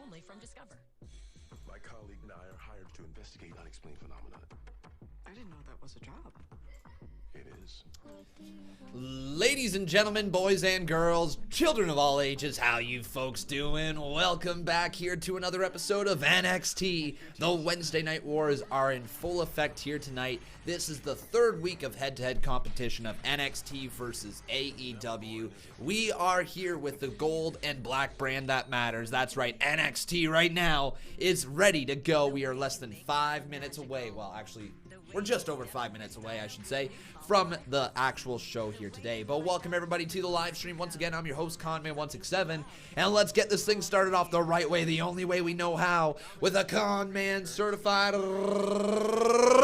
only from Discover. My colleague and I are hired to investigate unexplained phenomena. I didn't know that was a job. It is. Ladies and gentlemen, boys and girls, children of all ages, how you folks doing? Welcome back here to another episode of NXT. The Wednesday Night Wars are in full effect here tonight. This is the third week of head-to-head competition of NXT versus AEW. We are here with the gold and black brand that matters. That's right, NXT right now is ready to go. We are less than 5 minutes away. Well, actually, we're just over 5 minutes away, I should say, from the actual show here today. But welcome everybody to the live stream. Once again, I'm your host, Conman167, and let's get this thing started off the right way, the only way we know how, with a Conman certified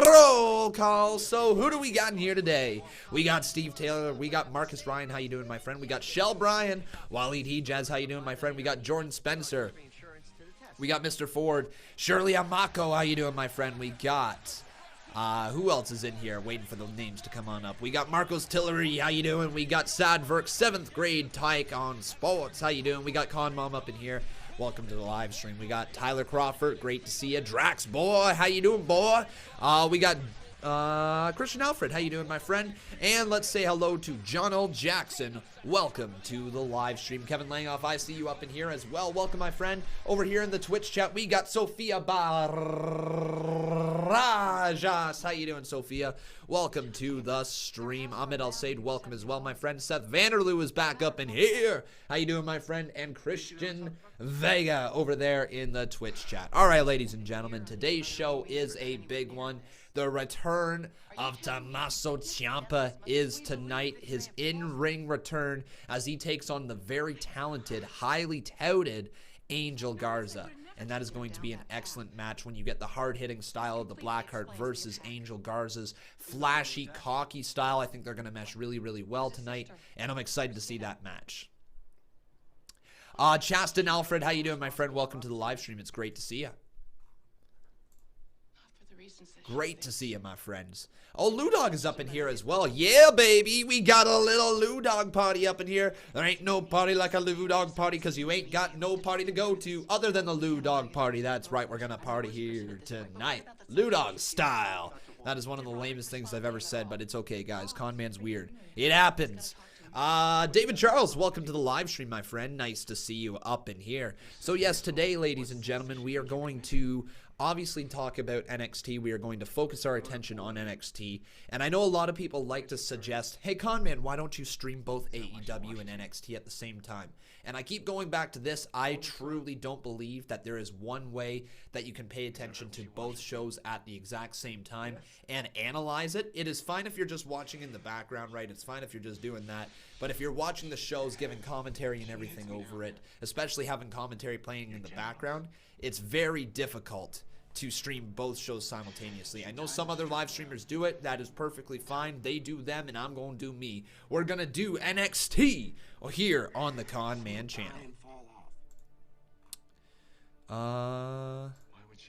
roll call. So who do we got in here today? We got Steve Taylor, we got Marcus Ryan, how you doing, my friend? We got Shell Bryan, Waleed Hijaz, how you doing, my friend? We got Jordan Spencer, we got Mr. Ford, Shirley Amako, how you doing, my friend? We got... who else is in here waiting for the names to come on up? We got Marcos Tillery, how you doing? We got Sadverk, 7th grade Tyke on Sports, how you doing? We got Con Mom up in here. Welcome to the live stream. We got Tyler Crawford, great to see you. Drax, boy, how you doing, boy? We got Christian Alfred, how you doing, my friend? And let's say hello to John L. Jackson. Welcome to the live stream. Kevin Langoff, I see you up in here as well. Welcome, my friend. Over here in the Twitch chat, we got Sophia Barajas. How you doing, Sophia? Welcome to the stream. Ahmed Al-Said, welcome as well, my friend. Seth Vanderloo is back up in here. How you doing, my friend? And Christian Vega over there in the Twitch chat. All right, ladies and gentlemen, today's show is a big one. The return of Tommaso Ciampa is tonight, his in-ring return as he takes on the very talented, highly touted Angel Garza. And that is going to be an excellent match when you get the hard-hitting style of the Blackheart versus Angel Garza's flashy, cocky style. I think they're going to mesh really, really well tonight, and I'm excited to see that match. Chaston Alfred, how you doing, my friend? Welcome to the live stream. It's great to see you. Great to see you, my friends. Oh, Lou Dog is up in here as well. Yeah, baby. We got a little Lou Dog party up in here. There ain't no party like a Lou Dog party because you ain't got no party to go to other than the Lou Dog party. That's right. We're going to party here tonight. Lou Dog style. That is one of the lamest things I've ever said, but it's okay, guys. Conman's weird. It happens. David Charles, welcome to the live stream, my friend. Nice to see you up in here. So yes, today, ladies and gentlemen, we are going to obviously talk about NXT. We are going to focus our attention on NXT. And I know a lot of people like to suggest, hey, Conman, why don't you stream both AEW and NXT at the same time? And I keep going back to this. I truly don't believe that there is one way that you can pay attention to both shows at the exact same time and analyze it. It is fine if you're just watching in the background, right? It's fine if you're just doing that. But if you're watching the shows, giving commentary and everything over it, especially having commentary playing in the background, it's very difficult to stream both shows simultaneously. I know some other live streamers do it. That is perfectly fine. They do them, and I'm going to do me. We're going to do NXT here on the Conman channel.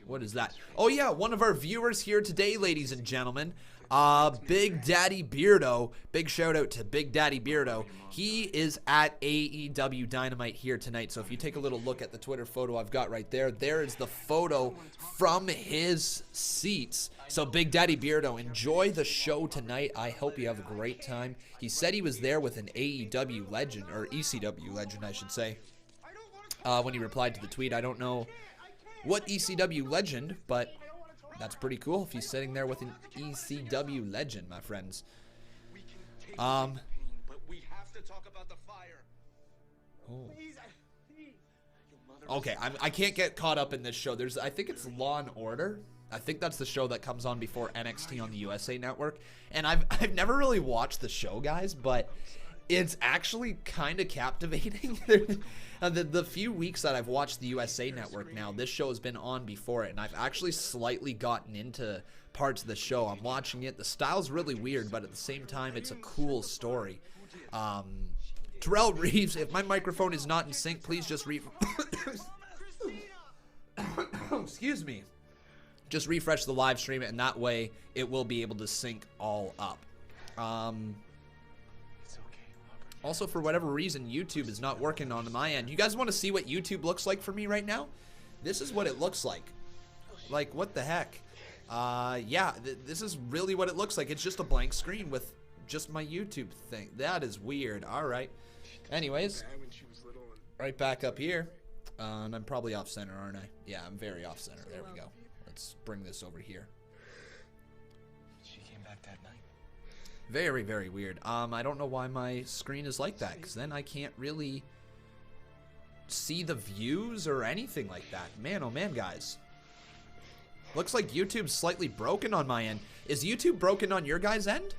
What is that? Oh, yeah, one of our viewers here today, ladies and gentlemen, Big Daddy Beardo. Big shout out to Big Daddy Beardo. He is at AEW Dynamite here tonight. So if you take a little look at the Twitter photo I've got right there, there is the photo from his seats. So Big Daddy Beardo, enjoy the show tonight. I hope you have a great time. He said he was there with an AEW legend, or ECW legend, I should say, when he replied to the tweet. I don't know what ECW legend, but that's pretty cool if he's sitting there with an ECW legend, my friends. Oh. Okay, I can't get caught up in this show. I think it's Law and Order. I think that's the show that comes on before NXT on the USA Network. And I've never really watched the show, guys, but it's actually kind of captivating. The few weeks that I've watched the USA Network now, this show has been on before it, and I've actually slightly gotten into parts of the show. I'm watching it. The style's really weird, but at the same time, it's a cool story. Terrell Reeves, if my microphone is not in sync, please just excuse me. Just refresh the live stream, and that way it will be able to sync all up. Also, for whatever reason, YouTube is not working on my end. You guys want to see what YouTube looks like for me right now? this is what it looks like. Like, what the heck? Yeah, this is really what it looks like. It's just a blank screen with just my YouTube thing. That is weird. All right. Anyways, right back up here. And I'm probably off center, aren't I? Yeah, I'm very off center. There we go. Let's bring this over here. She came back that night. Very, very weird. I don't know why my screen is like that, because then I can't really see the views or anything like that. Man, oh man, guys. Looks like YouTube's slightly broken on my end. Is YouTube broken on your guys' end?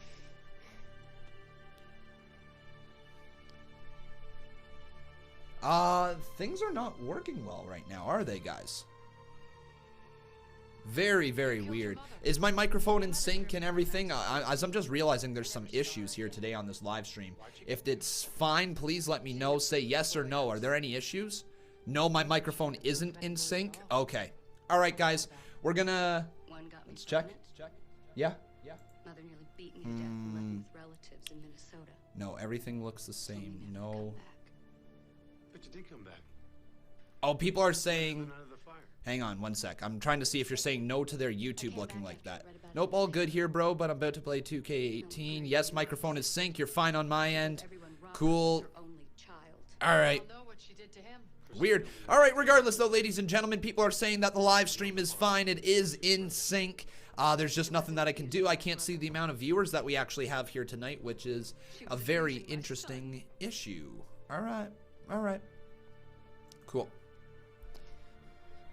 Things are not working well right now, are they, guys? Very, very weird. Is my microphone in sync and everything? As I'm just realizing there's some issues here today on this live stream. If it's fine, please let me know. Say yes or no. Are there any issues? No, my microphone isn't in sync? Okay. All right, guys. We're gonna... Let's check. Yeah? Mother nearly beat me to death and left me with relatives in Minnesota. No, everything looks the same. No. But you did come back. Oh, people are saying... Hang on one sec. I'm trying to see if you're saying no to their YouTube looking like that. Nope, all good here, bro, but I'm about to play 2K18. Yes, microphone is sync. You're fine on my end. Cool. All right. Weird. All right, regardless, though, ladies and gentlemen, people are saying that the live stream is fine. It is in sync. There's just nothing that I can do. I can't see the amount of viewers that we actually have here tonight, which is a very interesting issue. All right. All right. Cool.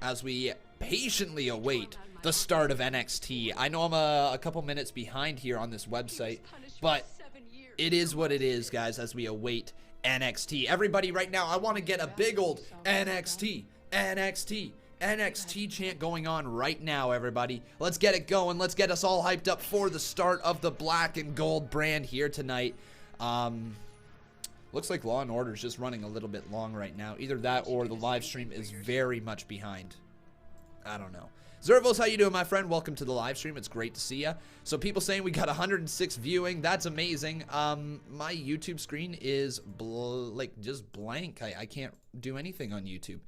As we patiently await the start of NXT. I know I'm a couple minutes behind here on this website, but it is what it is, guys, as we await NXT. Everybody right now, I want to get a big old NXT chant going on right now, everybody. Let's get it going. Let's get us all hyped up for the start of the black and gold brand here tonight. Looks like Law & Order is just running a little bit long right now. Either that or the live stream is very much behind. I don't know. Zervos, how you doing, my friend? Welcome to the live stream. It's great to see you. So people saying we got 106 viewing. That's amazing. My YouTube screen is just blank. I can't do anything on YouTube.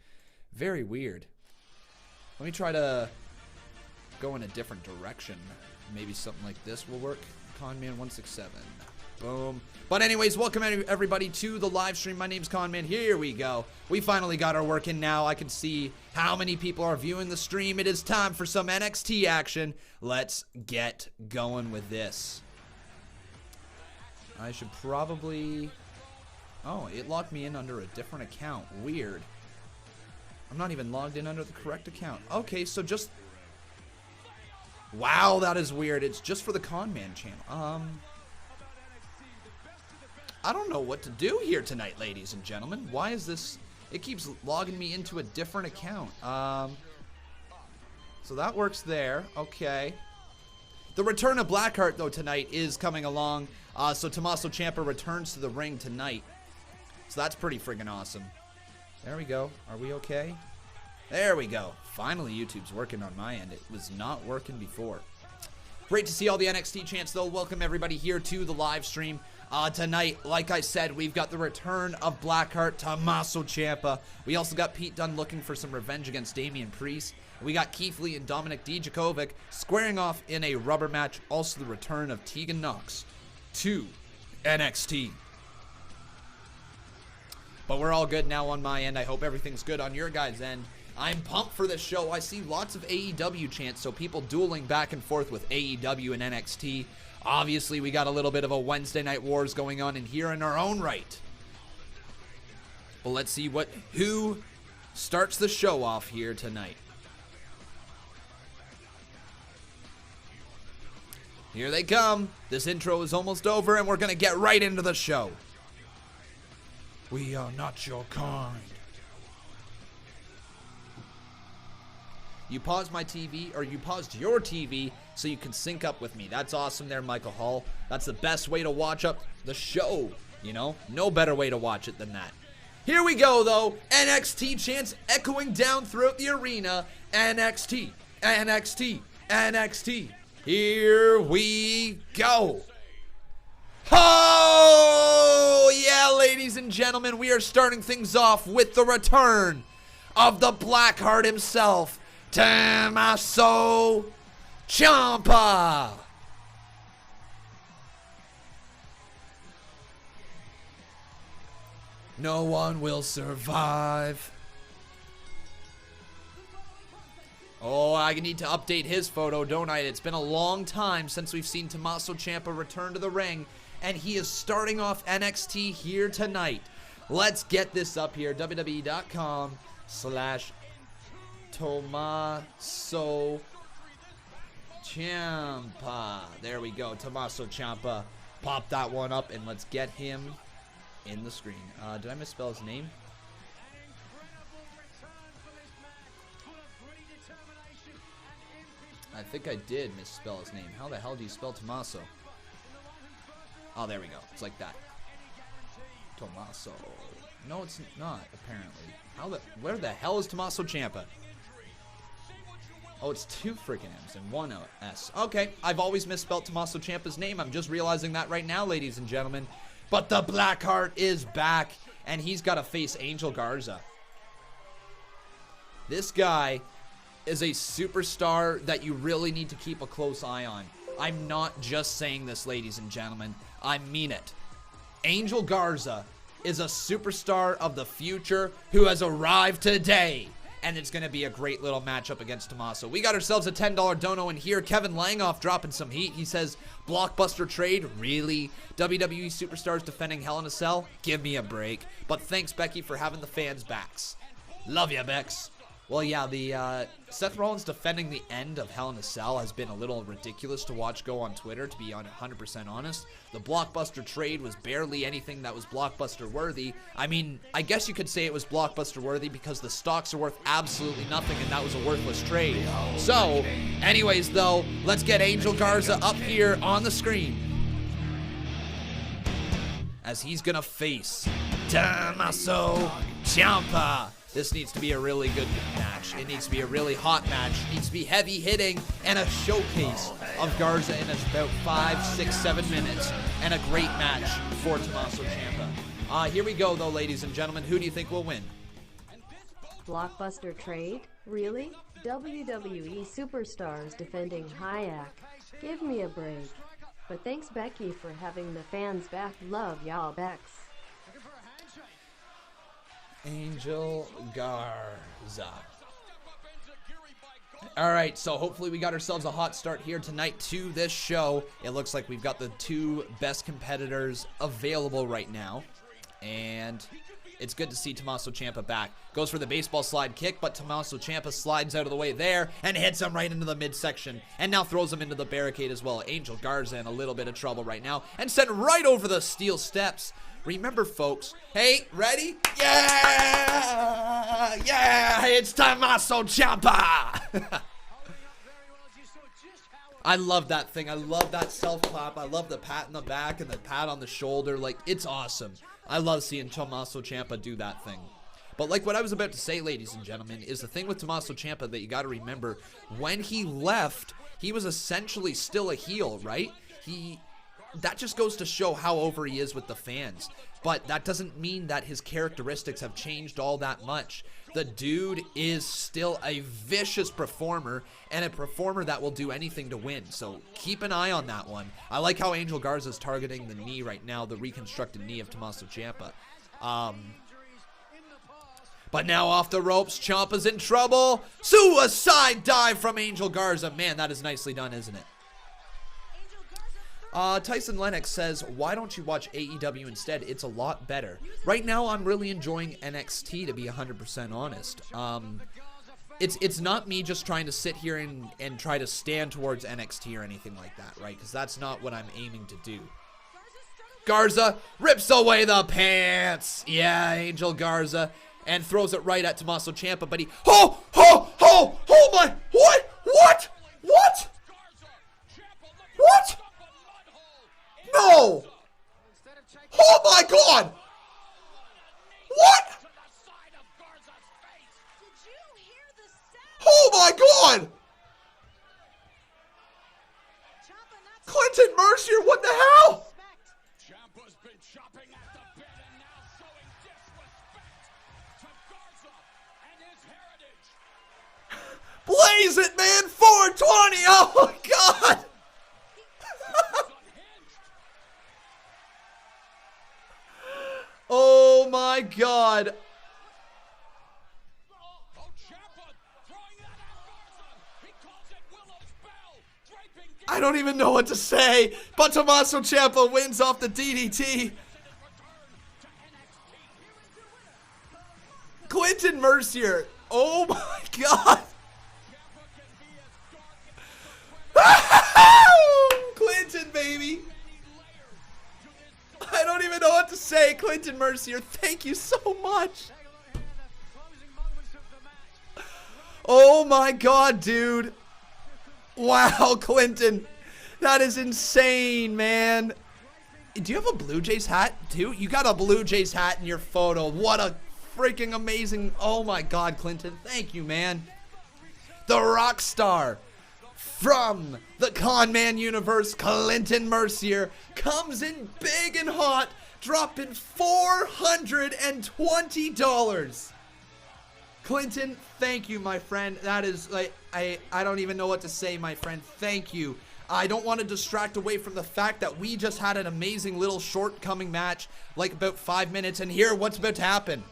Very weird. Let me try to go in a different direction. Maybe something like this will work. Conman167. Boom. But anyways, welcome everybody to the live stream. My name's Conman. Here we go. We finally got our work in now. I can see how many people are viewing the stream. It is time for some NXT action. Let's get going with this. I should probably... Oh, it locked me in under a different account. Weird. I'm not even logged in under the correct account. Okay, so just... Wow, that is weird. It's just for the Conman channel. I don't know what to do here tonight, ladies and gentlemen. Why is this... It keeps logging me into a different account. So that works there. Okay. The return of Blackheart, though, tonight is coming along. So Tommaso Ciampa returns to the ring tonight. So that's pretty friggin' awesome. There we go. Are we okay? There we go. Finally, YouTube's working on my end. It was not working before. Great to see all the NXT chants, though. Welcome everybody here to the live stream. Tonight, like I said, we've got the return of Blackheart, Tommaso Ciampa. We also got Pete Dunne looking for some revenge against Damian Priest. We got Keith Lee and Dominic Dijakovic squaring off in a rubber match. Also the return of Tegan Knox to NXT. But we're all good now on my end. I hope everything's good on your guys' end. I'm pumped for this show. I see lots of AEW chants, so people dueling back and forth with AEW and NXT. Obviously, we got a little bit of a Wednesday Night Wars going on in here in our own right. But let's see who starts the show off here tonight. Here they come. This intro is almost over, and we're going to get right into the show. We are not your kind. You paused my TV, or you paused your TV, so you can sync up with me. That's awesome there, Michael Hall. That's the best way to watch up the show, you know? No better way to watch it than that. Here we go, though. NXT chants echoing down throughout the arena. NXT, NXT, NXT. Here we go. Oh, yeah, ladies and gentlemen, we are starting things off with the return of the Blackheart himself, Tommaso Ciampa. No one will survive. Oh, I need to update his photo, don't I? It's been a long time since we've seen Tommaso Ciampa return to the ring, and he is starting off NXT here tonight. Let's get this up here. WWE.com/Tommaso Ciampa. There we go, Tommaso Ciampa. Pop that one up, and let's get him in the screen. Did I misspell his name? I think I did misspell his name. How the hell do you spell Tommaso? Oh, there we go. It's like that. Tommaso. No, it's not, apparently. Where the hell is Tommaso Ciampa? Oh, it's 2 freaking M's and 1 S. Okay, I've always misspelled Tommaso Ciampa's name. I'm just realizing that right now, ladies and gentlemen. But the Blackheart is back, and he's got to face Angel Garza. This guy is a superstar that you really need to keep a close eye on. I'm not just saying this, ladies and gentlemen. I mean it. Angel Garza is a superstar of the future who has arrived today. And it's going to be a great little matchup against Tommaso. We got ourselves a $10 dono in here. Kevin Langoff dropping some heat. He says, blockbuster trade? Really? WWE superstars defending Hell in a Cell? Give me a break. But thanks, Becky, for having the fans' backs. Love ya, Bex. Well, yeah, the Seth Rollins defending the end of Hell in a Cell has been a little ridiculous to watch go on Twitter, to be 100% honest. The blockbuster trade was barely anything that was blockbuster worthy. I mean, I guess you could say it was blockbuster worthy because the stocks are worth absolutely nothing and that was a worthless trade. So, anyways though, let's get Angel Garza up here on the screen as he's gonna face Tommaso Ciampa. This needs to be a really good match. It needs to be a really hot match. It needs to be heavy hitting and a showcase of Garza in about 5, 6, 7 minutes. And a great match for Tommaso Ciampa. Here we go though, ladies and gentlemen. Who do you think will win? Blockbuster trade? Really? WWE superstars defending Hayek. Give me a break. But thanks, Becky, for having the fans back. Love y'all, Bex. Angel Garza. Alright, so hopefully we got ourselves a hot start here tonight to this show. It looks like we've got the 2 best competitors available right now. And it's good to see Tommaso Ciampa back. Goes for the baseball slide kick, but Tommaso Ciampa slides out of the way there and hits him right into the midsection. And now throws him into the barricade as well. Angel Garza in a little bit of trouble right now. And sent right over the steel steps. Remember, folks, hey, ready? Yeah! Yeah! It's Tommaso Ciampa! I love that thing. I love that self-clap. I love the pat in the back and the pat on the shoulder. Like, it's awesome. I love seeing Tommaso Ciampa do that thing. But like what I was about to say, ladies and gentlemen, is the thing with Tommaso Ciampa that you got to remember, when he left, he was essentially still a heel, right? That just goes to show how over he is with the fans. But that doesn't mean that his characteristics have changed all that much. The dude is still a vicious performer and a performer that will do anything to win. So keep an eye on that one. I like how Angel Garza is targeting the knee right now, the reconstructed knee of Tommaso Ciampa. But now off the ropes, Ciampa's in trouble. Suicide dive from Angel Garza. Man, that is nicely done, isn't it? Tyson Lennox says, why don't you watch AEW instead? It's a lot better. Right now, I'm really enjoying NXT, to be 100% honest. It's not me just trying to sit here and try to stand towards NXT or anything like that, right? Because that's not what I'm aiming to do. Garza rips away the pants. Yeah, Angel Garza. And throws it right at Tommaso Ciampa, but he... Oh my... What? No! Oh my God! What? Oh my God! Clinton Mercier, what the hell? Ciampa's been chopping at the bit and now showing disrespect to Garza and his Blaze it, man. 420. Oh, my God. Oh, my God. I don't even know what to say, but Tommaso Ciampa wins off the DDT. Clinton Mercier. Oh my God. Clinton, baby. I don't even know what to say. Clinton Mercier, thank you so much. Oh my God, dude. Wow, Clinton. That is insane, man. Do you have a Blue Jays hat, too? You got a Blue Jays hat in your photo. What a freaking amazing... Oh, my God, Clinton. Thank you, man. The rock star from the Conman Universe, Clinton Mercier, comes in big and hot, dropping $420. Clinton, thank you, my friend. That is, like, I don't even know what to say, my friend. Thank you. I don't want to distract away from the fact that we just had an amazing little shortcoming match, like about 5 minutes, and here, what's about to happen?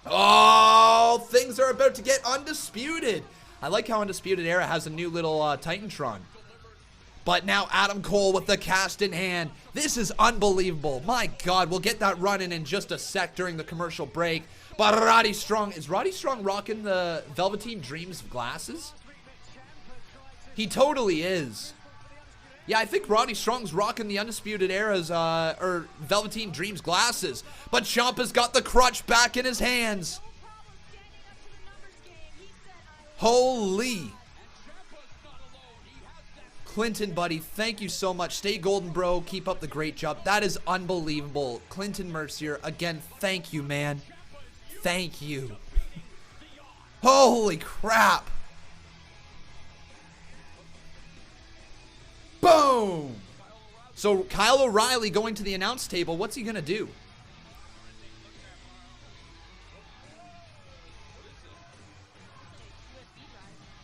Oh, things are about to get undisputed. I like how Undisputed Era has a new little Titantron. But now Adam Cole with the cast in hand. This is unbelievable. My God, we'll get that running in just a sec during the commercial break. But Roddy Strong, is Roddy Strong rocking the Velveteen Dreams glasses? He totally is. Yeah, I think Roddy Strong's rocking the Undisputed Era's, or Velveteen Dreams glasses. But Ciampa's got the crutch back in his hands. Holy. Clinton, buddy, thank you so much. Stay golden, bro. Keep up the great job. That is unbelievable. Clinton Mercier, again, thank you, man. Thank you. Holy crap. Boom. So Kyle O'Reilly going to the announce table. What's he going to do?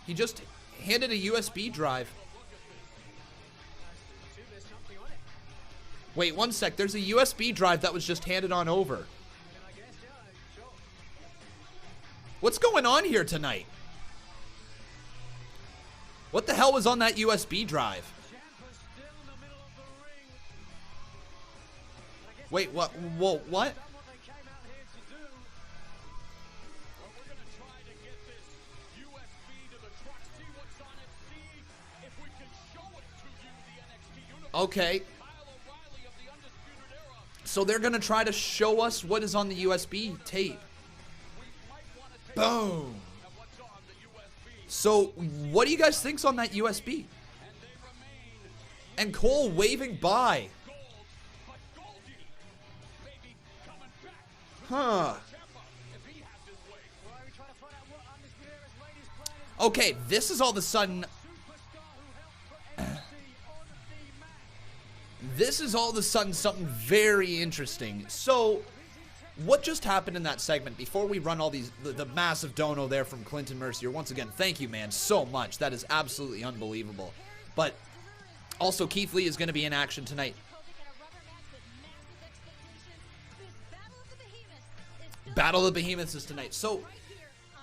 He just handed a USB drive. Wait, one sec. There's a USB drive that was just handed on over. What's going on here tonight? What the hell was on that USB drive? Wait, what? Whoa, what? Okay. So they're going to try to show us what is on the USB tape. Boom. So what do you guys think's on that USB? And Cole waving by. Huh. Okay, this is all of a sudden... This is all of a sudden something very interesting. So, what just happened in that segment before we run all these, the massive dono there from Clinton Mercier? Once again, thank you, man, so much. That is absolutely unbelievable. But also, Keith Lee is going to be in action tonight. Battle of the Behemoths is tonight. So,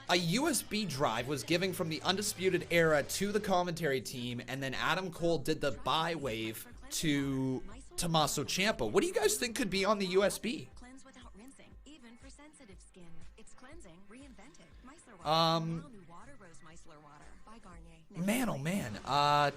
a USB drive was given from the Undisputed Era to the commentary team, and then Adam Cole did the buy wave to Tommaso Ciampa. What do you guys think could be on the USB? Cleanse without rinsing, even for sensitive skin. It's cleansing, reinvented. Micellar water. New water, rose micellar water by Garnier. Man, oh man. I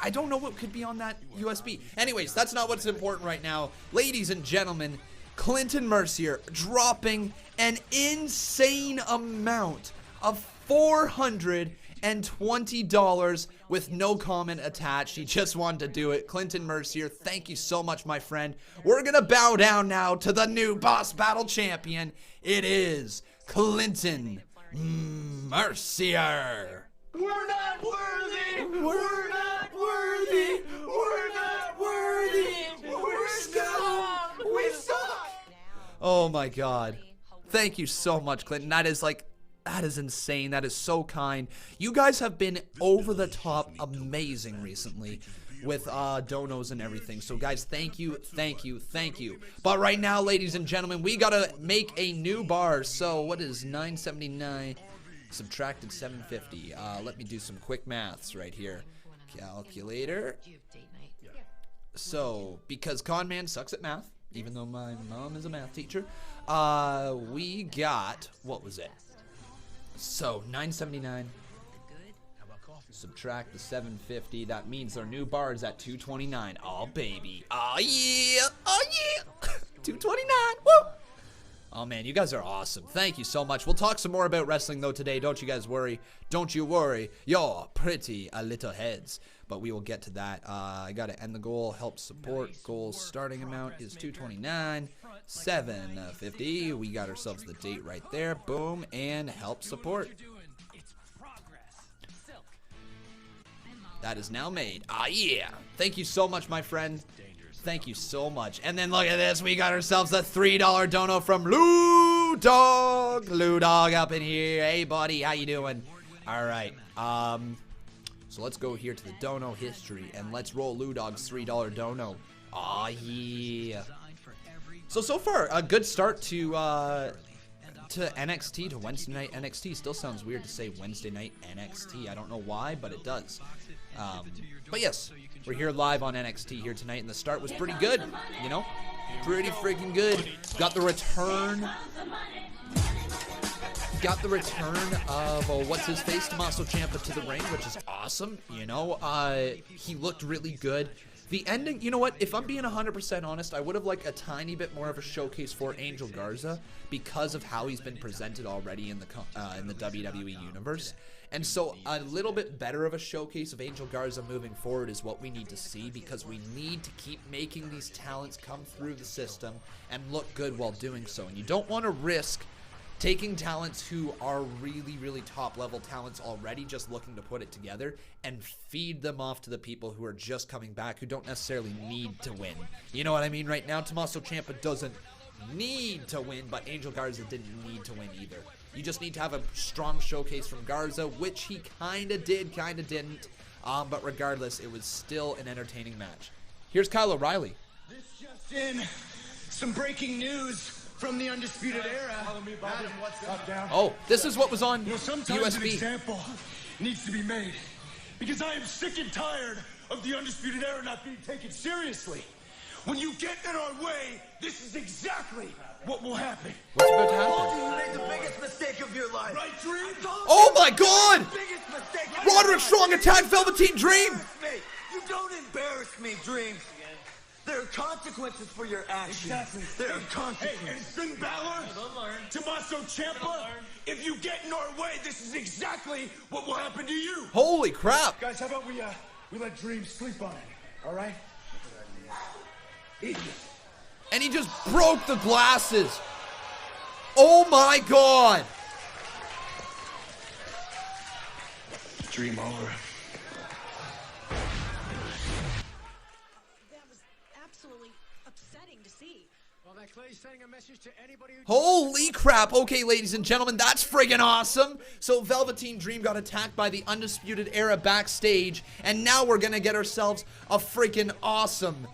don't know what could be on that USB. Anyways, that's not what's important right now. Ladies and gentlemen, Clinton Mercier dropping an insane amount of $420 with no comment attached. He just wanted to do it. Clinton Mercier, thank you so much, my friend. We're going to bow down now to the new Boss Battle Champion. It is Clinton Mercier. We're not worthy! We're not worthy! We're not worthy! We're scum! We suck! Oh my God. Thank you so much, Clinton. That is like That is insane. That is so kind. You guys have been over the top amazing recently with donos and everything. So guys, thank you, thank you, thank you. But right now, ladies and gentlemen, we gotta make a new bar. So what is 979 subtracted 750? Let me do some quick maths right here. Calculator. So because Conman sucks at math, even though my mom is a math teacher, we got, what was it? So 979 subtract the 750. That means our new bar is at 229. Oh baby. Oh yeah. Oh yeah. 229. Woo. Oh man, you guys are awesome. Thank you so much. We'll talk some more about wrestling though today. Don't you guys worry. Don't you worry. You're pretty little heads. But we will get to that. I got to end the goal. Help support. Goal starting amount is 229. 750. We got ourselves the date right there. Boom. And help support. That is now made. Ah, yeah. Thank you so much, my friend. Thank you so much. And then look at this. We got ourselves a $3 dono from Lou Dog. Lou Dog up in here. Hey, buddy. How you doing? All right. So let's go here to the dono history, and let's roll Lou Dog's $3 dono. Aw, yeah. So far, a good start to NXT, to Wednesday night NXT. Still sounds weird to say Wednesday night NXT. I don't know why, but it does. But yes, we're here live on NXT here tonight, and the start was pretty good, you know? Pretty freaking good. Got the return of what's-his-face, Tommaso Ciampa to the ring, which is awesome, you know. He looked really good. The ending, you know what, if I'm being 100% honest, I would have liked a tiny bit more of a showcase for Angel Garza because of how he's been presented already in the WWE Universe. And so a little bit better of a showcase of Angel Garza moving forward is what we need to see, because we need to keep making these talents come through the system and look good while doing so. And you don't want to risk taking talents who are really, really top-level talents already, just looking to put it together, and feed them off to the people who are just coming back, who don't necessarily need to win. You know what I mean? Right now, Tommaso Ciampa doesn't need to win, but Angel Garza didn't need to win either. You just need to have a strong showcase from Garza, which he kind of did, kind of didn't. But regardless, it was still an entertaining match. Here's Kyle O'Reilly. This just in, some breaking news from the Undisputed Era. Adam, what's up? Oh, this is what was on sometimes USB. An example needs to be made, because I am sick and tired of the Undisputed Era not being taken seriously. When you get in our way, this is exactly what will happen. What's about to happen? You made the biggest mistake of your life. Right, Dream? Oh my God! Roderick Strong attacked Velveteen Dream! You don't embarrass me, Dream. There are consequences for your actions. Exactly. There are consequences. Hey, and Finn Balor, Tommaso Ciampa, if you get in our way, this is exactly what will happen to you. Holy crap. Guys, how about we let Dream sleep on it, all right? And he just broke the glasses. Oh my God. Dream over. Holy crap. Okay, ladies and gentlemen, that's friggin' awesome. So Velveteen Dream got attacked by the Undisputed Era backstage, and now we're gonna get ourselves a freaking awesome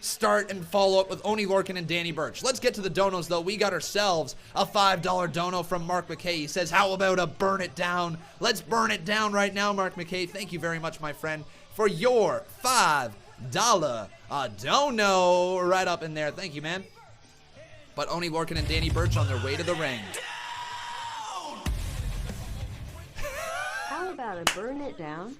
start and follow up with Oni Lorcan and Danny Burch. Let's get to the donos though. We got ourselves a $5 dono from Mark McKay. He says, how about a burn it down? Let's burn it down right now, Mark McKay. Thank you very much, my friend, for your $5 dono right up in there. Thank you, man. But Oni Lorcan and Danny Burch on their way to the ring. How about a burn it down?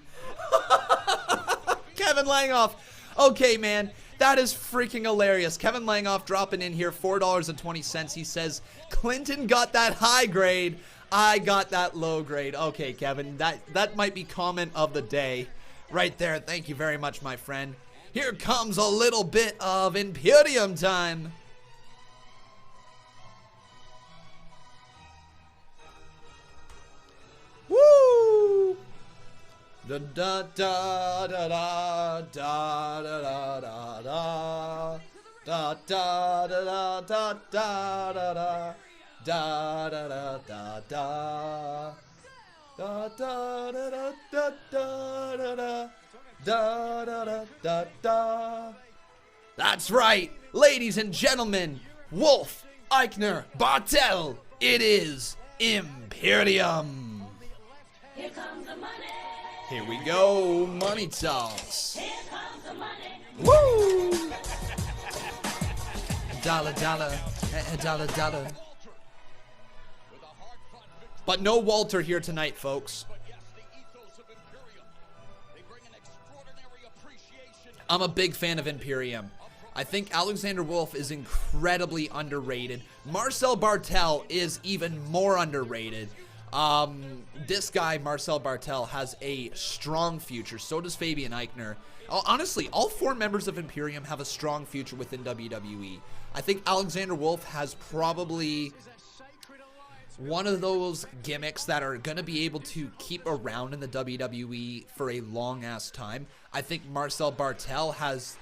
Kevin Langoff. Okay, man, that is freaking hilarious. Kevin Langoff dropping in here, $4.20. He says, Clinton got that high grade. I got that low grade. Okay, Kevin, that might be comment of the day right there. Thank you very much, my friend. Here comes a little bit of Imperium time. Woo! Da da da da da da da da da da da da da da da da Da da da da da. Da da da da da da da da da da da da. That's right, ladies and gentlemen, Wolf, Eichner, Bartel, it is Imperium. Here comes the money. Here we go, money talks. Here comes the money. Woo! Dollar, dollar, dollar, dollar. But no Walter here tonight, folks. I'm a big fan of Imperium. I think Alexander Wolf is incredibly underrated. Marcel Bartel is even more underrated. This guy, Marcel Bartel, has a strong future. So does Fabian Eichner. Honestly, all 4 members of Imperium have a strong future within WWE. I think Alexander Wolf has probably one of those gimmicks that are going to be able to keep around in the WWE for a long-ass time. I think Marcel Bartel has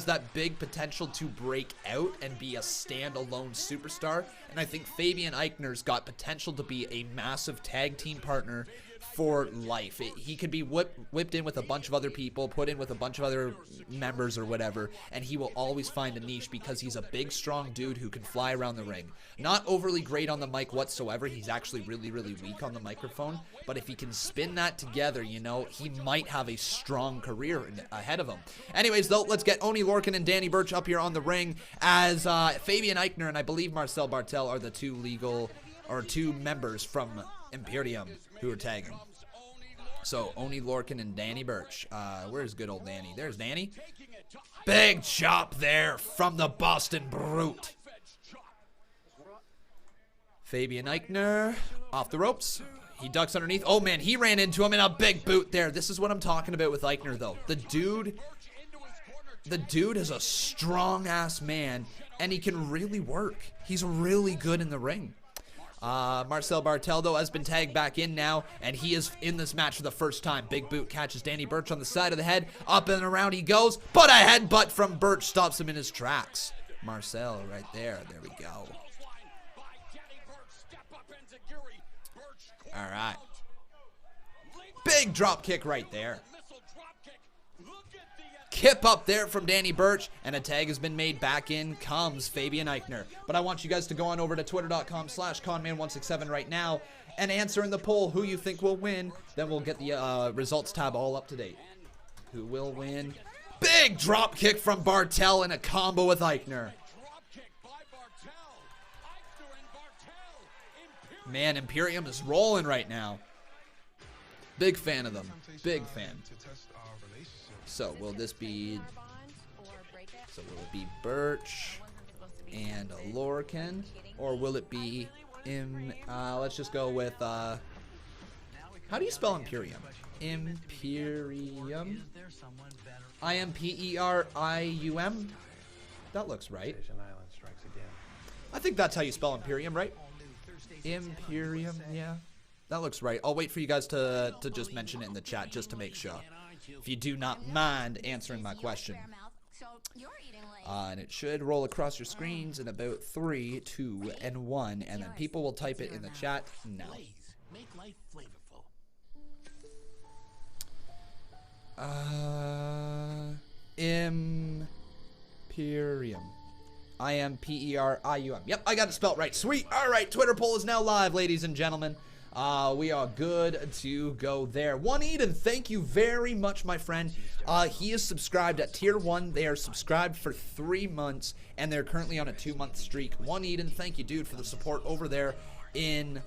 that big potential to break out and be a standalone superstar. And I think Fabian Eichner's got potential to be a massive tag team partner for life. He could be whipped in with a bunch of other people, put in with a bunch of other members or whatever, and he will always find a niche because he's a big, strong dude who can fly around the ring. Not overly great on the mic whatsoever. He's actually really, really weak on the microphone. But if he can spin that together, you know, he might have a strong career ahead of him. Anyways, though, let's get Oney Lorcan and Danny Burch up here on the ring as Fabian Eichner and I believe Marcel Bartel are the two members from Imperium who are tagging. So, Oney Lorcan and Danny Burch. Where's good old Danny? There's Danny. Big chop there from the Boston Brute. Fabian Eichner off the ropes. He ducks underneath. Oh, man, he ran into him in a big boot there. This is what I'm talking about with Eichner, though. The dude is a strong-ass man, and he can really work. He's really good in the ring. Marcel Bartel, though, has been tagged back in now, and he is in this match for the first time. Big boot catches Danny Burch on the side of the head. Up and around he goes, but a headbutt from Burch stops him in his tracks. Marcel right there. There we go. All right. Big drop kick right there. Kip up there from Danny Burch, and a tag has been made. Back in comes Fabian Eichner. But I want you guys to go on over to twitter.com/Conman167 right now and answer in the poll who you think will win. Then we'll get the results tab all up to date. Who will win? Big drop kick from Bartel and a combo with Eichner. Man, Imperium is rolling right now. Big fan of them. Big fan. So, will it be Burch and Lorcan? Or will it be, let's just go with, how do you spell Imperium? Imperium? I-M-P-E-R-I-U-M? That looks right. I think that's how you spell Imperium, right? Imperium, yeah. That looks right. I'll wait for you guys to just mention it in the chat just to make sure. If you do not mind answering my question. And it should roll across your screens in about 3, 2, and 1. And then people will type it in the chat now. Imperium. I-M-P-E-R-I-U-M. Yep, I got it spelled right. Sweet. All right, Twitter poll is now live, ladies and gentlemen. We are good to go there. One Eden, thank you very much, my friend. He is subscribed at tier 1. They are subscribed for 3 months, and they're currently on a 2-month streak. One Eden, thank you, dude, for the support over there in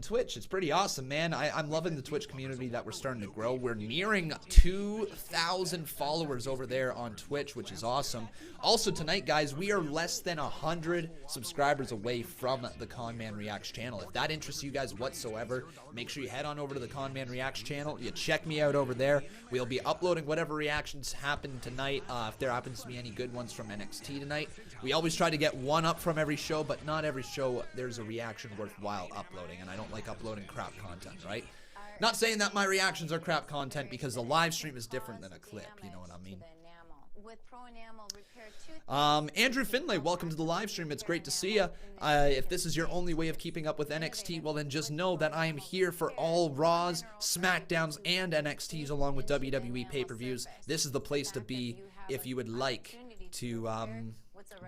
Twitch. It's pretty awesome, man. I'm loving the Twitch community that we're starting to grow. We're nearing 2,000 followers over there on Twitch, which is awesome. Also tonight, guys, we are less than 100 subscribers away from the Conman Reacts channel. If that interests you guys whatsoever, make sure you head on over to the Conman Reacts channel. You check me out over there. We'll be uploading whatever reactions happen tonight. If there happens to be any good ones from NXT tonight. We always try to get one up from every show, but not every show there's a reaction worthwhile uploading, and I don't like uploading crap content, right? Not saying that my reactions are crap content, because the live stream is different than a clip, you know what I mean? Andrew Finlay, welcome to the live stream. It's great to see you. If this is your only way of keeping up with NXT, well then just know that I am here for all Raws, SmackDowns, and NXTs along with WWE pay-per-views. This is the place to be if you would like to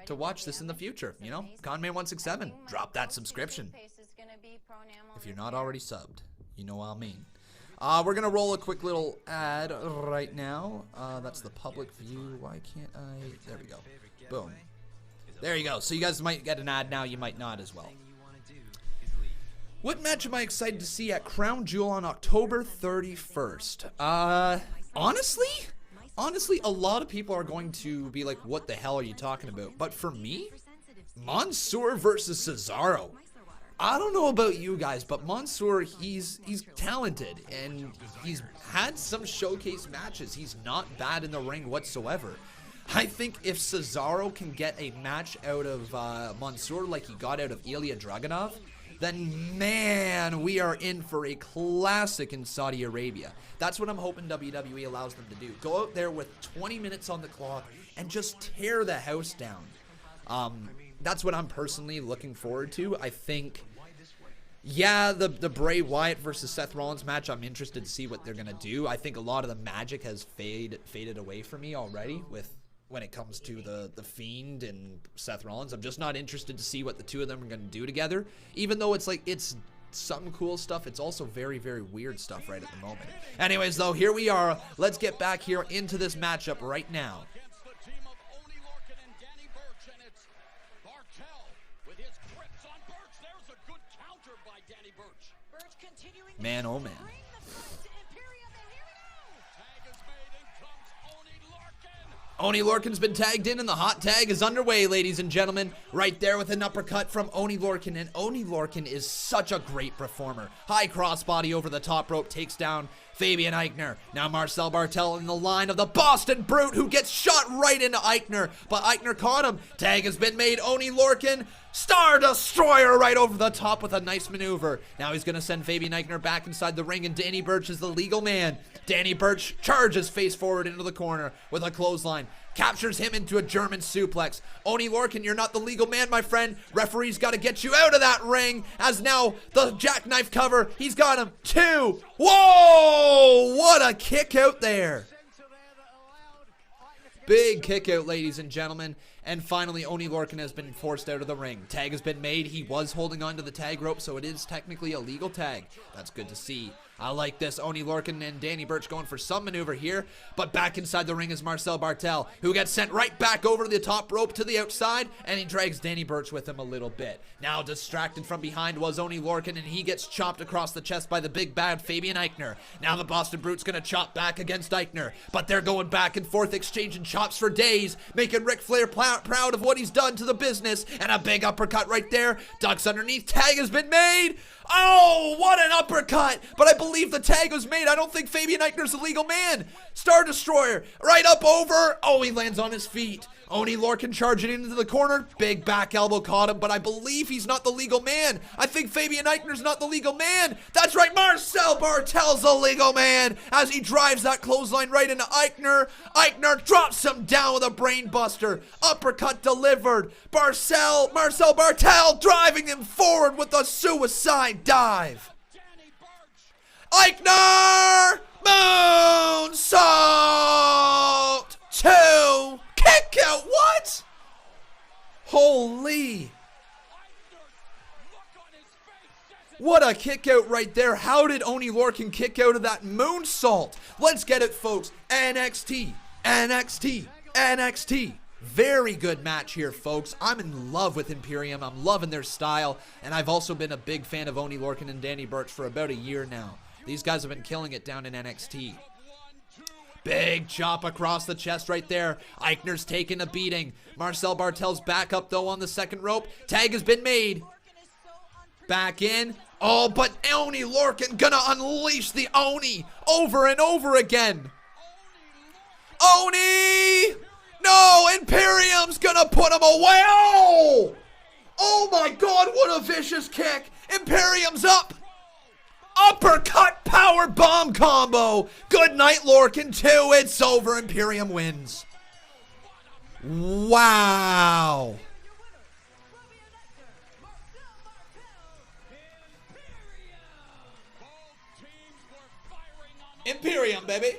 watch this in the future. You know, Conman167, drop that subscription. If you're not already subbed, you know what I mean. We're going to roll a quick little ad right now. That's the public view. Why can't I? There we go. Boom. There you go. So you guys might get an ad now. You might not as well. What match am I excited to see at Crown Jewel on October 31st? Honestly, a lot of people are going to be like, what the hell are you talking about? But for me, Mansoor versus Cesaro. I don't know about you guys, but Mansoor, he's talented, and he's had some showcase matches. He's not bad in the ring whatsoever. I think if Cesaro can get a match out of Mansoor like he got out of Ilya Dragunov, then man, we are in for a classic in Saudi Arabia. That's what I'm hoping WWE allows them to do. Go out there with 20 minutes on the clock and just tear the house down. That's what I'm personally looking forward to. I think, yeah, the Bray Wyatt versus Seth Rollins match, I'm interested to see what they're going to do. I think a lot of the magic has faded away from me already when it comes to the Fiend and Seth Rollins. I'm just not interested to see what the two of them are going to do together. Even though it's some cool stuff, it's also very, very weird stuff right at the moment. Anyways, though, here we are. Let's get back here into this matchup right now. Man, oh man. Oni Lorcan's been tagged in, and the hot tag is underway, ladies and gentlemen. Right there with an uppercut from Oni Lorcan, and Oni Lorcan is such a great performer. High crossbody over the top rope, takes down Fabian Aichner. Now Marcel Bartel in the line of the Boston Brute, who gets shot right into Aichner, but Aichner caught him. Tag has been made. Oni Lorcan, Star Destroyer right over the top with a nice maneuver. Now he's going to send Fabian Aichner back inside the ring, and Danny Burch is the legal man. Danny Burch charges face forward into the corner with a clothesline. Captures him into a German suplex. Oni Lorcan, you're not the legal man, my friend. Referee's got to get you out of that ring, as now the jackknife cover. He's got him. 2. Whoa! What a kick out there. Big kick out, ladies and gentlemen. And finally, Oni Lorcan has been forced out of the ring. Tag has been made. He was holding on to the tag rope, so it is technically a legal tag. That's good to see. I like this. Oni Lorcan and Danny Burch going for some maneuver here, but back inside the ring is Marcel Bartel, who gets sent right back over the top rope to the outside, and he drags Danny Burch with him a little bit. Now distracted from behind was Oni Lorcan, and he gets chopped across the chest by the big bad Fabian Aichner. Now the Boston Brute's gonna chop back against Aichner, but they're going back and forth, exchanging chops for days, making Ric Flair proud of what he's done to the business, and a big uppercut right there. Ducks underneath. Tag has been made. Oh, what an uppercut! But I believe the tag was made. I don't think Fabian Aichner's a legal man. Star Destroyer, right up over. Oh, he lands on his feet. Oni Lorcan charging into the corner. Big back elbow caught him, but I believe he's not the legal man. I think Fabian Aichner's not the legal man. That's right, Marcel Bartel's the legal man as he drives that clothesline right into Aichner. Aichner drops him down with a brain buster. Uppercut delivered. Marcel Bartel driving him forward with a suicide dive. Aichner! Moonsault! 2. Kick out, what? Holy. What a kick out right there. How did Oni Lorcan kick out of that moonsault? Let's get it, folks. NXT. Very good match here, folks. I'm in love with Imperium. I'm loving their style. And I've also been a big fan of Oni Lorcan and Danny Burch for about a year now. These guys have been killing it down in NXT. Big chop across the chest right there. Aichner's taking a beating. Marcel Bartel's back up, though, on the second rope. Tag has been made. Back in. Oh, but Oni Lorcan gonna unleash the Oni over and over again. Oni! No, Imperium's gonna put him away. Oh! Oh my God, what a vicious kick. Imperium's up. Uppercut power bomb combo. Good night, Lorcan 2. It's over. Imperium wins. Wow. Imperium, baby.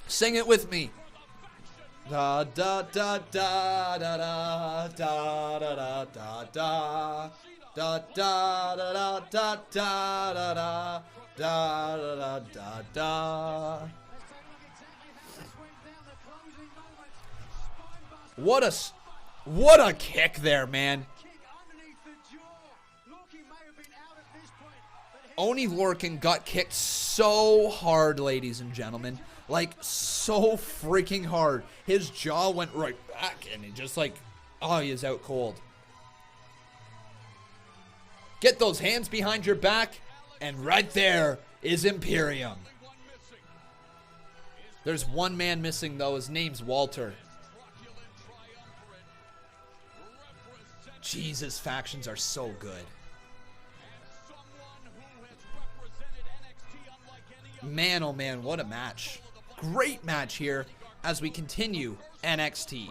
Sing it with me. Da da da da da da da da da da da da da da da da da da da. What a kick there, man. Only Lorcan got kicked so hard, ladies and gentlemen. Like, so freaking hard. His jaw went right back, and he just like, oh, he is out cold. Get those hands behind your back, and right there is Imperium. There's one man missing, though. His name's Walter. Jesus, factions are so good. Man, oh man, what a match. Great match here as we continue NXT.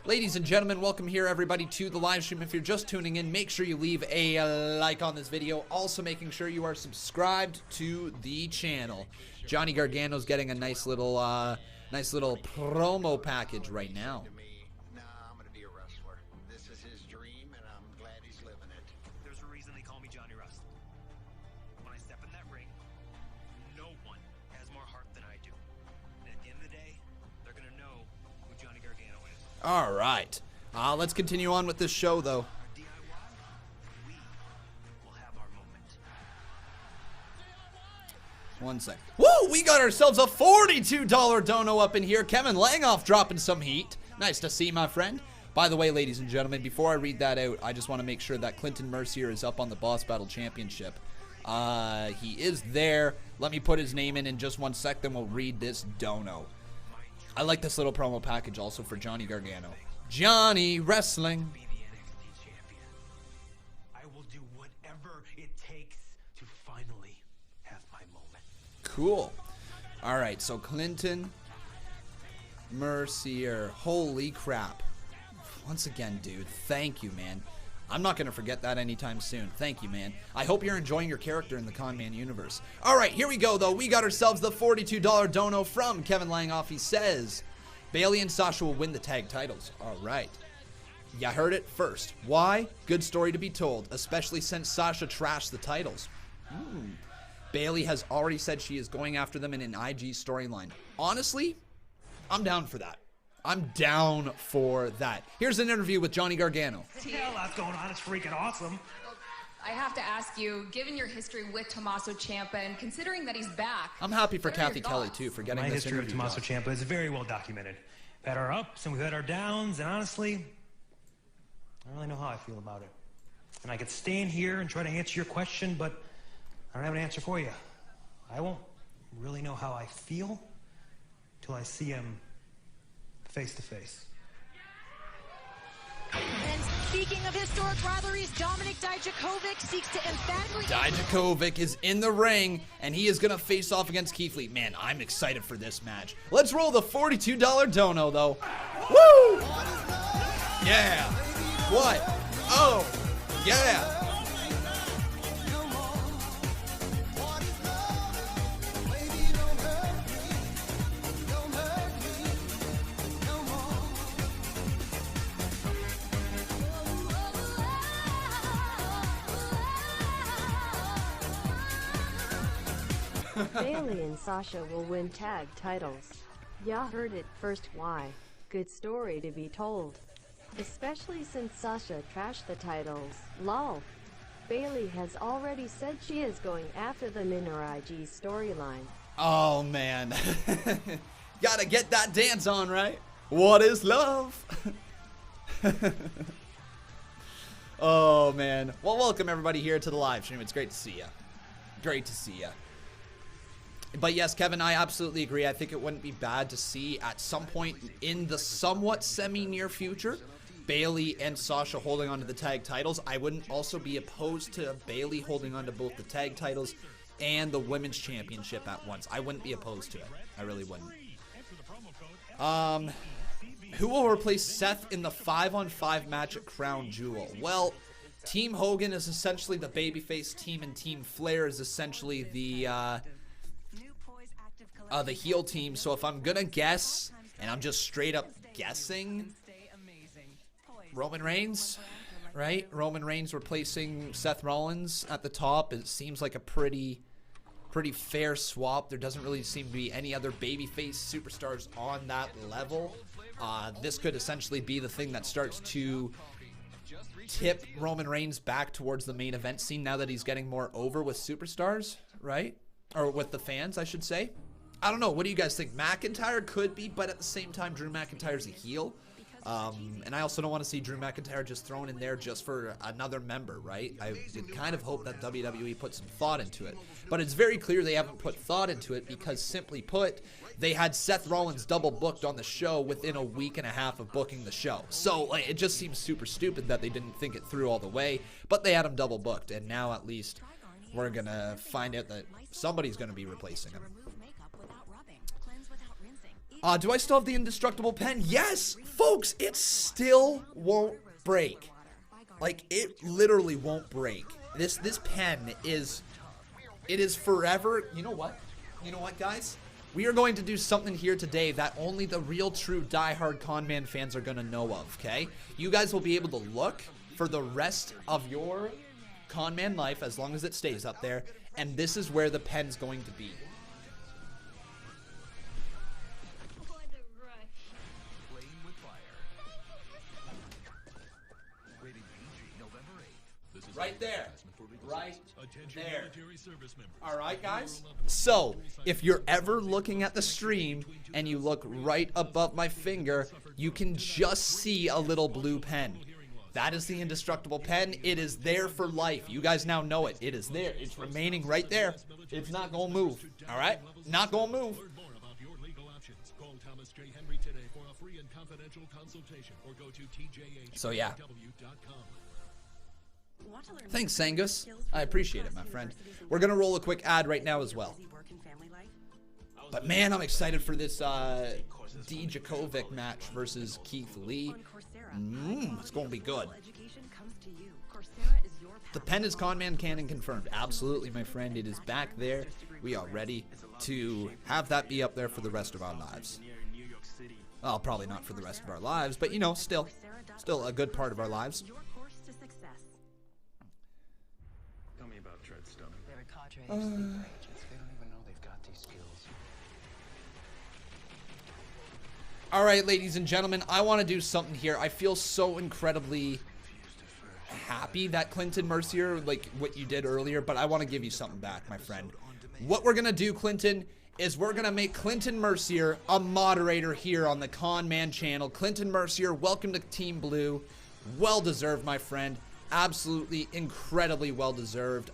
Ladies and gentlemen, welcome here everybody to the live stream. If you're just tuning in, make sure you leave a like on this video. Also making sure you are subscribed to the channel. Johnny Gargano's getting a nice little promo package right now. Nah, I'm gonna be a wrestler. This is his dream, and I'm glad he's living it. There's a reason they call me Johnny Wrestler. When I step in that ring, no one has more heart than I do. And at the end of the day, they're gonna know who Johnny Gargano is. All right. Let's continue on with this show, though. DIY, we will have our moment. One sec. Woo! We got ourselves a $42 dono up in here. Kevin Langoff dropping some heat. Nice to see, my friend. By the way, ladies and gentlemen, before I read that out, I just want to make sure that Clinton Mercier is up on the Boss Battle Championship. He is there. Let me put his name in just 1 sec, then we'll read this dono. I like this little promo package also for Johnny Gargano. Johnny Wrestling. Be the NXT champion. I will do whatever it takes to finally have my moment. Cool. All right, so Clinton Mercier. Holy crap. Once again, dude, thank you, man. I'm not going to forget that anytime soon. Thank you, man. I hope you're enjoying your character in the Conman universe. All right, here we go, though. We got ourselves the $42 dono from Kevin Langoff. He says, Bayley and Sasha will win the tag titles. All right. You heard it first. Why? Good story to be told, especially since Sasha trashed the titles. Bayley has already said she is going after them in an IG storyline. Honestly, I'm down for that. I'm down for that. Here's an interview with Johnny Gargano. Hell, that's going on. It's freaking awesome. I have to ask you, given your history with Tommaso Ciampa and considering that he's back, I'm happy for what are your Kathy Kelly, thoughts? too, for getting My this history of interview Tommaso done. Ciampa is very well documented. We've had our ups and we've had our downs, and honestly, I don't really know how I feel about it. And I could stand here and try to answer your question, but I don't have an answer for you. I won't really know how I feel till I see him face to face. And speaking of historic rivalries, Dominic Dijakovic seeks to emphatically... Dijakovic is in the ring, and he is going to face off against Keith Lee. Man, I'm excited for this match. Let's roll the $42 dono, though. Woo! Yeah. What? Oh, yeah. Bayley and Sasha will win tag titles. Ya heard it first. Why? Good story to be told. Especially since Sasha trashed the titles. Lol. Bayley has already said she is going after them in her IG storyline. Oh, man. Gotta get that dance on, right? What is love? Oh, man. Well, welcome everybody here to the live stream. It's great to see you. Great to see you. But yes, Kevin, I absolutely agree. I think it wouldn't be bad to see at some point in the somewhat semi-near future, Bayley and Sasha holding onto the tag titles. I wouldn't also be opposed to Bayley holding onto both the tag titles and the women's championship at once. I wouldn't be opposed to it. I really wouldn't. Who will replace Seth in the 5-on-5 match at Crown Jewel? Well, Team Hogan is essentially the babyface team, and Team Flair is essentially the heel team. So if I'm gonna guess, and I'm just straight up guessing, Roman Reigns, right? Roman Reigns replacing Seth Rollins at the top. It seems like a pretty fair swap. There doesn't really seem to be any other babyface superstars on that level. This could essentially be the thing that starts to tip Roman Reigns back towards the main event scene now that he's getting more over with superstars, right? Or with the fans, I should say. I don't know. What do you guys think? McIntyre could be, but at the same time, Drew McIntyre's a heel. And I also don't want to see Drew McIntyre just thrown in there just for another member, right? I did kind of hope that WWE put some thought into it. But it's very clear they haven't put thought into it because, simply put, they had Seth Rollins double booked on the show within a week and a half of booking the show. So like, it just seems super stupid that they didn't think it through all the way. But they had him double booked, and now at least we're going to find out that somebody's going to be replacing him. Do I still have the indestructible pen? Yes! Folks, it still won't break. Like, it literally won't break. This pen is... It is forever... You know what? You know what, guys? We are going to do something here today that only the real true diehard Conman fans are going to know of, okay? You guys will be able to look for the rest of your Conman life as long as it stays up there, and this is where the pen's going to be. Right there. Right there. Alright, guys? So, if you're ever looking at the stream and you look right above my finger, you can just see a little blue pen. That is the indestructible pen. It is there for life. You guys now know it. It is there. It's remaining right there. It's not going to move. Alright? Not going to move. So, yeah. Thanks, Sangus. I appreciate it, my friend. We're going to roll a quick ad right now as well. But man, I'm excited for this Dijakovic match versus Keith Lee. It's going to be good. The pen is Conman Canon confirmed. Absolutely, my friend. It is back there. We are ready to have that be up there for the rest of our lives. Well, probably not for the rest of our lives, but you know, still a good part of our lives. They don't even know they've got these skills. All right, ladies and gentlemen, I want to do something here. I feel so incredibly happy that Clinton Mercier, like what you did earlier, but I want to give you something back, my friend. What we're going to do, Clinton, is we're going to make Clinton Mercier a moderator here on the Conman channel. Clinton Mercier, welcome to Team Blue. Well deserved, my friend. Absolutely, incredibly well deserved.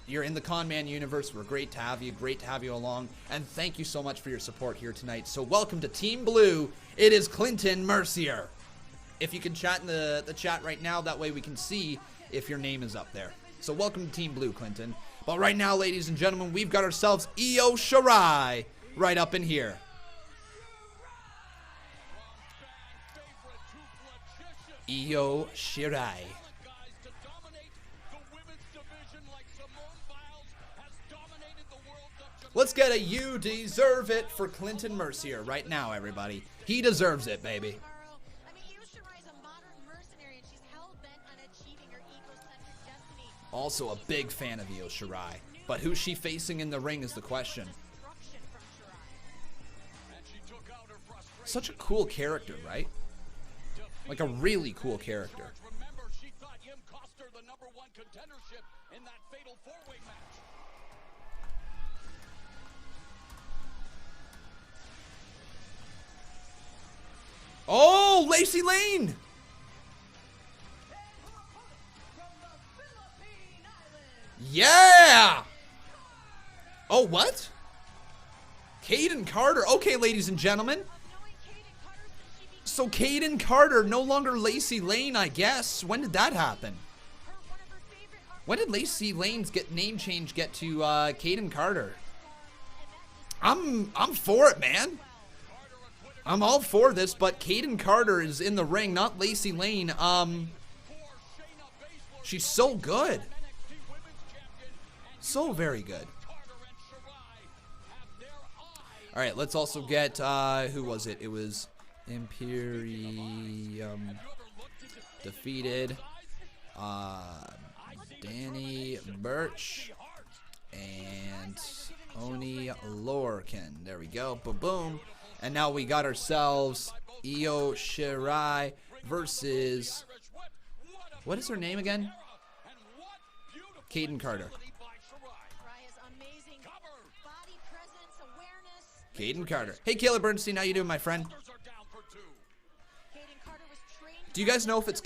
You're in the Conman universe. We're great to have you along, and thank you so much for your support here tonight. So welcome to Team Blue. It is Clinton Mercier. If you can chat in the chat right now, that way we can see if your name is up there. So welcome to Team Blue, Clinton. But right now, ladies and gentlemen, we've got ourselves Io Shirai right up in here. Io Shirai. Let's get a "you deserve it" for Clinton Mercier right now, everybody. He deserves it, baby. Also a big fan of Io Shirai, but who's she facing in the ring is the question. Such a cool character, right? Like a really cool character. Oh, Lacey Lane! Yeah! Oh, what? Caden Carter. Okay, ladies and gentlemen. So Caden Carter, no longer Lacey Lane, I guess. When did that happen? When did Lacey Lane's name change get to Caden Carter? I'm for it, man. I'm all for this, but Tegan Carter is in the ring, not Lacey Lane. She's so good. So very good. All right, let's also get, who was it? It was Imperium defeated Danny Burch and Oni Lorcan. There we go. Boom, boom. And now we got ourselves Shorai versus, what is her name again? Tegan Carter. Tegan Carter. Hey, Caleb Bernstein, how you doing, my friend? Do you guys know if it's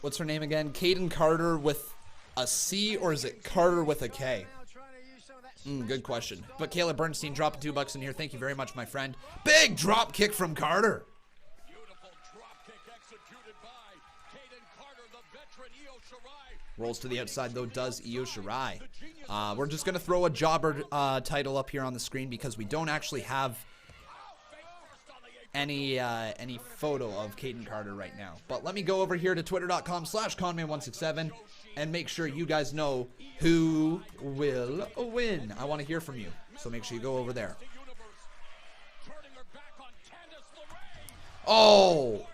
what's her name again? Tegan Carter with a C, or is it Carter with a K? Good question. But Caleb Bernstein dropping $2 in here. Thank you very much, my friend. Big drop kick from Carter. Rolls to the outside, though, does Shorai. We're just going to throw a jobber title up here on the screen because we don't actually have any photo of Tegan Carter right now. But let me go over here to twitter.com/Conman167 and make sure you guys know who will win. I want to hear from you, so make sure you go over there. Oh,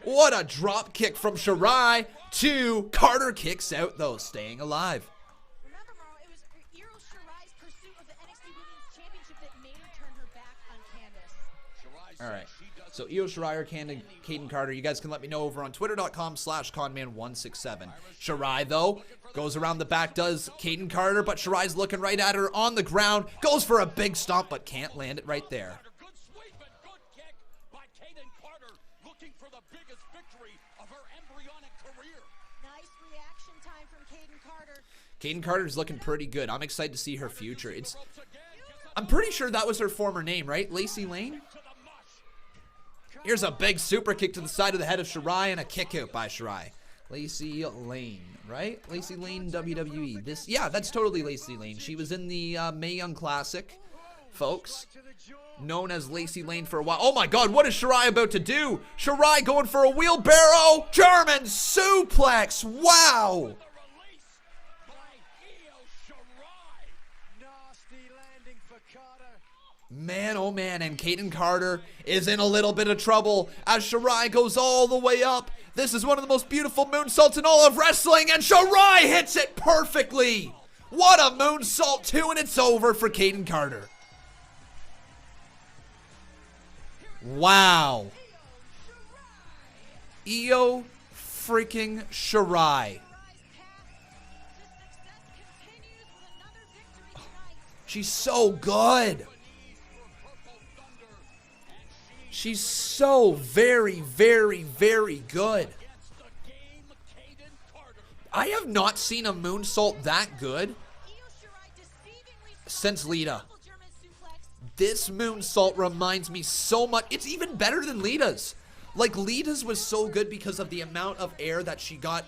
what a drop kick from Shorai to Carter. Kicks out, though, staying alive. Remember, Maro, it was Shorai's pursuit of the NXT Women's Championship that made her turn her back on Candice. All right. So Shorai or Tegan Carter, you guys can let me know over on twitter.com/Conman167. Shorai, though, goes around the back, does Tegan Carter, but Shorai's looking right at her on the ground, goes for a big stomp, but can't land it right there. Tegan Carter's looking pretty good. I'm excited to see her future. I'm pretty sure that was her former name, right? Lacey Lane? Here's a big super kick to the side of the head of Shorai and a kick out by Shorai. Lacey Lane, right? Lacey Lane, WWE. Yeah, that's totally Lacey Lane. She was in the Mae Young Classic, folks. Known as Lacey Lane for a while. Oh my God, what is Shorai about to do? Shorai going for a wheelbarrow. German suplex. Wow. Man, oh man, and Tegan Carter is in a little bit of trouble as Shorai goes all the way up. This is one of the most beautiful moonsaults in all of wrestling, and Shorai hits it perfectly. What a moonsault, too, and it's over for Tegan Carter. Wow. Freaking Shorai. She's so good. She's so very, very, very good. I have not seen a moonsault that good since Lita. This moonsault reminds me so much. It's even better than Lita's. Like, Lita's was so good because of the amount of air that she got.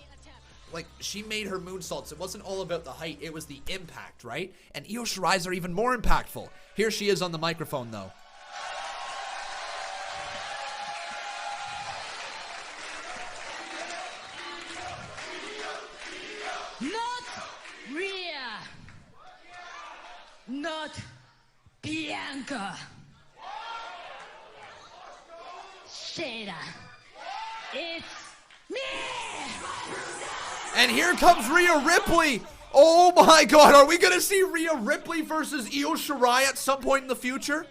Like, she made her moonsaults. It wasn't all about the height. It was the impact, right? And Shorai's are even more impactful. Here she is on the microphone, though. Not Rhea. Not Bianca. Shayna. It's me. And here comes Rhea Ripley. Oh my God, are we going to see Rhea Ripley versus Shorai at some point in the future?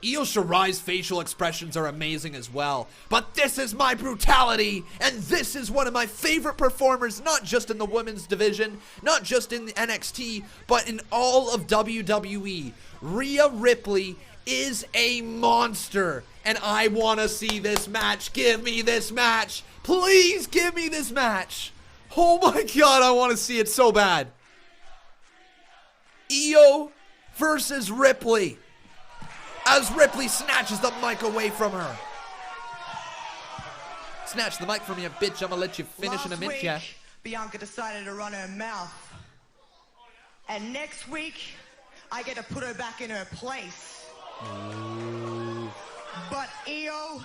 Shorai's facial expressions are amazing as well. But this is my brutality, and this is one of my favorite performers, not just in the women's division, not just in the NXT, but in all of WWE. Rhea Ripley is a monster, and I want to see this match. Give me this match. Please give me this match. Oh my God, I want to see it so bad. Io versus Ripley. As Ripley snatches the mic away from her. Snatch the mic from you, bitch. I'm gonna let you finish in a minute, yeah. Bianca decided to run her mouth. And next week, I get to put her back in her place. But EO,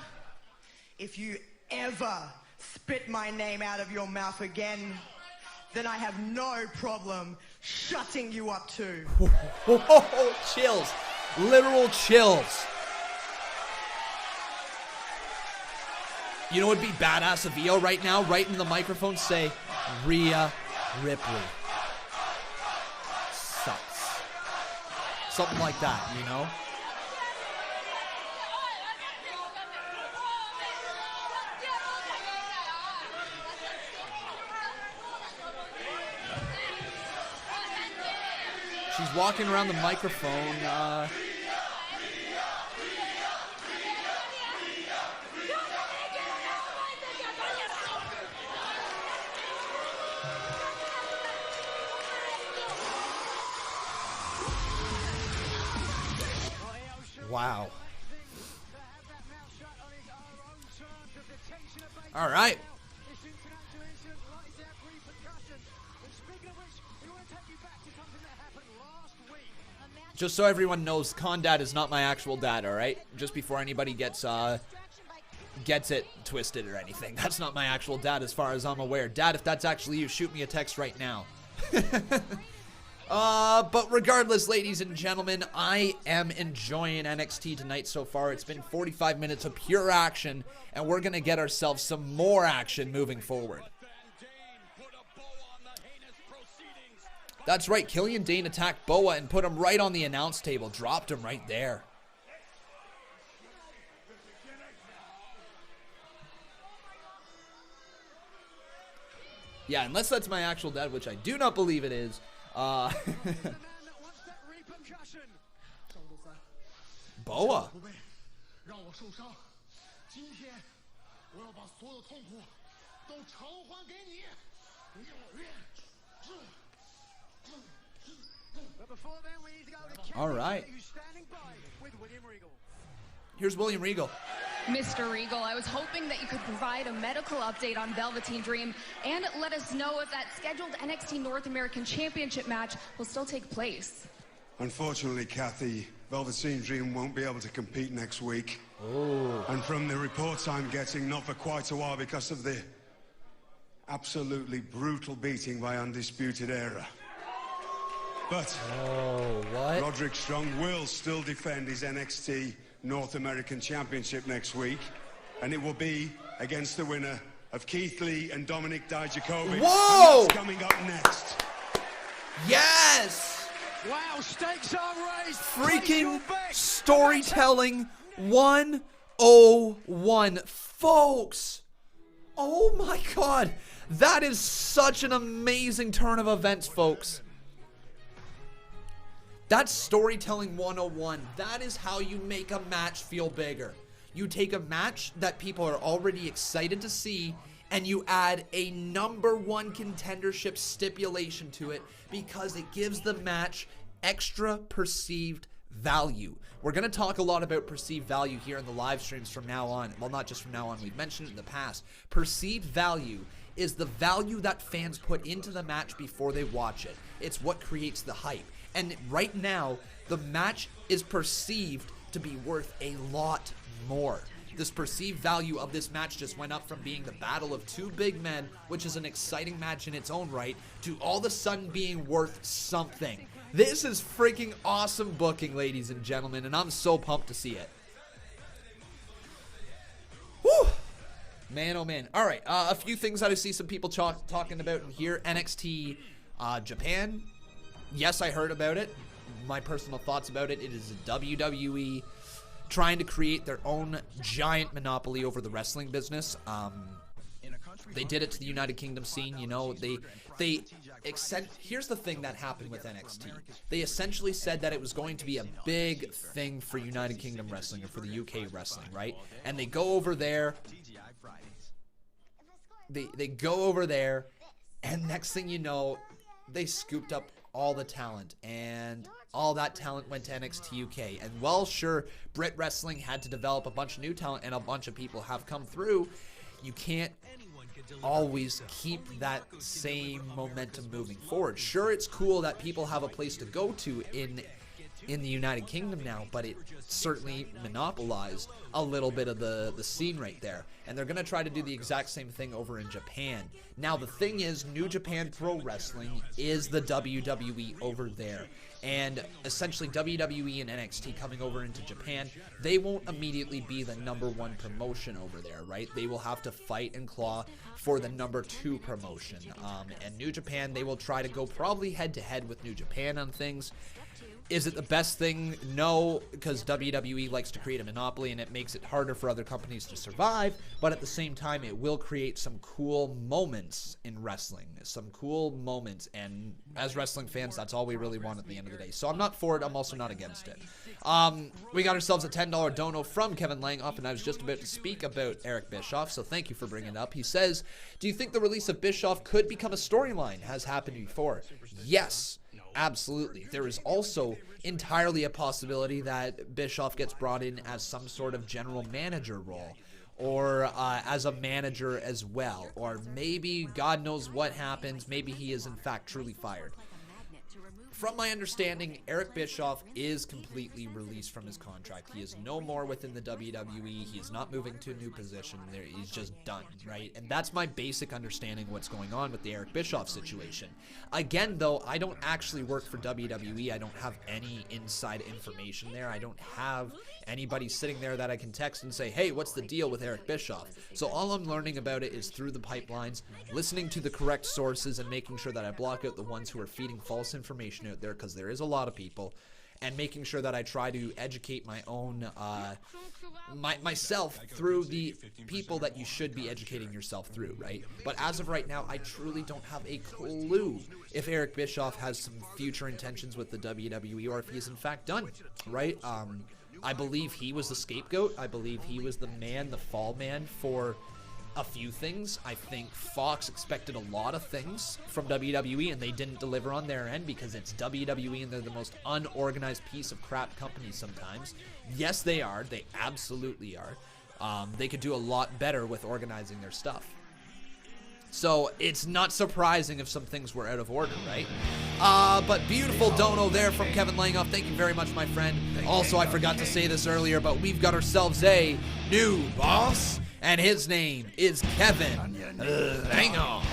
if you ever spit my name out of your mouth again, then I have no problem shutting you up too. Chills. Literal chills. You know what would be badass of EO right now? Right in the microphone, say, Rhea Ripley. Sucks. Something like that, you know? She's walking around the microphone, wow. All right. Just so everyone knows, Condad is not my actual dad, all right? Just before anybody gets it twisted or anything. That's not my actual dad as far as I'm aware. Dad, if that's actually you, shoot me a text right now. But regardless, ladies and gentlemen, I am enjoying NXT tonight so far. It's been 45 minutes of pure action, and we're going to get ourselves some more action moving forward. That's right, Killian Dane attacked Boa and put him right on the announce table. Dropped him right there. Yeah, unless that's my actual dad, which I do not believe it is. Boa. All right. Here's William Regal. Mr. Regal, I was hoping that you could provide a medical update on Velveteen Dream and let us know if that scheduled NXT North American Championship match will still take place. Unfortunately, Kathy, Velveteen Dream won't be able to compete next week. Oh. And from the reports I'm getting, not for quite a while because of the absolutely brutal beating by Undisputed Era. But Roderick Strong will still defend his NXT North American Championship next week, and it will be against the winner of Keith Lee and Dominic Dijakovic. Whoa! And that's coming up next. Yes! Wow, stakes are raised. Freaking storytelling 101. Folks, oh my God. That is such an amazing turn of events, folks. That's storytelling 101. That is how you make a match feel bigger. You take a match that people are already excited to see and you add a #1 contendership stipulation to it because it gives the match extra perceived value. We're going to talk a lot about perceived value here in the live streams from now on. Well, not just from now on. We've mentioned it in the past. Perceived value is the value that fans put into the match before they watch it. It's what creates the hype. And right now, the match is perceived to be worth a lot more. This perceived value of this match just went up from being the battle of two big men, which is an exciting match in its own right, to all of a sudden being worth something. This is freaking awesome booking, ladies and gentlemen, and I'm so pumped to see it. Whew. Man, oh man. All right, a few things that I see some people talking about in here. NXT Japan. Yes, I heard about it. My personal thoughts about it. It is a WWE trying to create their own giant monopoly over the wrestling business. They did it to the United Kingdom scene. You know, here's the thing that happened with NXT. They essentially said that it was going to be a big thing for United Kingdom wrestling or for the UK wrestling, right? And they go over there. They go over there, and next thing you know, they scooped up all the talent, and all that talent went to NXT UK. And well, sure, Brit Wrestling had to develop a bunch of new talent, and a bunch of people have come through. You can't always keep that same momentum moving forward. Sure, it's cool that people have a place to go to in in the United Kingdom now, but it certainly monopolized a little bit of the scene right there. And they're going to try to do the exact same thing over in Japan. Now, the thing is, New Japan Pro Wrestling is the WWE over there. And essentially, WWE and NXT coming over into Japan, they won't immediately be the #1 promotion over there, right? They will have to fight and claw for the #2 promotion. And New Japan, they will try to go probably head-to-head with New Japan on things. Is it the best thing? No, because WWE likes to create a monopoly and it makes it harder for other companies to survive, but at the same time, it will create some cool moments in wrestling, some cool moments, and as wrestling fans, that's all we really want at the end of the day. So I'm not for it, I'm also not against it. We got ourselves a $10 dono from Kevin Langoff, and I was just about to speak about Eric Bischoff, so thank you for bringing it up. He says, do you think the release of Bischoff could become a storyline? Has happened before? Yes. Absolutely. There is also entirely a possibility that Bischoff gets brought in as some sort of general manager role, or as a manager as well, or maybe God knows what happens, maybe he is in fact truly fired. From my understanding, Eric Bischoff is completely released from his contract. He is no more within the WWE. He is not moving to a new position. He's just done, right? And that's my basic understanding of what's going on with the Eric Bischoff situation. Again, though, I don't actually work for WWE. I don't have any inside information there. I don't have anybody sitting there that I can text and say, hey, what's the deal with Eric Bischoff? So all I'm learning about it is through the pipelines, listening to the correct sources and making sure that I block out the ones who are feeding false information out there, because there is a lot of people, and making sure that I try to educate my own myself through the people that you should be educating yourself through, right? But as of right now, I truly don't have a clue if Eric Bischoff has some future intentions with the WWE, or if he is in fact done, right? I believe he was the scapegoat. I believe he was the man, the fall man for a few things. I think Fox expected a lot of things from WWE, and they didn't deliver on their end because it's WWE and they're the most unorganized piece of crap company sometimes. Yes, they are. They absolutely are. They could do a lot better with organizing their stuff. So it's not surprising if some things were out of order, right? But beautiful dono there from Kevin Langoff. Thank you very much, my friend. Also, I forgot to say this earlier, but we've got ourselves a new boss, and his name is Kevin Langoff.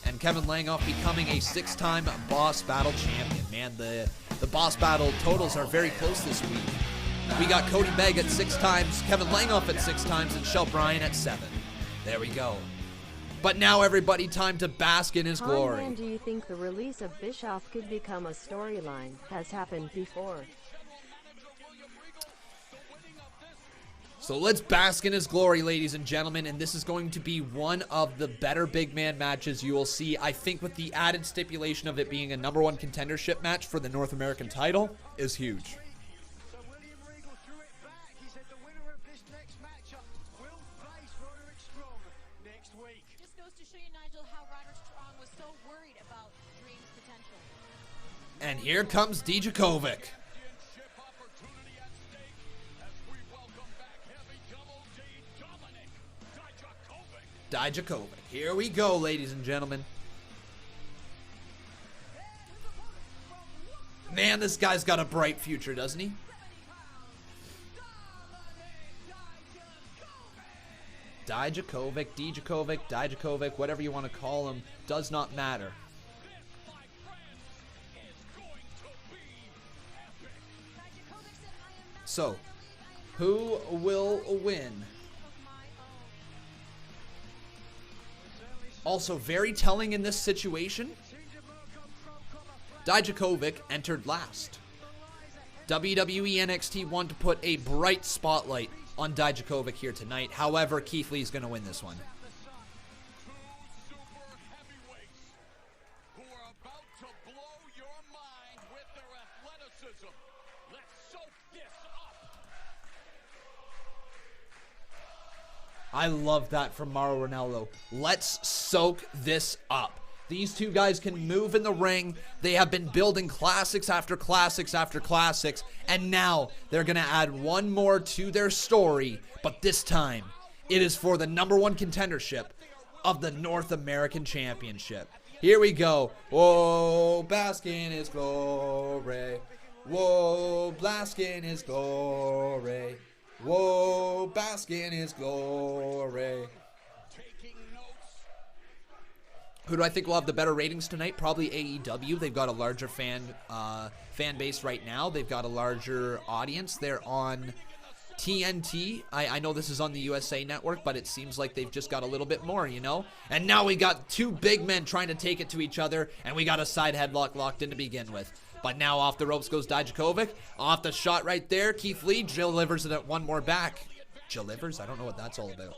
And Kevin Langoff becoming a 6-time Boss Battle champion. Man, the Boss Battle totals are very close this week. We got Cody Begg at 6 times, Kevin Langoff at 6 times, and Shel Bryan at 7. There we go. But now, everybody, time to bask in his glory. Conman, do you think the release of Bischoff could become a storyline? Has happened before. So let's bask in his glory, ladies and gentlemen, and this is going to be one of the better big man matches you will see. I think with the added stipulation of it being a #1 contendership match for the North American title is huge. And here comes Dijakovic. Dijakovic. Here we go, ladies and gentlemen. Man, this guy's got a bright future, doesn't he? Dijakovic, whatever you want to call him, does not matter. So, who will win? Also, very telling in this situation, Dijakovic entered last. WWE NXT wanted to put a bright spotlight on Dijakovic here tonight. However, Keith Lee's going to win this one. I love that from Mauro Ranallo. Let's soak this up. These two guys can move in the ring. They have been building classics after classics after classics, and now they're going to add one more to their story, but this time it is for the #1 contendership of the North American Championship. Here we go. Whoa, bask in his glory. Whoa, bask in his glory. Whoa, bask in his glory. Who do I think will have the better ratings tonight? Probably AEW. They've got a larger fan base right now. They've got a larger audience. They're on TNT. I know this is on the USA Network, but it seems like they've just got a little bit more, you know? And now we got two big men trying to take it to each other, and we got a side headlock locked in to begin with. But now off the ropes goes Dijakovic. Off the shot right there, Keith Lee delivers it at one more back. Delivers? I don't know what that's all about.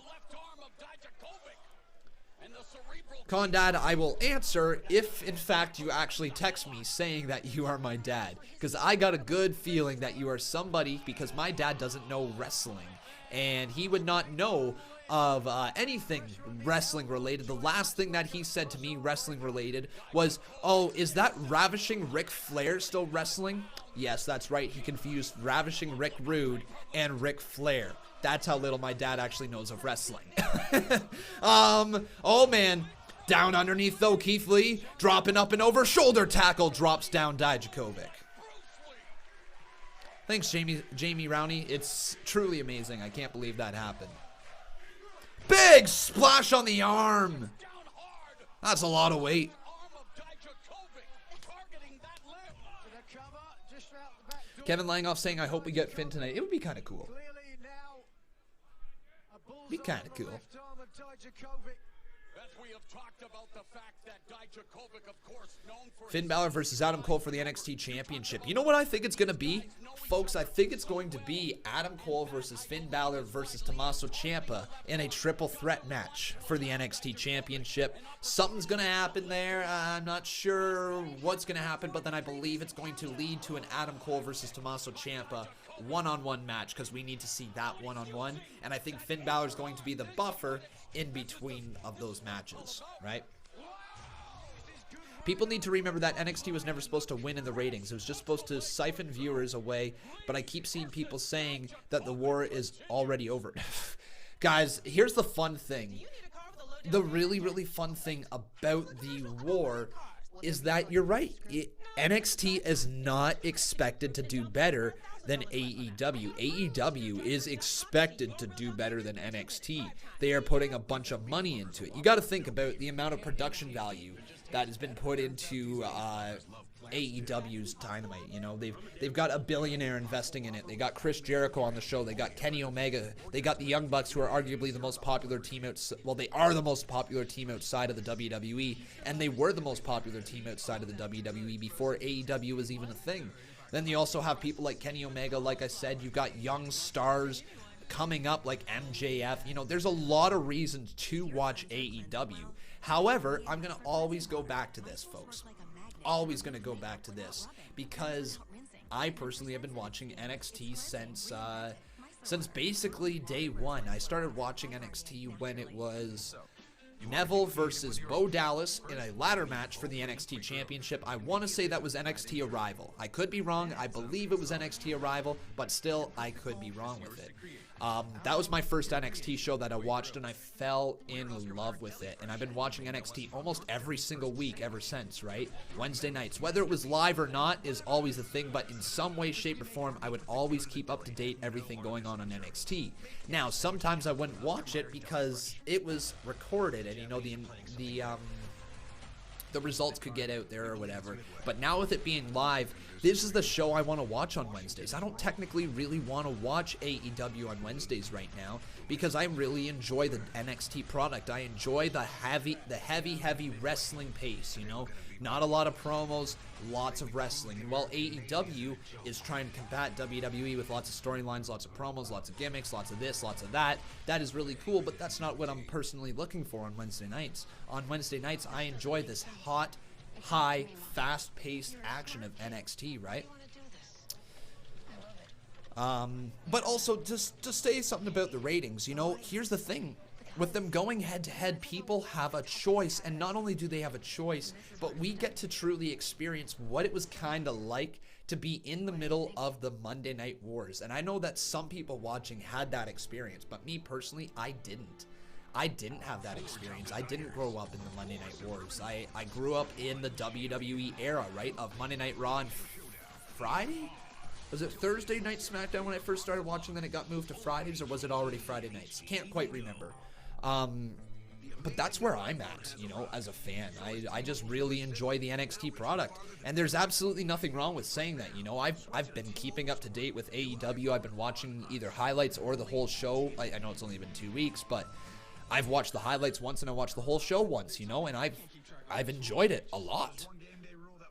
Condad, I will answer if, in fact, you actually text me saying that you are my dad. Because I got a good feeling that you are somebody, because my dad doesn't know wrestling. And he would not know of anything wrestling related. The last thing that he said to me wrestling related was, oh, is that Ravishing Ric Flair still wrestling? Yes, that's right. He confused Ravishing Rick Rude and Ric Flair. That's how little my dad actually knows of wrestling. Oh man. Down underneath though, Keith Lee dropping up and over, shoulder tackle, drops down Dijakovic. Thanks, Jamie Rowney. It's truly amazing. I can't believe that happened. Big splash on the arm. That's a lot of weight. Kevin Langoff saying, I hope we get Finn tonight. It would be kind of cool. Be kind of cool. Finn Balor versus Adam Cole for the NXT Championship. You know what I think it's going to be? Folks, I think it's going to be Adam Cole versus Finn Balor versus Tommaso Ciampa in a triple threat match for the NXT Championship. Something's going to happen there. I'm not sure what's going to happen, but then I believe it's going to lead to an Adam Cole versus Tommaso Ciampa one-on-one match, because we need to see that one-on-one. And I think Finn Balor is going to be the buffer in between of those matches, right? People need to remember that NXT was never supposed to win in the ratings. It was just supposed to siphon viewers away, but I keep seeing people saying that the war is already over. Guys, here's the fun thing. The really, really fun thing about the war is that you're right. NXT is not expected to do better than AEW. AEW is expected to do better than NXT. They are putting a bunch of money into it. You got to think about the amount of production value that has been put into AEW's Dynamite. You know, they've got a billionaire investing in it. They got Chris Jericho on the show. They got Kenny Omega. They got the Young Bucks, who are arguably the most popular team they are the most popular team outside of the WWE, and they were the most popular team outside of the WWE before AEW was even a thing. Then you also have people like Kenny Omega. Like I said, you've got young stars coming up like MJF. You know, there's a lot of reasons to watch AEW. However, I'm going to always go back to this, folks. Always going to go back to this, because I personally have been watching NXT since basically day one. I started watching NXT when it was Neville versus Bo Dallas in a ladder match for the NXT Championship. I want to say that was NXT Arrival. I could be wrong. I believe it was NXT Arrival, but still, I could be wrong with it. That was my first NXT show that I watched, and I fell in love with it. And I've been watching NXT almost every single week ever since, right? Wednesday nights. Whether it was live or not is always the thing, but in some way, shape, or form, I would always keep up to date everything going on NXT. Now, sometimes I wouldn't watch it because it was recorded, and, you know, the results could get out there or whatever. But now with it being live, this is the show I want to watch on Wednesdays. I don't technically really want to watch AEW on Wednesdays right now, because I really enjoy the NXT product. I enjoy the heavy wrestling pace, you know? Not a lot of promos, lots of wrestling. And while AEW is trying to combat WWE with lots of storylines, lots of promos, lots of gimmicks, lots of this, lots of that, that is really cool, but that's not what I'm personally looking for on Wednesday nights. On Wednesday nights, I enjoy this hot, high, fast-paced action of NXT, right? But also, just to say something about the ratings, you know, here's the thing. With them going head-to-head, people have a choice, and not only do they have a choice, but we get to truly experience what it was kind of like to be in the middle of the Monday Night Wars. And I know that some people watching had that experience, but me personally, I didn't. I didn't have that experience. I didn't grow up in the Monday Night Wars. I grew up in the WWE era, right, of Monday Night Raw and Friday? Was it Thursday night SmackDown when I first started watching, then it got moved to Fridays, or was it already Friday nights? Can't quite remember. But that's where I'm at, you know, as a fan. I just really enjoy the NXT product. And there's absolutely nothing wrong with saying that, you know. I've been keeping up to date with AEW. I've been watching either highlights or the whole show. I know it's only been 2 weeks, but I've watched the highlights once and I watched the whole show once, you know, and I've enjoyed it a lot.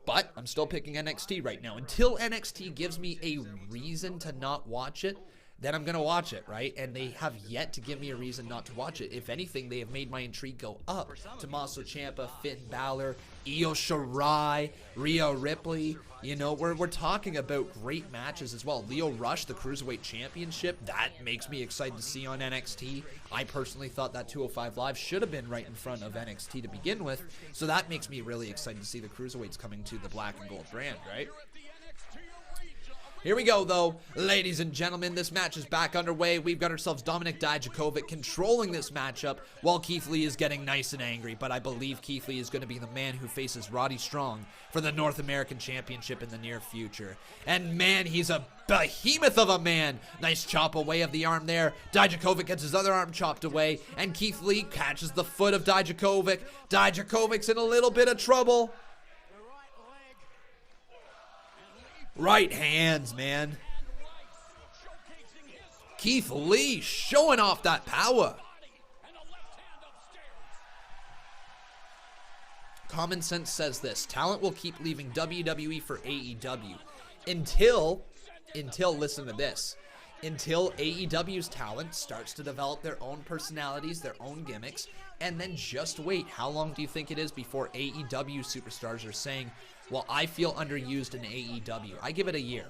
But I'm still picking NXT right now. Until NXT gives me a reason to not watch it, then I'm going to watch it, right? And they have yet to give me a reason not to watch it. If anything, they have made my intrigue go up. Tommaso Ciampa, Finn Balor, Io Shirai, Rhea Ripley. You know, we're talking about great matches as well. Lio Rush, the Cruiserweight Championship, that makes me excited to see on NXT. I personally thought that 205 Live should have been right in front of NXT to begin with. So that makes me really excited to see the Cruiserweights coming to the black and gold brand, right? Here we go, though, ladies and gentlemen. This match is back underway. We've got ourselves Dominik Dijakovic controlling this matchup while Keith Lee is getting nice and angry. But I believe Keith Lee is going to be the man who faces Roddy Strong for the North American Championship in the near future. And man, he's a behemoth of a man. Nice chop away of the arm there. Dijakovic gets his other arm chopped away, and Keith Lee catches the foot of Dijakovic. Dijakovic's in a little bit of trouble. Right hands, man. Keith Lee showing off that power. Common sense says this: talent will keep leaving WWE for AEW until listen to this, until AEW's talent starts to develop their own personalities, their own gimmicks, and then just wait. How long do you think it is before AEW superstars are saying, well, I feel underused in AEW? I give it a year.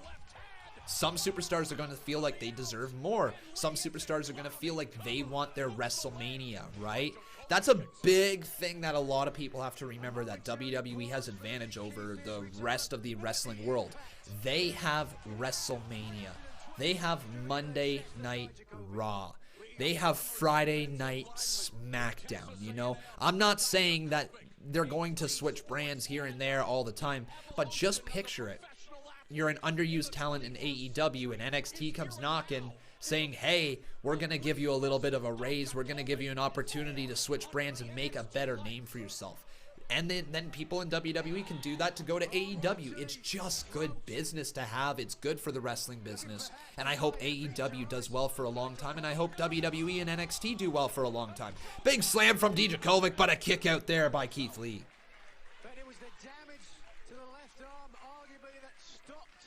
Some superstars are going to feel like they deserve more. Some superstars are going to feel like they want their WrestleMania, right? That's a big thing that a lot of people have to remember, that WWE has advantage over the rest of the wrestling world. They have WrestleMania. They have Monday Night Raw. They have Friday Night SmackDown, you know? I'm not saying that they're going to switch brands here and there all the time, but just picture it. You're an underused talent in AEW, and NXT comes knocking, saying, hey, we're going to give you a little bit of a raise. We're going to give you an opportunity to switch brands and make a better name for yourself. And then people in WWE can do that to go to AEW. It's just good business to have. It's good for the wrestling business. And I hope AEW does well for a long time. And I hope WWE and NXT do well for a long time. Big slam from Dijakovic, but a kick out there by Keith Lee. But it was the damage to the left arm, arguably, that stopped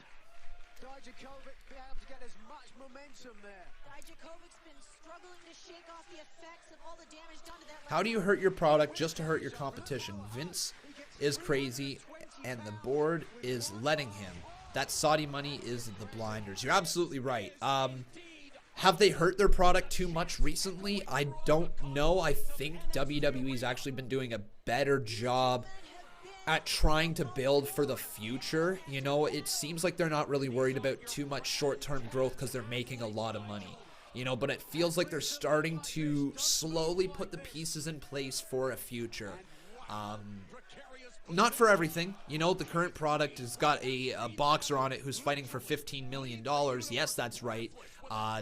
Dijakovic being able to get as much momentum there. Dijakovic's been struggling to shake off the effects of all the damage done to that. How do you hurt your product just to hurt your competition? Vince is crazy, and the board is letting him. That Saudi money is the blinders. You're absolutely right. Have they hurt their product too much recently? I don't know. I think WWE's actually been doing a better job at trying to build for the future. You know, it seems like they're not really worried about too much short-term growth because they're making a lot of money. You know, but it feels like they're starting to slowly put the pieces in place for a future. Not for everything. You know, the current product has got a boxer on it who's fighting for $15 million. Yes, that's right.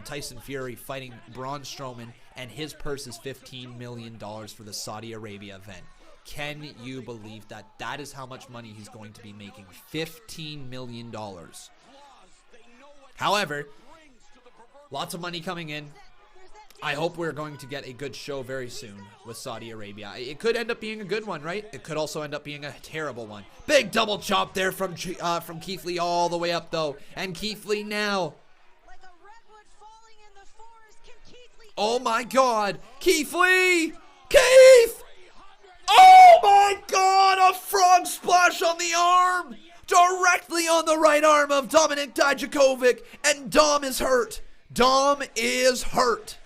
Tyson Fury fighting Braun Strowman, and his purse is $15 million for the Saudi Arabia event. Can you believe that? That is how much money he's going to be making. $15 million. However, lots of money coming in. I hope we're going to get a good show very soon with Saudi Arabia. It could end up being a good one, right? It could also end up being a terrible one. Big double chop there from Keith Lee all the way up, though. And Keith Lee now. Oh, my God. Keith Lee! Keith! Oh, my God! A frog splash on the arm! Directly on the right arm of Dominik Dijakovic. And Dom is hurt. Dom is hurt.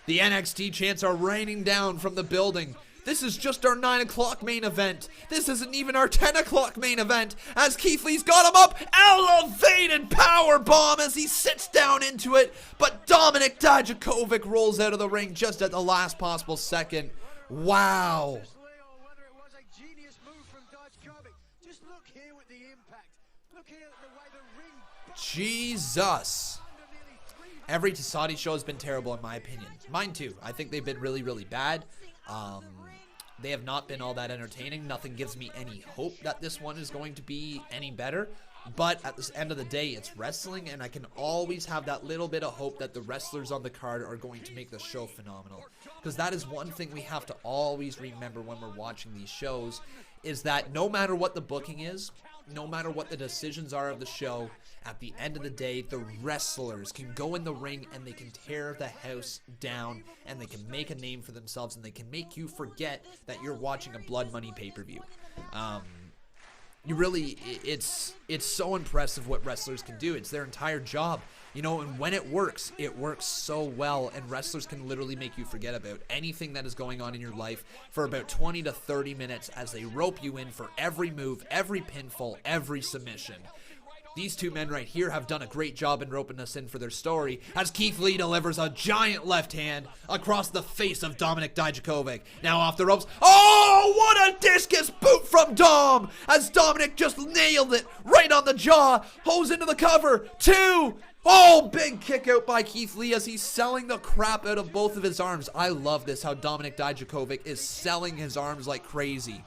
The NXT chants are raining down from the building. This is just our 9 o'clock main event. This isn't even our 10 o'clock main event, as Keith Lee's got him up. Elevated power bomb as he sits down into it. But Dominik Dijakovic rolls out of the ring just at the last possible second. Wow. Just look here with the impact. Jesus. Every Tasadi show has been terrible in my opinion. Mine too. I think they've been really, really bad. They have not been all that entertaining. Nothing gives me any hope that this one is going to be any better. But at the end of the day, it's wrestling, and I can always have that little bit of hope that the wrestlers on the card are going to make the show phenomenal. Because that is one thing we have to always remember when we're watching these shows, is that no matter what the booking is, no matter what the decisions are of the show, at the end of the day, the wrestlers can go in the ring and they can tear the house down, and they can make a name for themselves, and they can make you forget that you're watching a Blood Money pay-per-view. You really, it's so impressive what wrestlers can do. It's their entire job, you know, and when it works so well, and wrestlers can literally make you forget about anything that is going on in your life for about 20 to 30 minutes as they rope you in for every move, every pinfall, every submission. These two men right here have done a great job in roping us in for their story as Keith Lee delivers a giant left hand across the face of Dominic Dijakovic. Now off the ropes. Oh, what a discus boot from Dom as Dominic just nailed it right on the jaw. Hose into the cover. 2. Oh, big kick out by Keith Lee as he's selling the crap out of both of his arms. I love this, how Dominic Dijakovic is selling his arms like crazy.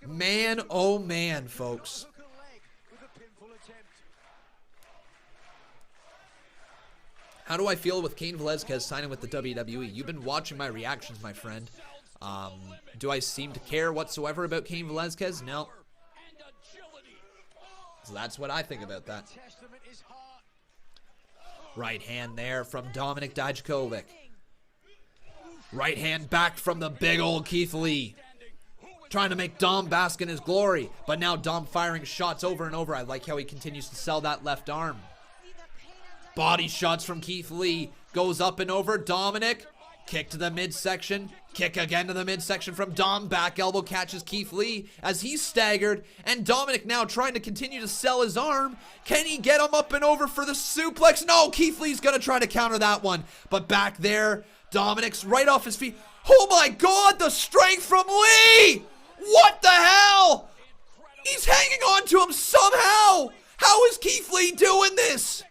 Man, oh man, folks. How do I feel with Cain Velasquez signing with the WWE? You've been watching my reactions, my friend. Do I seem to care whatsoever about Cain Velasquez? No. So that's what I think about that. Right hand there from Dominic Dijakovic. Right hand back from the big old Keith Lee. Trying to make Dom bask in his glory. But now Dom firing shots over and over. I like how he continues to sell that left arm. Body shots from Keith Lee. Goes up and over. Dominic. Kick to the midsection. Kick again to the midsection from Dom. Back elbow catches Keith Lee as he's staggered. And Dominic now trying to continue to sell his arm. Can he get him up and over for the suplex? No, Keith Lee's going to try to counter that one. But back there, Dominic's right off his feet. Oh my God, the strength from Lee! What the hell? He's hanging on to him somehow. How is Keith Lee doing this?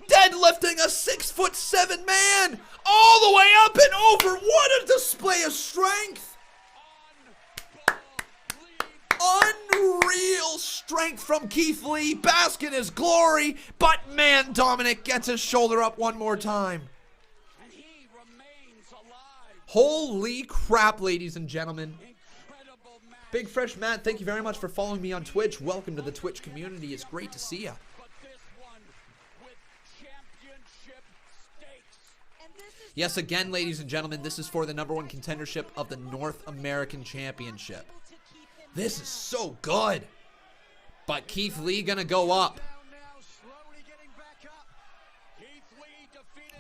Deadlifting a 6'7" man all the way up and over. What a display of strength. Unreal strength from Keith Lee. Bask in his glory. But man, Dominic gets his shoulder up one more time. Holy crap, ladies and gentlemen. Big Fresh Matt, thank you very much for following me on Twitch. Welcome to the Twitch community. It's great to see you. Yes, again, ladies and gentlemen, this is for the #1 contendership of the North American Championship. This is so good. But Keith Lee gonna go up.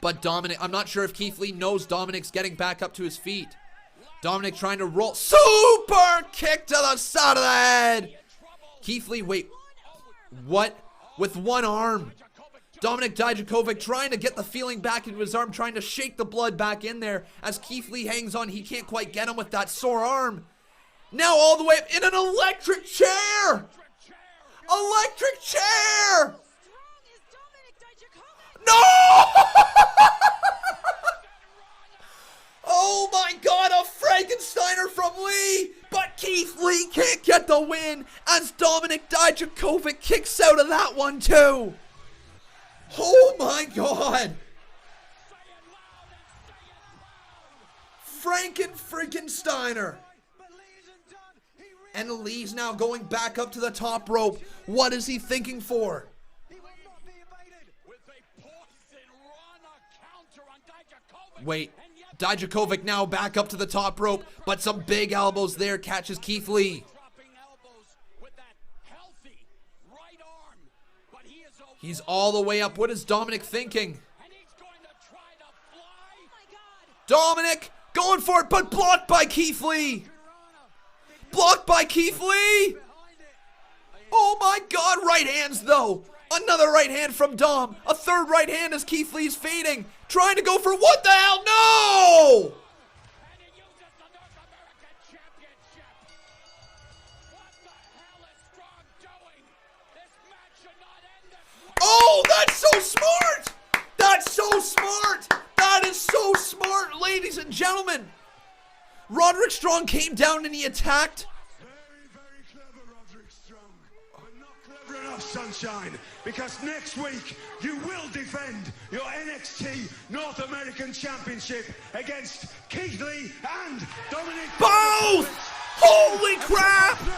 But Dominic, I'm not sure if Keith Lee knows Dominic's getting back up to his feet. Dominic trying to roll. Super kick to the side of the head. Keith Lee, wait. What? With one arm. Dominic Dijakovic trying to get the feeling back into his arm, trying to shake the blood back in there. As Keith Lee hangs on, he can't quite get him with that sore arm. Now all the way up in an electric chair. Electric chair. No! Oh my God, a Frankensteiner from Lee! But Keith Lee can't get the win as Dominic Dijakovic kicks out of that one too. Oh my God! Frankensteiner. And Lee's now going back up to the top rope. What is he thinking for? Wait, Dijakovic now back up to the top rope, but some big elbows there catches Keith Lee. He's all the way up. What is Dominic thinking? Dominic going for it, but blocked by Keith Lee. Blocked by Keith Lee. Oh my God, right hands though. Another right hand from Dom. A third right hand as Keith Lee's fading. Trying to go for what the hell? No! Roderick Strong came down and he attacked. Very clever, Roderick Strong. But not clever enough, Sunshine. Because next week, you will defend your NXT North American Championship against Keith Lee and Dominic. Both! Holy crap! Wow,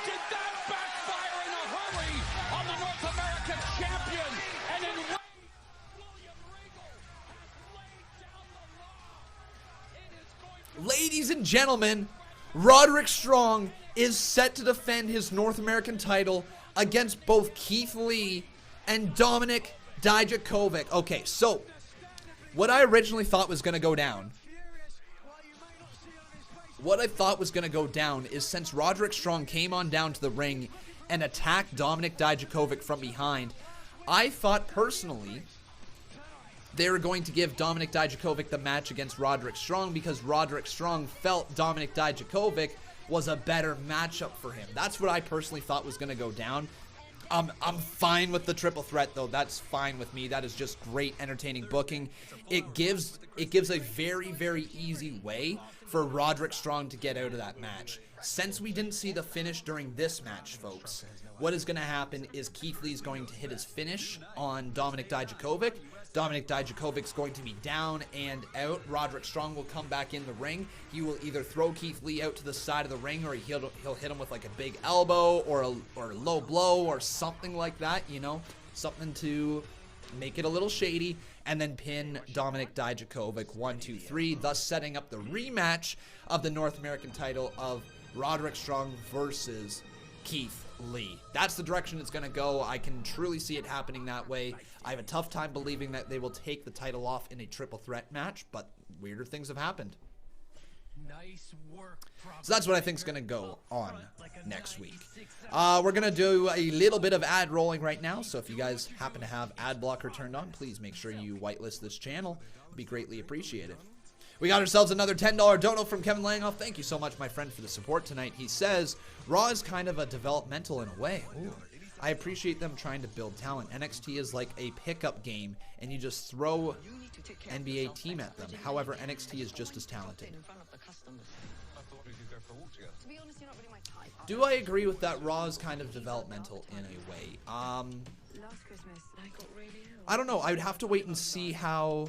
did that backfire in a hurry on the North American champion? And in William Regal has laid down the law. It is going to... Ladies and gentlemen, Roderick Strong is set to defend his North American title against both Keith Lee and Dominic Dijakovic. Okay, so what I originally thought was going to go down, is since Roderick Strong came on down to the ring and attacked Dominic Dijakovic from behind, I thought personally they were going to give Dominic Dijakovic the match against Roderick Strong because Roderick Strong felt Dominic Dijakovic was a better matchup for him. That's what I personally thought was going to go down. I'm fine with the triple threat, though. That's fine with me. That is just great, entertaining booking. It gives a very, very easy way for Roderick Strong to get out of that match. Since we didn't see the finish during this match, folks, what is going to happen is Keith Lee's going to hit his finish on Dominic Dijakovic. Dominic Dijakovic's going to be down and out. Roderick Strong will come back in the ring. He will either throw Keith Lee out to the side of the ring, or he'll hit him with like a big elbow or a low blow or something like that, you know, something to make it a little shady, and then pin Dominic Dijakovic 1, 2, 3, thus setting up the rematch of the North American title of Roderick Strong versus Keith Lee. That's the direction it's going to go. I can truly see it happening that way. I have a tough time believing that they will take the title off in a triple threat match, but weirder things have happened. Nice work. So that's what I think is going to go on next week. We're going to do a little bit of ad rolling right now, so if you guys happen to have ad blocker turned on, please make sure you whitelist this channel. It'd be greatly appreciated. We got ourselves another $10 dono from Kevin Langoff. Thank you so much, my friend, for the support tonight. He says, Raw is kind of a developmental in a way. Ooh. I appreciate them trying to build talent. NXT is like a pickup game, and you just throw NBA team at them. However, NXT is just as talented. Do I agree with that? Raw is kind of developmental in a way. I don't know. I would have to wait and see how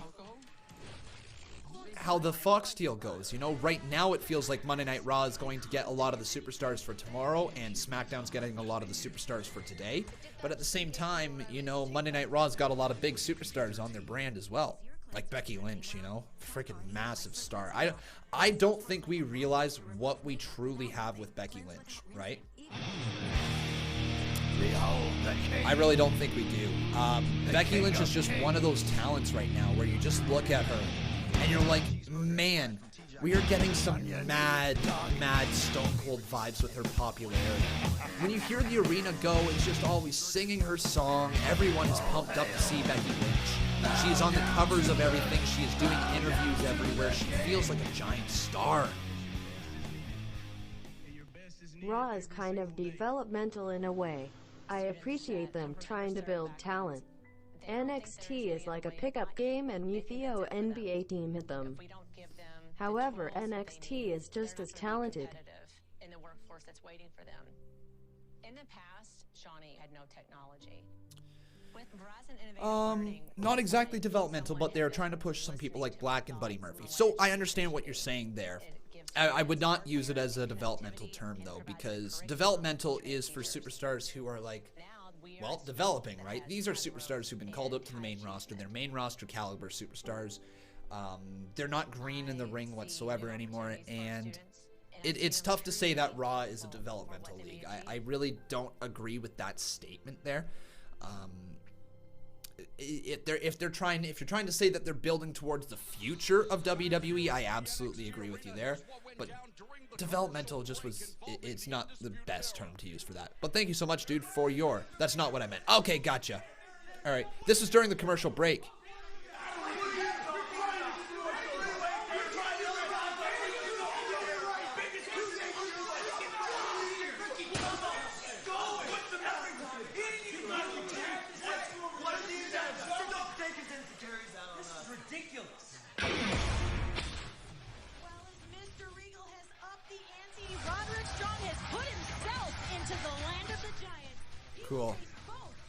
the Fox deal goes. You know, right now it feels like Monday Night Raw is going to get a lot of the superstars for tomorrow, and SmackDown's getting a lot of the superstars for today. But at the same time, you know, Monday Night Raw's got a lot of big superstars on their brand as well. Like Becky Lynch, you know, freaking massive star. I don't think we realize what we truly have with Becky Lynch, right? I really don't think we do. Becky Lynch is just one of those talents right now where you just look at her and you're like, man, we are getting some mad Stone Cold vibes with her popularity. When you hear the arena go, it's just always singing her song. Everyone is pumped up to see Becky Lynch. She's on the covers of everything. She is doing interviews everywhere. She feels like a giant star. Raw is kind of developmental in a way. I appreciate them trying to build talent. NXT is like a pickup game and you throw NBA team hit them. However, NXT is just as talented. In the workforce that's waiting for them. In the past, Shawnee had no technology. With Verizon Innovative Not exactly developmental, but they're trying to push some people like Black and Buddy Murphy. So I understand what you're saying there. I would not use it as a developmental term, though, because developmental is for superstars who are like, well, developing, right? These are superstars who've been called up to the main roster. They're main roster caliber superstars. They're not green in the ring whatsoever anymore, and it's tough to say that Raw is a developmental league. I really don't agree with that statement there. If you're trying to say that they're building towards the future of WWE, I absolutely agree with you there. But developmental it's not the best term to use for that. But thank you so much, dude, for your... That's not what I meant. Okay, gotcha. All right, this was during the commercial break. Cool.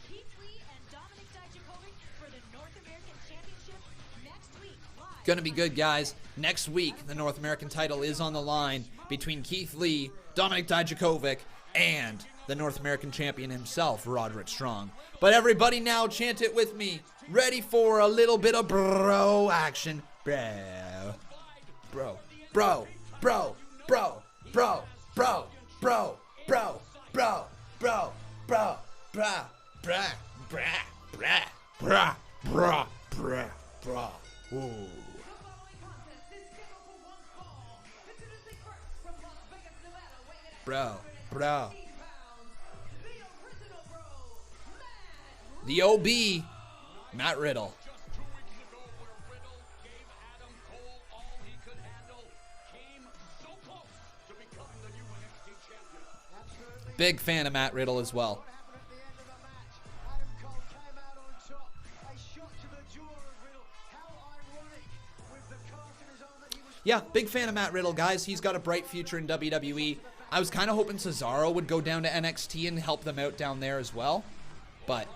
Keith Lee and Dominic Dijakovic for the North American Championship next week. Gonna be good, guys. Next week, the North American title is on the line between Keith Lee, Dominic Dijakovic, and the North American champion himself, Roderick Strong. But everybody now chant it with me. Ready for a little bit of bro action. Bro. Bro. Bro. Bro. Bro. Bro. Bro. Bro. Bro. Bro. Bro. Bro. Bra. Bra. Bra. Bra. Bra. Bra. Bra. Bra. Ooh. Bro. Bro. The OB, Matt Riddle. Big fan of Matt Riddle as well. Yeah, big fan of Matt Riddle, guys. He's got a bright future in WWE. I was kind of hoping Cesaro would go down to NXT and help them out down there as well. But,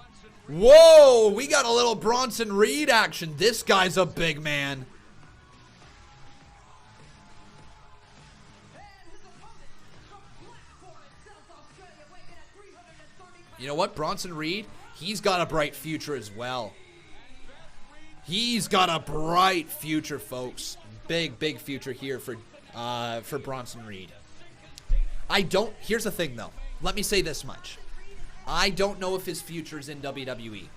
whoa, we got a little Bronson Reed action. This guy's a big man. You know what? Bronson Reed, he's got a bright future as well. He's got a bright future, folks. Big, big future here for Bronson Reed. Here's the thing, though. Let me say this much. I don't know if his future is in WWE.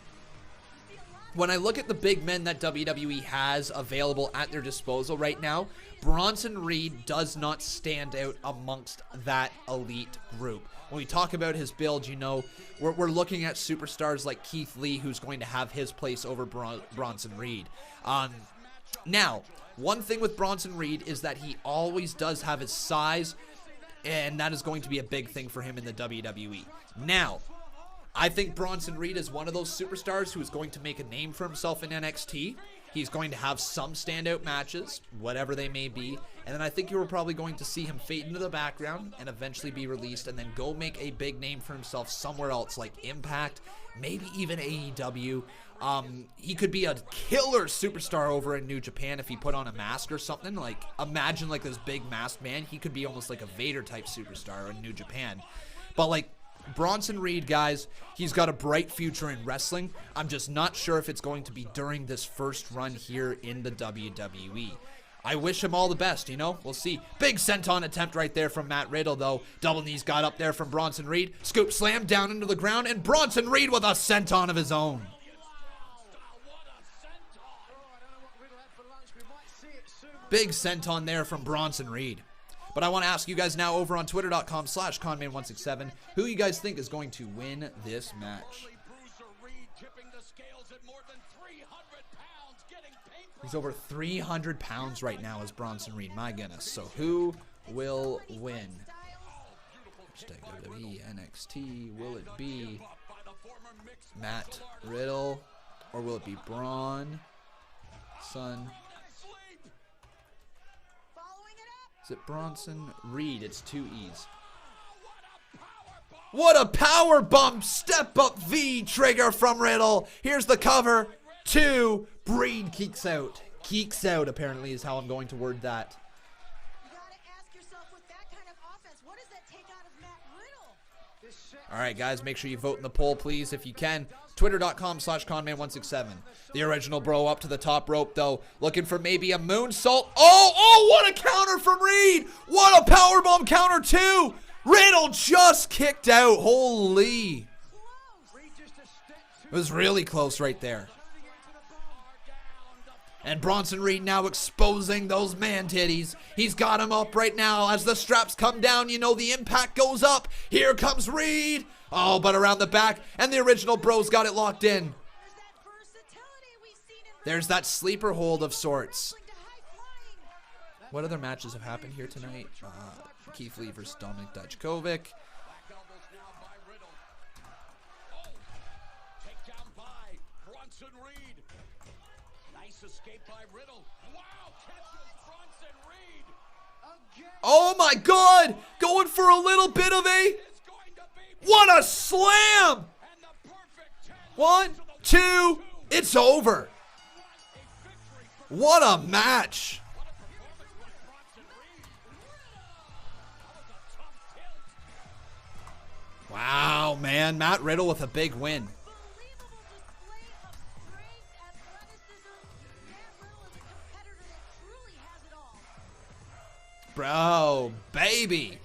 When I look at the big men that WWE has available at their disposal right now, Bronson Reed does not stand out amongst that elite group. When we talk about his build, you know, we're looking at superstars like Keith Lee, who's going to have his place over Bronson Reed. Now, one thing with Bronson Reed is that he always does have his size, and that is going to be a big thing for him in the WWE. Now, I think Bronson Reed is one of those superstars who is going to make a name for himself in NXT. He's going to have some standout matches, whatever they may be, and then I think you were probably going to see him fade into the background and eventually be released and then go make a big name for himself somewhere else, like Impact, maybe even AEW. He could be a killer superstar over in New Japan if he put on a mask or something. Like, imagine like this big masked man. He could be almost like a Vader type superstar in New Japan. But like, Bronson Reed, guys, he's got a bright future in wrestling. I'm just not sure if it's going to be during this first run here in the WWE. I wish him all the best, you know? We'll see. Big senton attempt right there from Matt Riddle, though. Double knees got up there from Bronson Reed. Scoop slam down into the ground, and Bronson Reed with a senton of his own. Big senton there from Bronson Reed. But I want to ask you guys now over on twitter.com/Conman167 who you guys think is going to win this match. He's over 300 pounds right now as Bronson Reed. My goodness. So who will win? WWE NXT. Will it be Matt Riddle? Or will it be Braun? Is it Bronson Reed? It's 2 E's. What a power bomb step up V trigger from Riddle. Here's the cover. 2. Reed keeks out. Keeks out, apparently, is how I'm going to word that. You gotta ask yourself, with that kind of offense, what does that take out of Matt Riddle? All right, guys, make sure you vote in the poll, please, if you can. Twitter.com/Conman167. The original bro up to the top rope, though, looking for maybe a moonsault. Oh, what a counter from Reed. What a powerbomb counter, too. Riddle just kicked out. Holy. It was really close right there. And Bronson Reed now exposing those man titties. He's got him up right now. As the straps come down, you know the impact goes up. Here comes Reed. Oh, but around the back. And the original bros got it locked in. There's that sleeper hold of sorts. What other matches have happened here tonight? Keith Lee versus Dominic Dijakovic. Oh my God! Going for a little bit of a... What a slam! 1, 2, it's over. What a match. Wow, man. Matt Riddle with a big win. Bro, baby.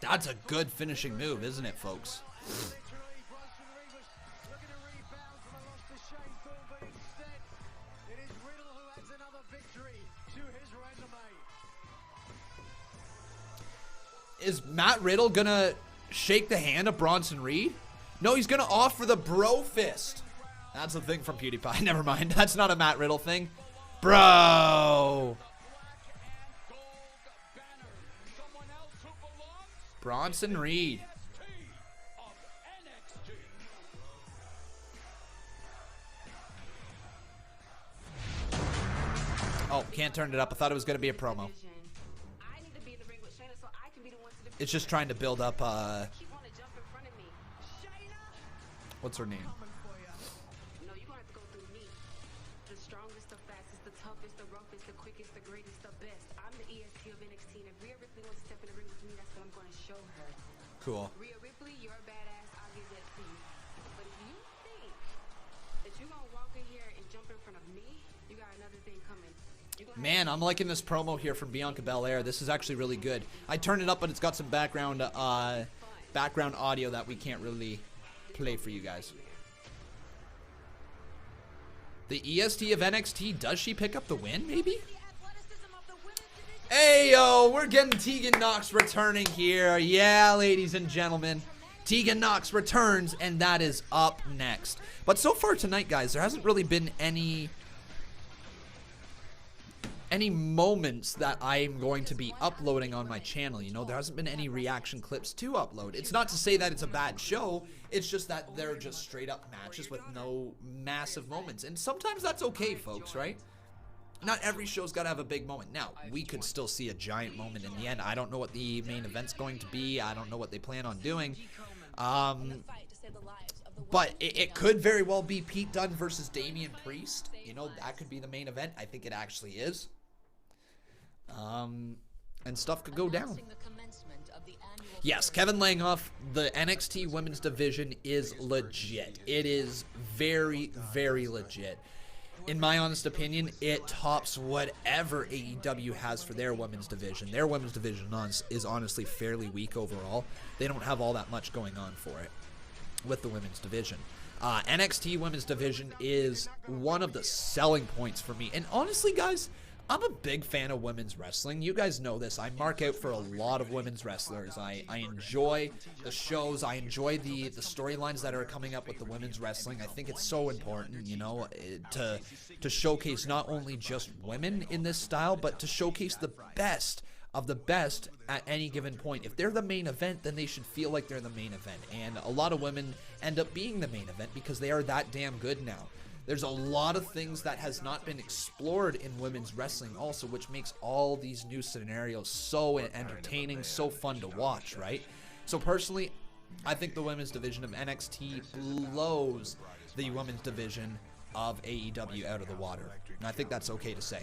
That's a good finishing move, isn't it, folks? Is Matt Riddle gonna shake the hand of Bronson Reed? No, he's gonna offer the bro fist. That's a thing from PewDiePie. Never mind. That's not a Matt Riddle thing. Bro. Bronson Reed. Oh, can't turn it up. I thought it was going to be a promo. It's just trying to build up, what's her name? No, you're gonna have to go through me. The strongest, the fastest, the toughest, the roughest, the quickest, the greatest, the best. I'm the EST of NXT, and if Rhea Ripley wants to step in the ring with me, that's what I'm gonna show her. Cool. Rhea Ripley, you're a badass. I'll give that to you. But if you think that you're gonna walk in here and jump in front of me, you got another thing coming. Man, I'm liking this promo here from Bianca Belair. This is actually really good. I turned it up, but it's got some background audio that we can't really play for you guys. The EST of NXT, does she pick up the win, maybe? Hey, yo, we're getting Tegan Knox returning here. Yeah, ladies and gentlemen. Tegan Knox returns, and that is up next. But so far tonight, guys, there hasn't really been any moments that I'm going to be uploading on my channel. You know, there hasn't been any reaction clips to upload. It's not to say that it's a bad show. It's just that they're just straight up matches with no massive moments. And sometimes that's okay, folks, right? Not every show's got to have a big moment. Now, we could still see a giant moment in the end. I don't know what the main event's going to be. I don't know what they plan on doing. But it could very well be Pete Dunne versus Damian Priest. You know, that could be the main event. I think it actually is. And stuff could go down. Yes, Kevin Langhoff, the NXT Women's Division is legit. It is very, very legit. In my honest opinion, it tops whatever AEW has for their women's division. Their women's division is honestly fairly weak overall. They don't have all that much going on for it with the women's division. NXT Women's Division is one of the selling points for me. And honestly, guys, I'm a big fan of women's wrestling. You guys know this. I mark out for a lot of women's wrestlers. I enjoy the shows. I enjoy the storylines that are coming up with the women's wrestling. I think it's so important, you know, to showcase not only just women in this style, but to showcase the best of the best at any given point. If they're the main event, then they should feel like they're the main event. And a lot of women end up being the main event because they are that damn good now. There's a lot of things that has not been explored in women's wrestling also, which makes all these new scenarios so entertaining, so fun to watch, right? So personally, I think the women's division of NXT blows the women's division of AEW out of the water. And I think that's okay to say.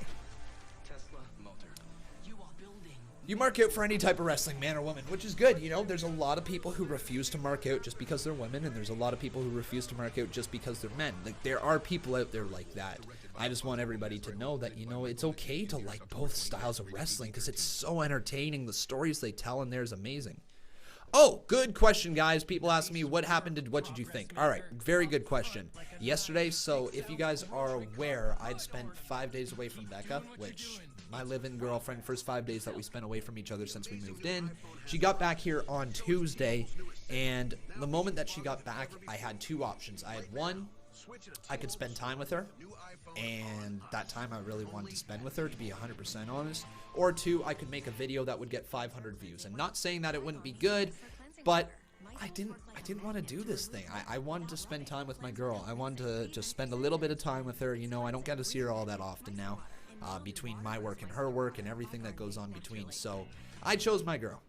You mark out for any type of wrestling, man or woman, which is good. You know, there's a lot of people who refuse to mark out just because they're women, and there's a lot of people who refuse to mark out just because they're men. Like, there are people out there like that. I just want everybody to know that, you know, it's okay to like both styles of wrestling because it's so entertaining. The stories they tell in there is amazing. Oh, good question, guys. People ask me, what happened and what did you think? All right, very good question. Yesterday, so if you guys are aware, I'd spent 5 days away from Becca, which my live-in girlfriend, first 5 days that we spent away from each other since we moved in. She got back here on Tuesday, and the moment that she got back, I had two options. I had one, I could spend time with her, and that time I really wanted to spend with her, to be 100% honest. Or two, I could make a video that would get 500 views. And not saying that it wouldn't be good, but I didn't want to do this thing. I wanted to spend time with my girl. I wanted to just spend a little bit of time with her. You know, I don't get to see her all that often now. between my work and her work and everything that goes on between. So I chose my girl.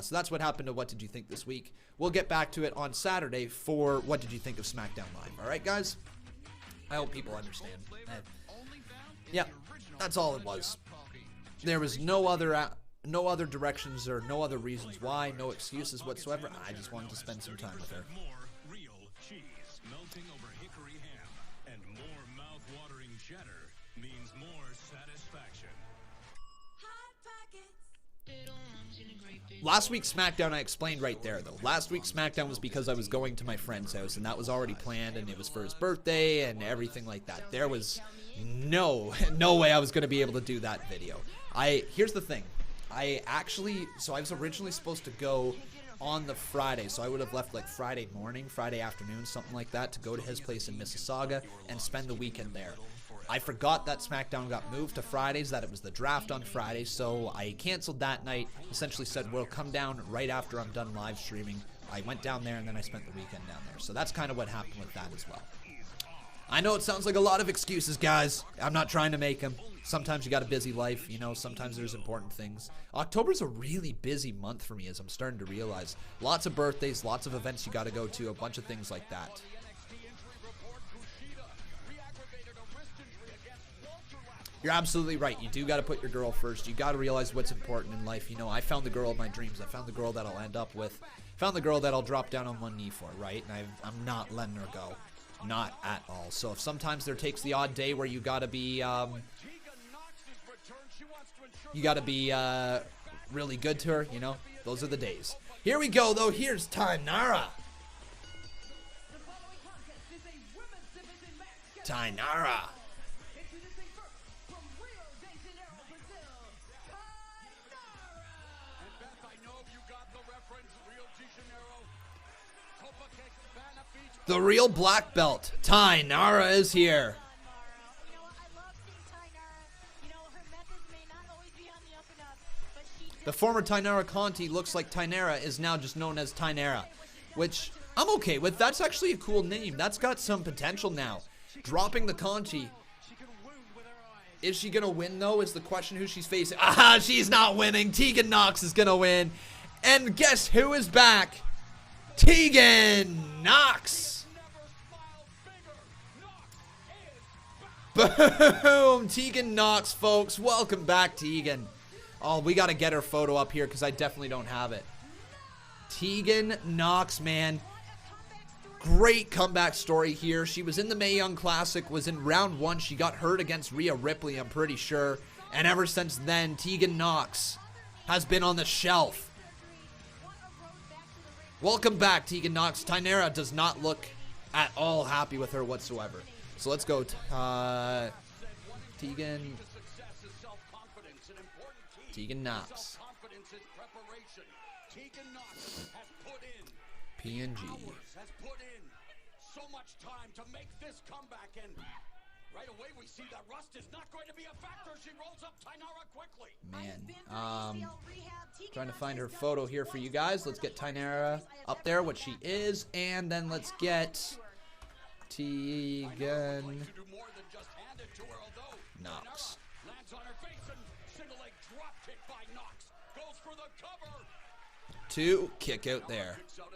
So that's what happened to What Did You Think this week. We'll get back to it on Saturday for What Did You Think of SmackDown Live. All right, guys? I hope people understand. Yeah, that's all it was. There was no other directions or no other reasons why, no excuses whatsoever. I just wanted to spend some time with her. More real cheese melting over hickory ham and more mouth-watering cheddar means more satisfaction. Last week's SmackDown I explained right there, though. Last week's SmackDown was because I was going to my friend's house, and that was already planned, and it was for his birthday and everything like that. There was no way I was going to be able to do that video. Here's the thing. I was originally supposed to go on the Friday, so I would have left like Friday morning, Friday afternoon, something like that, to go to his place in Mississauga and spend the weekend there. I forgot that SmackDown got moved to Fridays, that it was the draft on Friday, so I canceled that night, essentially said, we'll come down right after I'm done live streaming. I went down there, and then I spent the weekend down there. So that's kind of what happened with that as well. I know it sounds like a lot of excuses, guys. I'm not trying to make them. Sometimes you got a busy life, you know, sometimes there's important things. October's a really busy month for me, as I'm starting to realize. Lots of birthdays, lots of events you got to go to, a bunch of things like that. You're absolutely right. You do got to put your girl first. You got to realize what's important in life. You know, I found the girl of my dreams. I found the girl that I'll end up with. Found the girl that I'll drop down on one knee for, right? And I'm not letting her go. Not at all. So if sometimes there takes the odd day where you got to be, really good to her, you know, those are the days. Here we go, though. Here's Taynara. Taynara. The real black belt, Taynara, is here. The former Taynara Conti looks like Taynara is now just known as Taynara, which I'm okay with. That's actually a cool name. That's got some potential now. Dropping the Conti. Is she going to win, though, is the question who she's facing. Ah, she's not winning. Tegan Knox is going to win. And guess who is back? Tegan Knox. Boom! Tegan Knox, folks. Welcome back, Tegan. Oh, we got to get her photo up here because I definitely don't have it. Tegan Knox, man. Great comeback story here. She was in the Mae Young Classic, was in round 1. She got hurt against Rhea Ripley, I'm pretty sure. And ever since then, Tegan Knox has been on the shelf. Welcome back, Tegan Knox. Taynara does not look at all happy with her whatsoever. So let's go. Tegan Knox. PNG. Has put in so much time to make this comeback, and right away we see that rust is not going to be a factor. She rolls up Taynara quickly. Man, trying to find her photo here for you guys. Let's get Taynara up there, what she is, and then let's get Tegan Knox. Two kick out there. Well,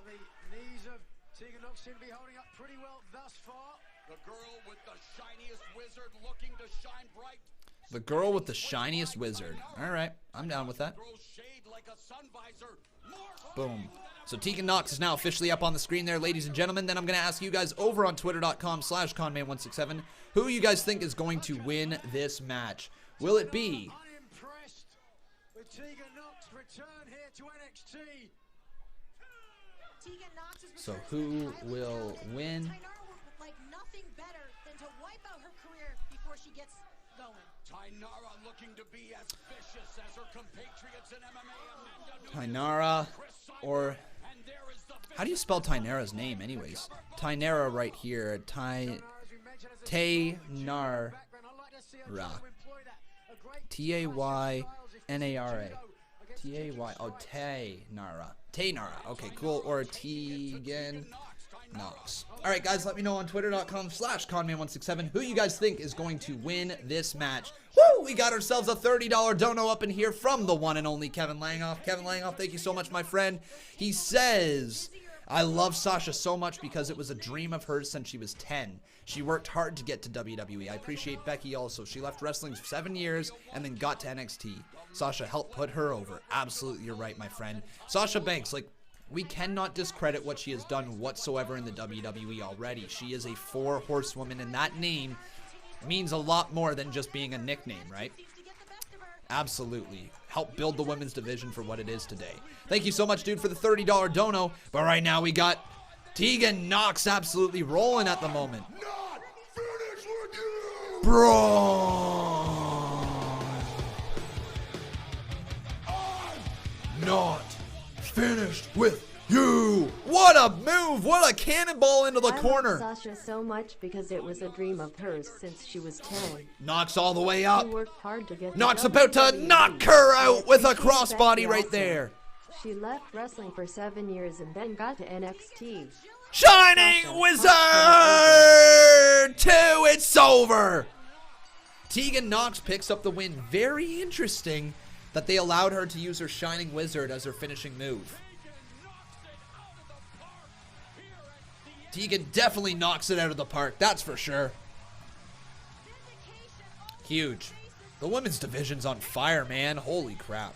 the knees of Tegan Knox seem to be holding up pretty well thus far. The girl with the shiniest wizard looking to shine bright. The girl with the shiniest wizard. All right, I'm down with that. Boom. So Tegan Knox is now officially up on the screen there, ladies and gentlemen. Then I'm going to ask you guys over on twitter.com/Conman167 who you guys think is going to win this match. Will it be Unimpressed with Tegan Knox return here to NXT. So who will win? Taynara would like nothing better than to wipe out her career before she gets going. Taynara looking to be as vicious as her compatriots in MMA. Taynara, or how do you spell Taynara's name anyways? Taynara right here. Taynara. Taynara. Tay-Y. Oh, Taynara. Taynara. Okay, cool. Or Tegan Knox. All right, guys, let me know on twitter.com/Conman167 who you guys think is going to win this match. Woo! We got ourselves a $30 dono up in here from the one and only Kevin Langoff. Kevin Langoff, thank you so much, my friend. He says, I love Sasha so much because it was a dream of hers since she was 10. She worked hard to get to WWE. I appreciate Becky also. She left wrestling for 7 years and then got to NXT. Sasha helped put her over. Absolutely, you're right, my friend. Sasha Banks, like, we cannot discredit what she has done whatsoever in the WWE already. She is a 4-horsewoman, and that name means a lot more than just being a nickname, right? Absolutely. Help build the women's division for what it is today. Thank you so much, dude, for the $30 dono. But right now we got Tegan Knox absolutely rolling at the moment. Not finished with you. What a move. What a cannonball into the corner. I love Sasha so much because it was a dream of hers since she was 10. Knox all the way up. She worked hard to get Knox about to knock her out with a crossbody right there. She left wrestling for 7 years and then got to NXT. Shining Wizard 2, it's over. Tegan Knox picks up the win. Very interesting that they allowed her to use her Shining Wizard as her finishing move. Tegan definitely knocks it out of the park, that's for sure. Huge. The women's division's on fire, man. Holy crap.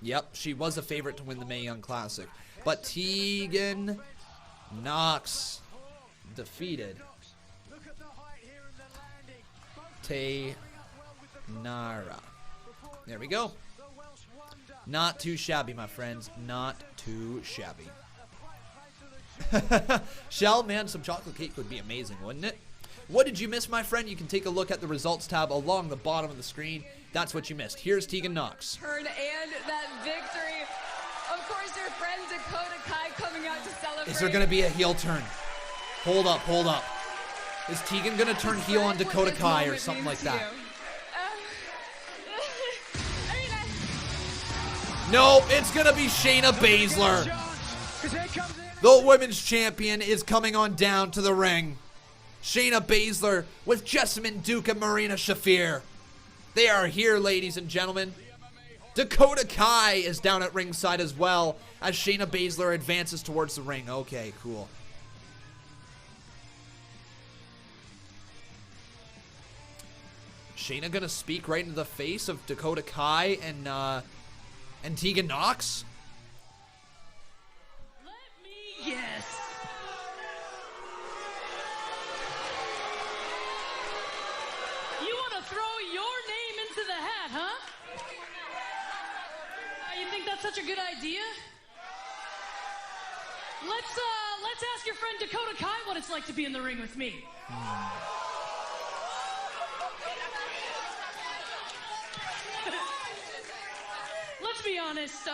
Yep, she was a favorite to win the Mae Young Classic. But Tegan Knox defeated Taynara. There we go. Not too shabby, my friends. Not too shabby. Shell, man, some chocolate cake would be amazing, wouldn't it? What did you miss, my friend? You can take a look at the results tab along the bottom of the screen. That's what you missed. Here's Tegan Knox. Turn and that victory. Of course, your friend Dakota Kai coming out to celebrate. Is there going to be a heel turn? Hold up, hold up. Is Tegan going to turn heel on Dakota Kai or something like that? No, it's going to be Shayna Baszler. The women's champion is coming on down to the ring. Shayna Baszler with Jessamine Duke and Marina Shafir. They are here, ladies and gentlemen. Dakota Kai is down at ringside as well as Shayna Baszler advances towards the ring. Okay, cool. Shayna gonna speak right into the face of Dakota Kai and Tegan Knox? Yes. You want to throw your name into the hat, huh? You think that's such a good idea? Let's ask your friend Dakota Kai what it's like to be in the ring with me. Let's be honest,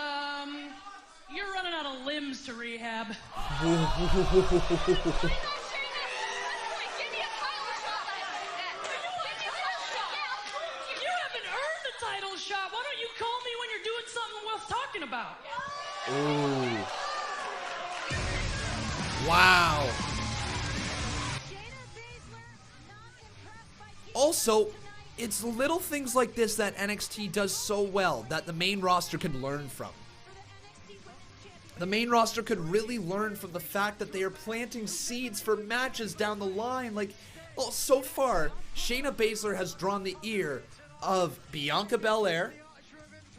you're running out of limbs to rehab. Shot. Why don't you call me when you're doing something worth talking about? Ooh. Wow. Also, it's little things like this that NXT does so well that the main roster could learn from. The main roster could really learn from the fact that they are planting seeds for matches down the line. Like, well, so far, Shayna Baszler has drawn the ear of Bianca Belair,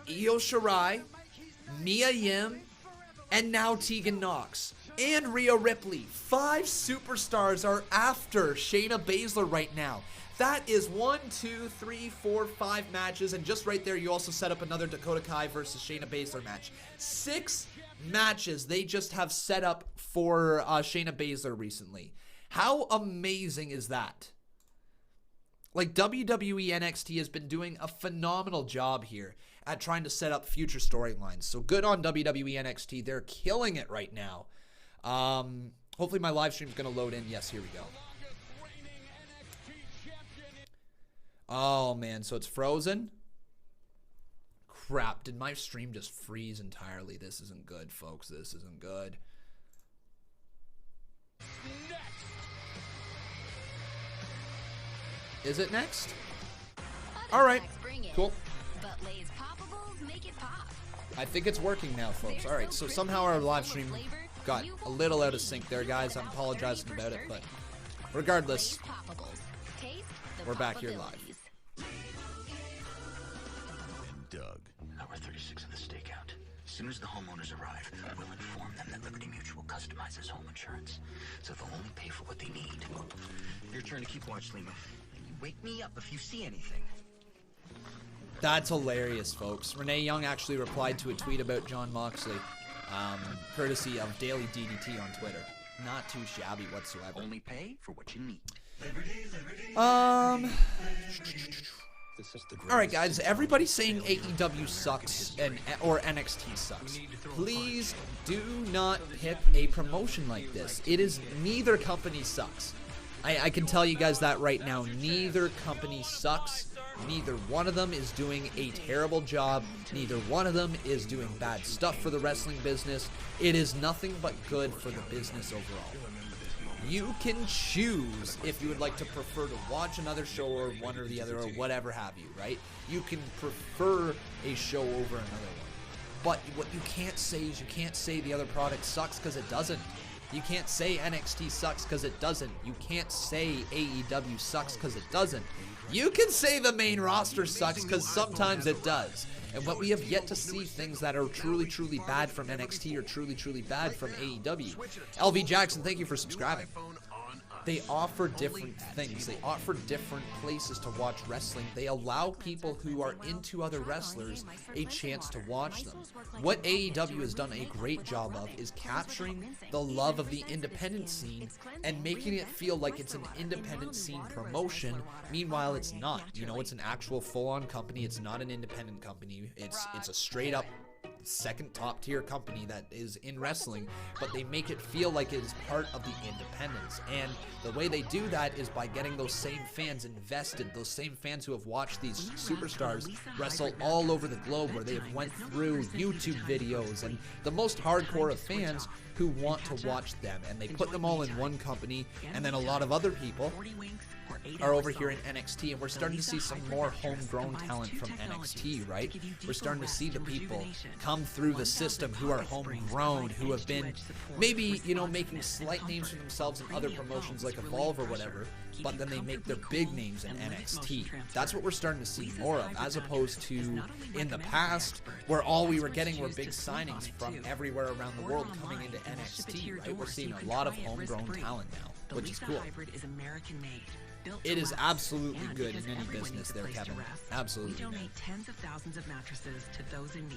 Io Shirai, Mia Yim, and now Tegan Knox, and Rhea Ripley. 5 superstars are after Shayna Baszler right now. That is 1, 2, 3, 4, 5 matches, and just right there you also set up another Dakota Kai versus Shayna Baszler match. 6 matches they just have set up for Shayna Baszler recently. How amazing is that? Like, WWE NXT has been doing a phenomenal job here at trying to set up future storylines. So good on WWE NXT. They're killing it right now. Hopefully my live stream is going to load in. Yes, here we go. Oh, man. So it's frozen? Crap. Did my stream just freeze entirely? This isn't good, folks. This isn't good. Is it next? All right. Cool. But Lay's poppables make it pop. I think it's working now, folks. All right. So somehow our live stream got a little out of sync there, guys. I'm apologizing about it, but regardless, we're back here live. And Doug. Hour 36 of the stakeout. As soon as the homeowners arrive, we'll inform them that Liberty Mutual customizes home insurance, so they'll only pay for what they need. Your turn to keep watch, Lima. And you wake me up if you see anything. That's hilarious, folks. Renee Young actually replied to a tweet about Jon Moxley, courtesy of Daily DDT on Twitter. Not too shabby whatsoever. Only pay for what you need. Alright, guys. Everybody's saying AEW sucks or NXT sucks. Please do not pick a promotion like this. It is neither company sucks. I can tell you guys that right now. Neither company sucks. Neither one of them is doing a terrible job. Neither one of them is doing bad stuff for the wrestling business. It is nothing but good for the business overall. You can choose if you would like to prefer to watch another show or one or the other or whatever have you, right? You can prefer a show over another one. But what you can't say is you can't say the other product sucks because it doesn't. You can't say NXT sucks because it doesn't. You can't say AEW sucks because it doesn't. You can say the main roster sucks because sometimes it does. And what we have yet to see things that are truly, truly bad from NXT or truly, truly bad from AEW. LV Jackson, thank you for subscribing. They offer different things. They offer different places to watch wrestling. They allow people who are into other wrestlers a chance to watch them. What AEW has done a great job of is capturing the love of the independent scene and making it feel like it's an independent scene promotion. Meanwhile, it's not. You know, it's an actual full-on company. It's not an independent company. It's a straight-up second top tier company that is in wrestling, but they make it feel like it is part of the independents. And the way they do that is by getting those same fans invested, those same fans who have watched these superstars wrestle all over the globe, where they have went through YouTube videos, and the most hardcore of fans who want to watch them, and they put them all in one company. And then a lot of other people are over here in NXT, and we're starting to see some more homegrown talent from NXT, right? We're starting to see the people come through the system who are homegrown, who have been maybe, you know, making slight names for themselves in other promotions like Evolve or whatever, but then they make their big names in NXT. That's what we're starting to see more of, as opposed to in the past, where all we were getting were big signings from everywhere around the world coming into NXT, right? We're seeing a lot of homegrown talent now, which is cool. It is absolutely good in any business there, Kevin. Absolutely.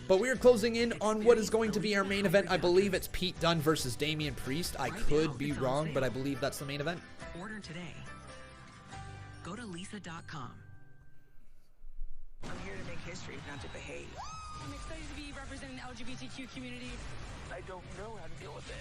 But we are closing in on what is going to be our main event. I believe it's Pete Dunne versus Damian Priest. I could be wrong, but I believe that's the main event. Order today. Go to lisa.com. I'm here to make history, not to behave. I'm excited to be representing the LGBTQ community. I don't know how to deal with it.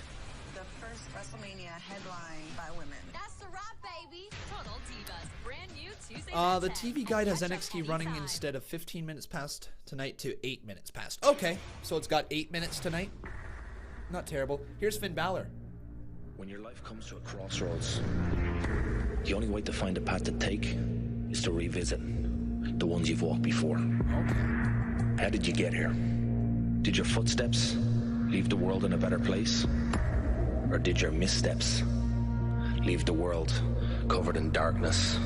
The first WrestleMania headlined by women. That's the rap, baby. Total Divas, brand new Tuesday. The TV guide has NXT running instead of 15 minutes past tonight to 8 minutes past. Okay, so it's got 8 minutes tonight. Not terrible. Here's Finn Balor. When your life comes to a crossroads, the only way to find a path to take is to revisit the ones you've walked before. Okay. How did you get here? Did your footsteps leave the world in a better place? Or did your missteps leave the world covered in darkness,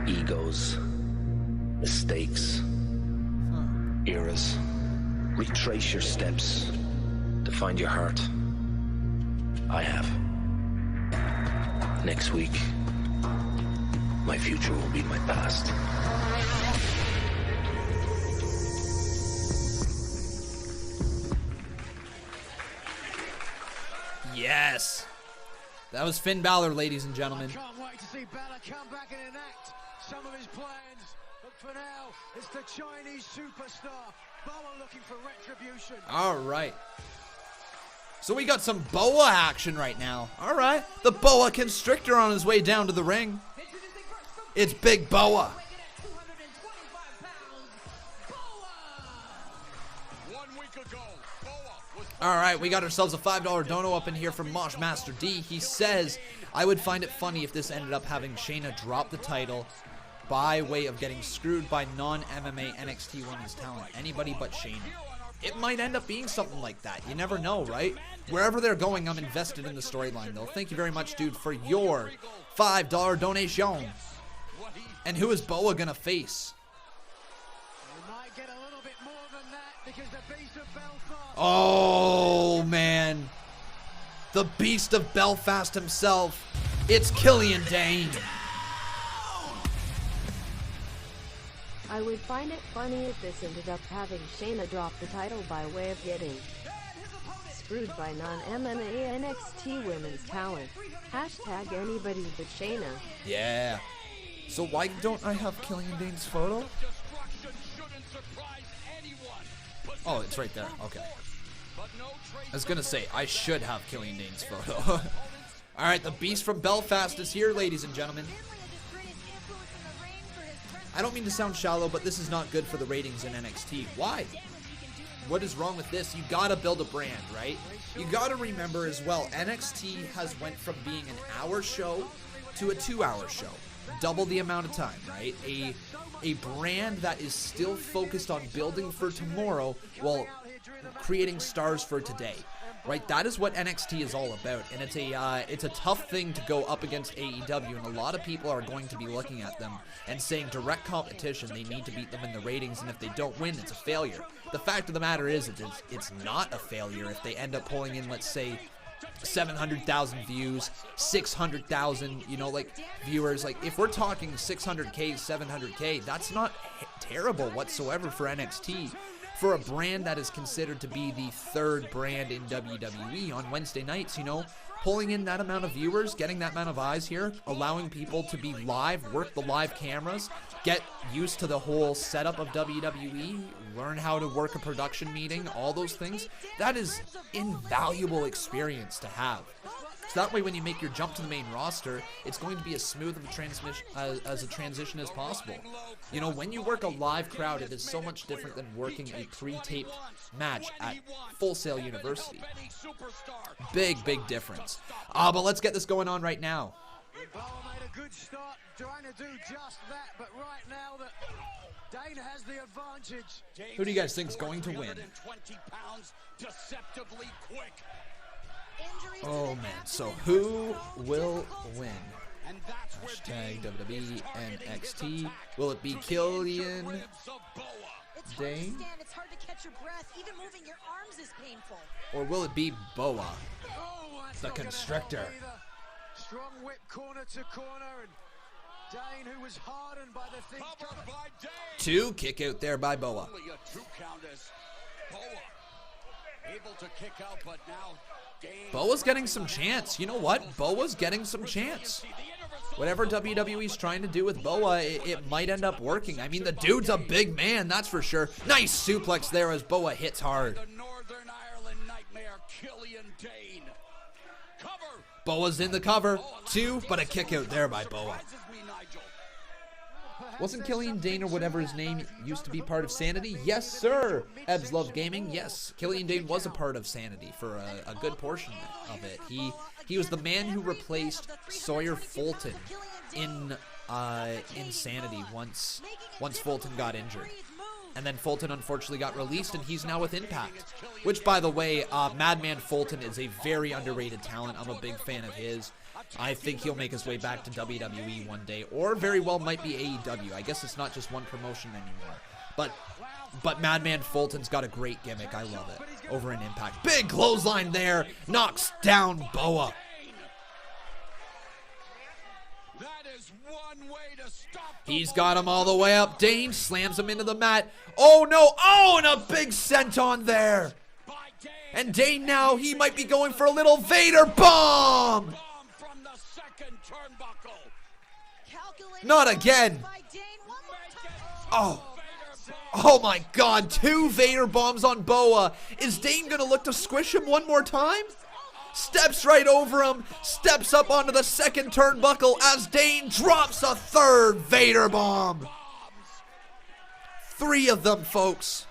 egos, mistakes, eras? Retrace your steps to find your heart. I have. Next week, my future will be my past. Yes. That was Finn Balor, ladies and gentlemen. I can't wait to see Balor come back and enact some of his plans. But for now, it's the Chinese superstar. Balor looking for retribution. All right. So we got some boa action right now. All right. The boa constrictor on his way down to the ring. It's Big Boa. All right, we got ourselves a $5 dono up in here from Mosh Master D. He says, I would find it funny if this ended up having Shayna drop the title by way of getting screwed by non-MMA NXT Women's Talent. Anybody but Shayna. It might end up being something like that. You never know, right? Wherever they're going, I'm invested in the storyline, though. Thank you very much, dude, for your $5 donation. And who is Boa gonna face? Oh, man. The Beast of Belfast himself. It's Killian Dane. I would find it funny if this ended up having Shayna drop the title by way of getting screwed by non-MMA NXT Women's Talent. Hashtag anybody but Shayna. Yeah. So why don't I have Killian Dane's photo? Oh, it's right there. Okay. I was gonna say, I should have Killian Dane's photo. Alright, the Beast from Belfast is here, ladies and gentlemen. I don't mean to sound shallow, but this is not good for the ratings in NXT. Why? What is wrong with this? You gotta build a brand, right? You gotta remember as well, NXT has went from being an hour show to a 2-hour show. Double the amount of time, right? A brand that is still focused on building for tomorrow while creating stars for today, right? That is what NXT is all about, and it's a tough thing to go up against AEW, and a lot of people are going to be looking at them and saying direct competition, they need to beat them in the ratings, and if they don't win, it's a failure. The fact of the matter is, it's not a failure if they end up pulling in, let's say, 700,000 views, 600,000, you know, like, viewers. Like, if we're talking 600K, 700K, that's not terrible whatsoever for NXT. For a brand that is considered to be the third brand in WWE on Wednesday nights, you know, pulling in that amount of viewers, getting that amount of eyes here, allowing people to be live, work the live cameras, get used to the whole setup of WWE, learn how to work a production meeting, all those things, that is invaluable experience to have. So that way when you make your jump to the main roster, it's going to be as smooth of a transition as possible. You know, when you work a live crowd, it is so much different than working a pre-taped match at Full Sail University. Big, big difference. But let's get this going on right now. Good start trying to do just that, but right now Dane has the advantage. Who do you guys think is going to win? Oh man, so who will win? Hashtag WWE NXT. Will it be Killian Dane? It's hard to catch your breath. Even moving your arms is painful. Or will it be Boa, the Constrictor? Strong whip corner to corner, and Dane, who was hardened by the things coming. 2 kick out there by Boa. Boa's getting some chance. You know what? Boa's getting some chance. Whatever WWE's trying to do with Boa, it might end up working. I mean, the dude's a big man, that's for sure. Nice suplex there as Boa hits hard. Boa's in the cover. 2, but a kick out there by Boa. Wasn't Killian Dane or whatever his name used to be part of Sanity? Yes, sir. Ebs Love Gaming. Yes, Killian Dane was a part of Sanity for a good portion of it. He was the man who replaced Sawyer Fulton in Sanity once Fulton got injured. And then Fulton unfortunately got released, and he's now with Impact. Which, by the way, Madman Fulton is a very underrated talent. I'm a big fan of his. I think he'll make his way back to WWE one day, or very well might be AEW. I guess it's not just one promotion anymore. But Madman Fulton's got a great gimmick. I love it. Over in Impact. Big clothesline there. Knocks down Boa. He's got him all the way up. Dane slams him into the mat. Oh no. Oh, and a big senton there. And Dane now, he might be going for a little Vader bomb. Not again. Oh my God. 2 Vader bombs on Boa. Is Dane going to look to squish him one more time? Steps right over him. Steps up onto the second turnbuckle as Dane drops a 3rd Vader bomb. 3 of them, folks.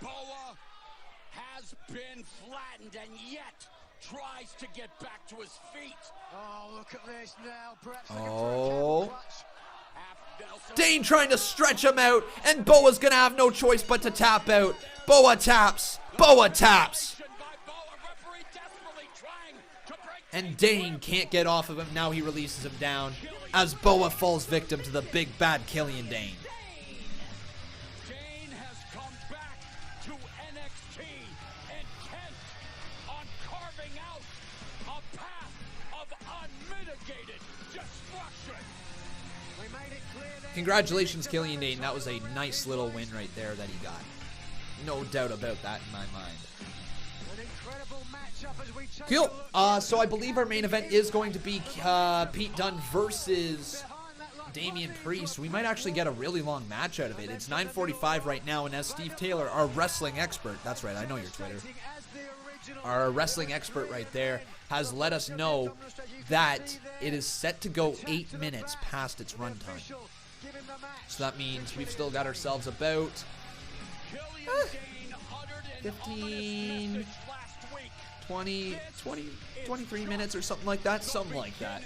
just to get back to his feet. Oh, look at this now. Perhaps Oh. Dane trying to stretch him out, and Boa's gonna have no choice but to tap out. Boa taps. Boa taps. And Dane can't get off of him. Now he releases him down as Boa falls victim to the big bad Killian Dane. Dane has come back to NXT, intent on carving out a path of unmitigated destruction. We made it clear that Congratulations, Killian Dane. That was a nice little win right there that he got. No doubt about that in my mind. an incredible matchup as we take Cool. So I believe our main event is going to be Pete Dunne versus Damian Priest. We might actually get a really long match out of it. It's 9:45 right now, and as Steve Taylor, our wrestling expert, that's right, I know your Twitter, our wrestling expert right there, has let us know that it is set to go 8 minutes past its runtime. So that means we've still got ourselves about 15, 20, 23 minutes or something like that. Something like that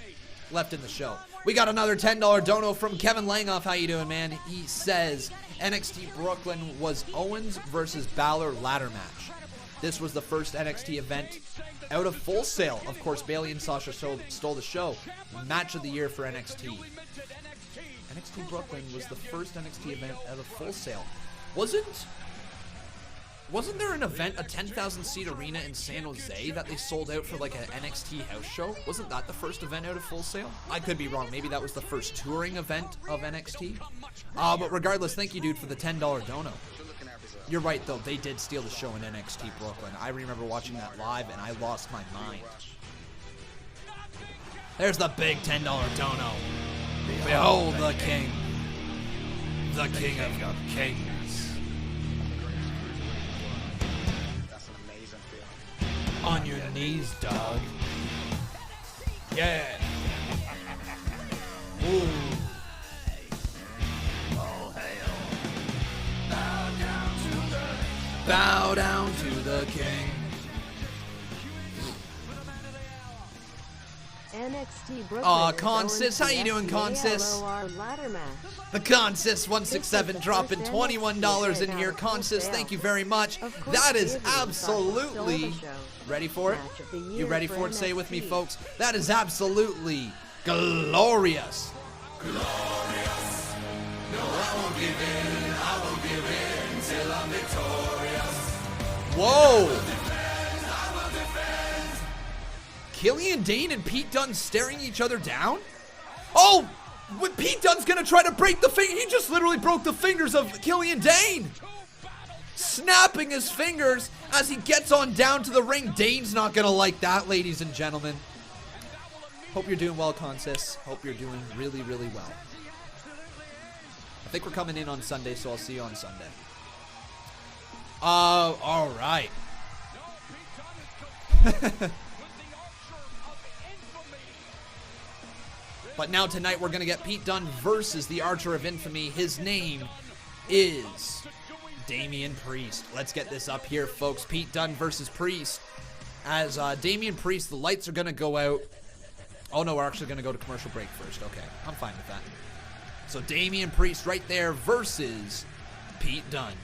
left in the show. We got another $10 dono from Kevin Langoff. How you doing, man? He says NXT Brooklyn was Owens versus Baszler ladder match. This was the first NXT event out of Full Sail. Of course, Bayley and Sasha stole the show. Match of the year for NXT. NXT Brooklyn was the first NXT event out of Full Sail. Wasn't there an event, a 10,000 seat arena in San Jose that they sold out for like an NXT house show? Wasn't that the first event out of Full Sail? I could be wrong. Maybe that was the first touring event of NXT. But regardless, thank you, dude, for the $10 dono. You're right, though. They did steal the show in NXT Brooklyn. I remember watching that live, and I lost my mind. There's the big $10 dono. Behold the king. The king of kings. On your knees, dog. Yeah. Ooh. Bow down to the king. NXT Brooklyn. Aw, Consis, how you doing, Consis? The Consis167 dropping $21 in here. Consis, thank you very much. That is absolutely... Ready for it? You ready for it? Say it with me, folks. That is absolutely glorious. Glorious. No, I won't give in. I won't give in till I'm victorious. Whoa. Killian Dane and Pete Dunne staring each other down? Oh, Pete Dunne's gonna try to break the finger. He just literally broke the fingers of Killian Dane. Snapping his fingers as he gets on down to the ring. Dane's not gonna like that, ladies and gentlemen. Hope you're doing well, Consis. Hope you're doing really, really well. I think we're coming in on Sunday, so I'll see you on Sunday. All right. But now tonight we're going to get Pete Dunne versus the Archer of Infamy. His name is Damian Priest. Let's get this up here, folks. Pete Dunne versus Priest. As Damian Priest, the lights are going to go out. Oh, no, we're actually going to go to commercial break first. Okay, I'm fine with that. So Damian Priest right there versus Pete Dunne.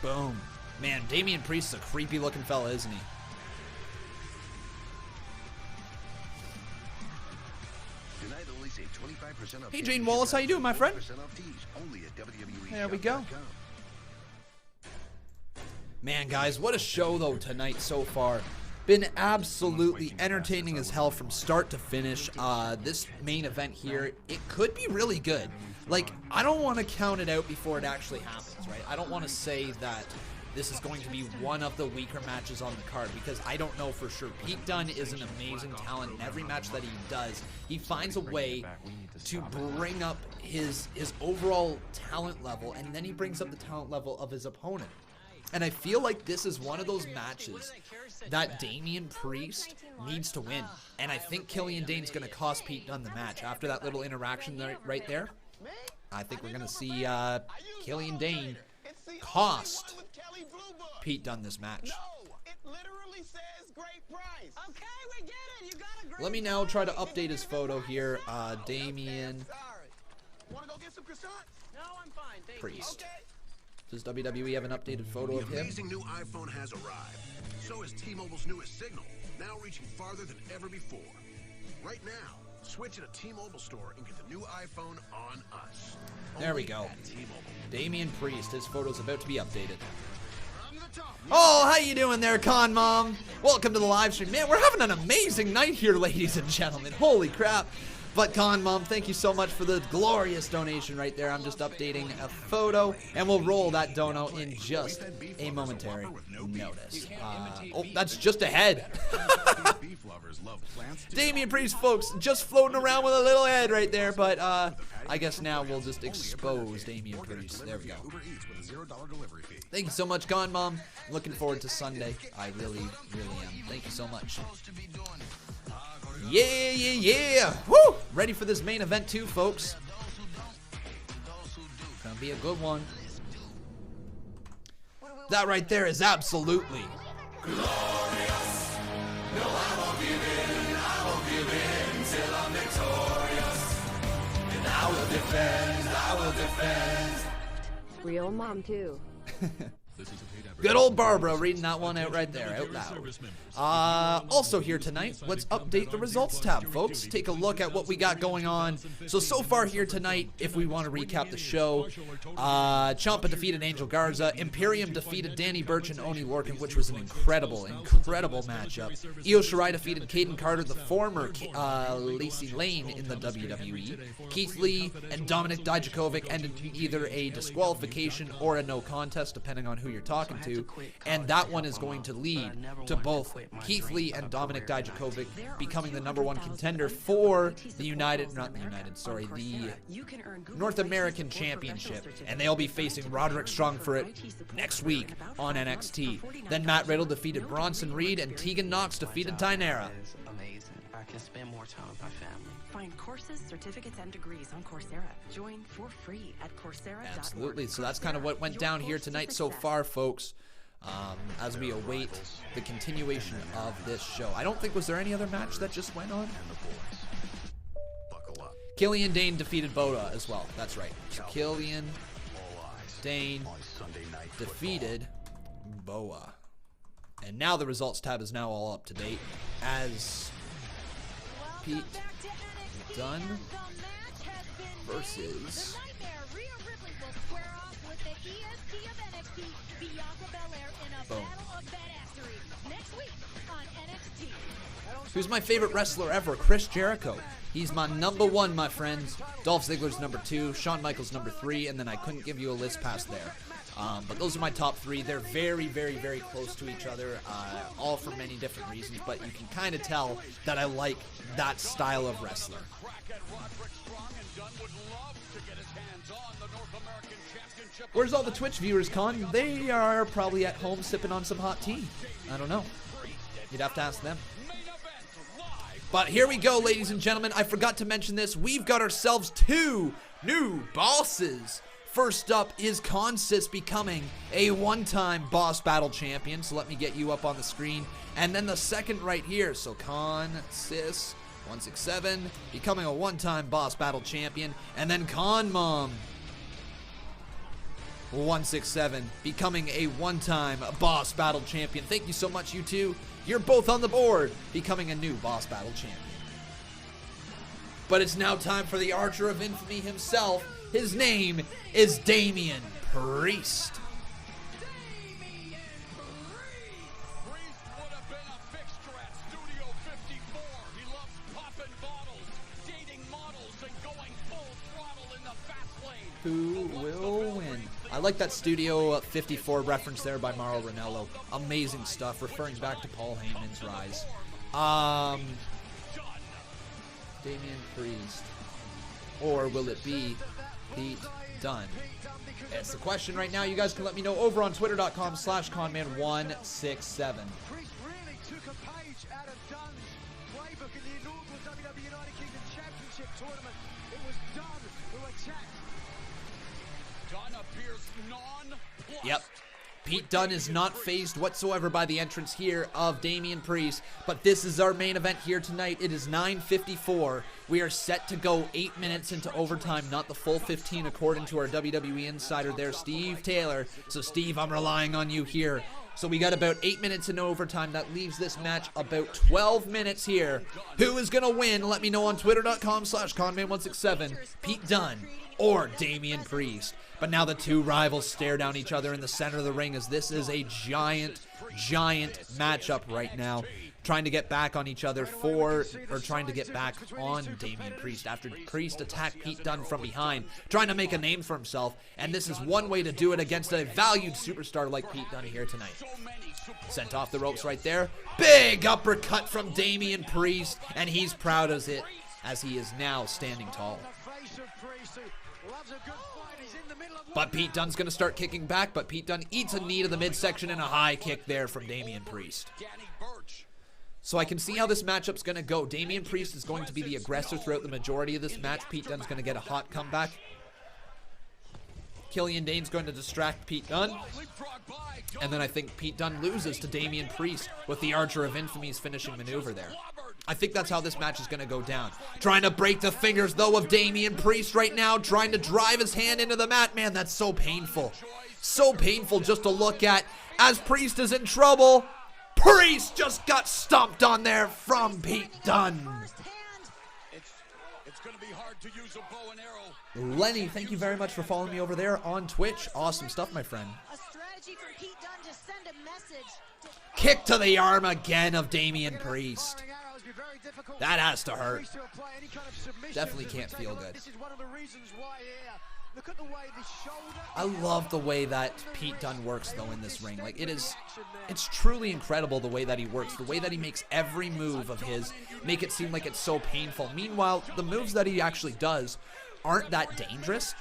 Boom. Man, Damian Priest's a creepy looking fella, isn't he? Hey, Jane Wallace, how you doing, my friend? There we go. Man, guys, what a show, though, tonight so far. Been absolutely entertaining as hell from start to finish. This main event here, it could be really good. Like, I don't want to count it out before it actually happens, right? I don't want to say that this is going to be one of the weaker matches on the card because I don't know for sure. Pete Dunne is an amazing talent. In every match that he does, he finds a way to bring up his overall talent level, and then he brings up the talent level of his opponent. And I feel like this is one of those matches that Damian Priest needs to win. And I think Killian Dane's going to cost Pete Dunne the match. After that little interaction right there, I think we're going to see Killian Dane cost Pete Dunne this match. Let me now try to update his photo here. Damian Priest. Does WWE have an updated photo of him? The amazing new iPhone has arrived. So is T-Mobile's newest Signal, now reaching farther than ever before. Right now, switch at a T-Mobile store and get the new iPhone on us. There we go. Damian Priest, his photo's about to be updated. Oh, how you doing there, Con Mom? Welcome to the live stream. Man, we're having an amazing night here, ladies and gentlemen. Holy crap. But Con Mom, thank you so much for the glorious donation right there. I'm just updating a photo, and we'll roll that dono in just a momentary notice. Oh, that's just a head. Damian Priest, folks, just floating around with a little head right there. But I guess now we'll just expose Damian Priest. There we go. Thank you so much, Con Mom. Looking forward to Sunday. I really, really am. Thank you so much. Yeah, yeah, yeah. Woo! Ready for this main event too, folks. Gonna be a good one. That right there is absolutely glorious. No, I won't give in. I won't give in till I'm victorious. And I will defend. I will defend. Real mom too. Good old Barbara reading that one out right there, out loud. Also here tonight, let's update the results tab, folks. Take a look at what we got going on. So far here tonight, if we want to recap the show, Ciampa defeated Angel Garza. Imperium defeated Danny Burch and Oni Lorcan, which was an incredible matchup. Io Shirai defeated Caden Carter, the former Lacey Lane in the WWE. Keith Lee and Dominic Dijakovic ended in either a disqualification or a no contest, depending on who you're talking to. And that one is going to lead to both Keith Lee and Dominic Dijakovic becoming the #1 contender for the the North American Championship. And they'll be facing Roderick Strong for it next week on NXT. Then Matt Riddle defeated Bronson Reed and Tegan Knox defeated Taynara. Amazing. I can spend more time with my family. Find courses, certificates, and degrees on Coursera. Join for free at Coursera.org. Absolutely. So that's kind of what went down here tonight so far, folks. As we await the continuation of this show. I don't think, was there any other match that just went on? Killian Dane defeated Boda as well. That's right. So Killian Dane defeated Boa. And now the results tab is now all up to date as Pete Dunne versus Boom. Who's my favorite wrestler ever? Chris Jericho. He's my #1, my friends. Dolph Ziggler's #2, Shawn Michaels #3, and then I couldn't give you a list past there. But those are my top 3. They're very, very, very close to each other, all for many different reasons, but you can kind of tell that I like that style of wrestler. Where's all the Twitch viewers, Con? They are probably at home sipping on some hot tea. I don't know. You'd have to ask them. But here we go, ladies and gentlemen. I forgot to mention this. We've got ourselves 2 new bosses. First up is Consis becoming a one-time Boss Battle Champion. So let me get you up on the screen. And then the second right here. So Consis167 becoming a one-time Boss Battle Champion. And then Conman167 becoming a one-time Boss Battle Champion. Thank you so much, you two. You're both on the board, becoming a new Boss Battle Champion. But it's now time for the Archer of Infamy himself. His name is Damian Priest. Who will win? I like that Studio 54 reference there by Mauro Ranallo. Amazing stuff, referring back to Paul Heyman's rise. Damian Priest. Or will it be Pete Dunne? It's the question right now. You guys can let me know over on twitter.com/Conman167. Priest really took a page out of Dunn's playbook in the inaugural WWE United Kingdom Championship tournament. It was Dunn who attacked. Dunn appears non-plussed. Yep. Pete Dunne is not fazed whatsoever by the entrance here of Damian Priest, but this is our main event here tonight. It is 9:54. We are set to go 8 minutes into overtime, not the full 15 according to our WWE insider there, Steve Taylor. So Steve, I'm relying on you here. So we got about 8 minutes in overtime. That leaves this match about 12 minutes here. Who is going to win? Let me know on twitter.com/Conman167. Pete Dunne or Damian Priest. But now the two rivals stare down each other in the center of the ring as this is a giant matchup right now. Trying to get back on each other trying to get back on Damian Priest after Priest attacked Pete Dunne from behind, trying to make a name for himself. And this is one way to do it against a valued superstar like Pete Dunne here tonight. Sent off the ropes right there. Big uppercut from Damian Priest, and he's proud as it as he is now standing tall. But Pete Dunne's going to start kicking back, but Pete Dunne eats a knee to the midsection and a high kick there from Damian Priest. So I can see how this matchup's going to go. Damian Priest is going to be the aggressor throughout the majority of this match. Pete Dunne's going to get a hot comeback. Killian Dane's going to distract Pete Dunne. And then I think Pete Dunne loses to Damian Priest with the Archer of Infamy's finishing maneuver there. I think that's how this match is going to go down. Trying to break the fingers, though, of Damian Priest right now. Trying to drive his hand into the mat. Man, that's so painful. So painful just to look at. As Priest is in trouble. Priest just got stomped on there from Pete Dunne. It's going to be hard to use a bow and arrow. Lenny, thank you very much for following me over there on Twitch. Awesome stuff, my friend. A strategy for Pete Dunne to send a message. Kick to the arm again of Damian Priest. That has to hurt. Definitely can't feel good. I love the way that Pete Dunne works, though, in this ring. Like, it's truly incredible the way that he works, the way that he makes every move of his make it seem like it's so painful. Meanwhile, the moves that he actually does aren't that dangerous.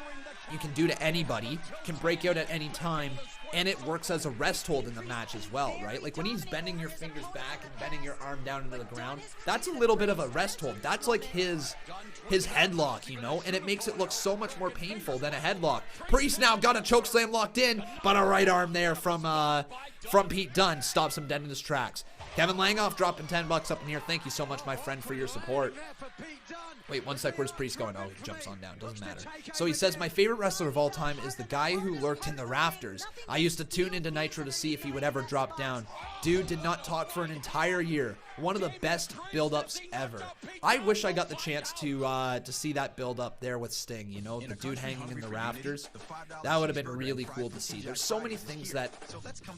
You can do to anybody, can break out at any time, and it works as a rest hold in the match as well, right? Like when he's bending your fingers back and bending your arm down into the ground, that's a little bit of a rest hold. That's like his headlock, you know, and it makes it look so much more painful than a headlock. Priest now got a chokeslam locked in, but a right arm there from Pete Dunne stops him dead in his tracks. Kevin Langoff dropping $10 up in here. Thank you so much, my friend, for your support. Wait, one sec. Where's Priest going? Oh, he jumps on down. Doesn't matter. So he says, my favorite wrestler of all time is the guy who lurked in the rafters. I used to tune into Nitro to see if he would ever drop down. Dude did not talk for an entire year. One of the best build-ups ever. I wish I got the chance to see that build-up there with Sting, you know, the dude hanging in the rafters. That would have been really cool to see. There's so many things that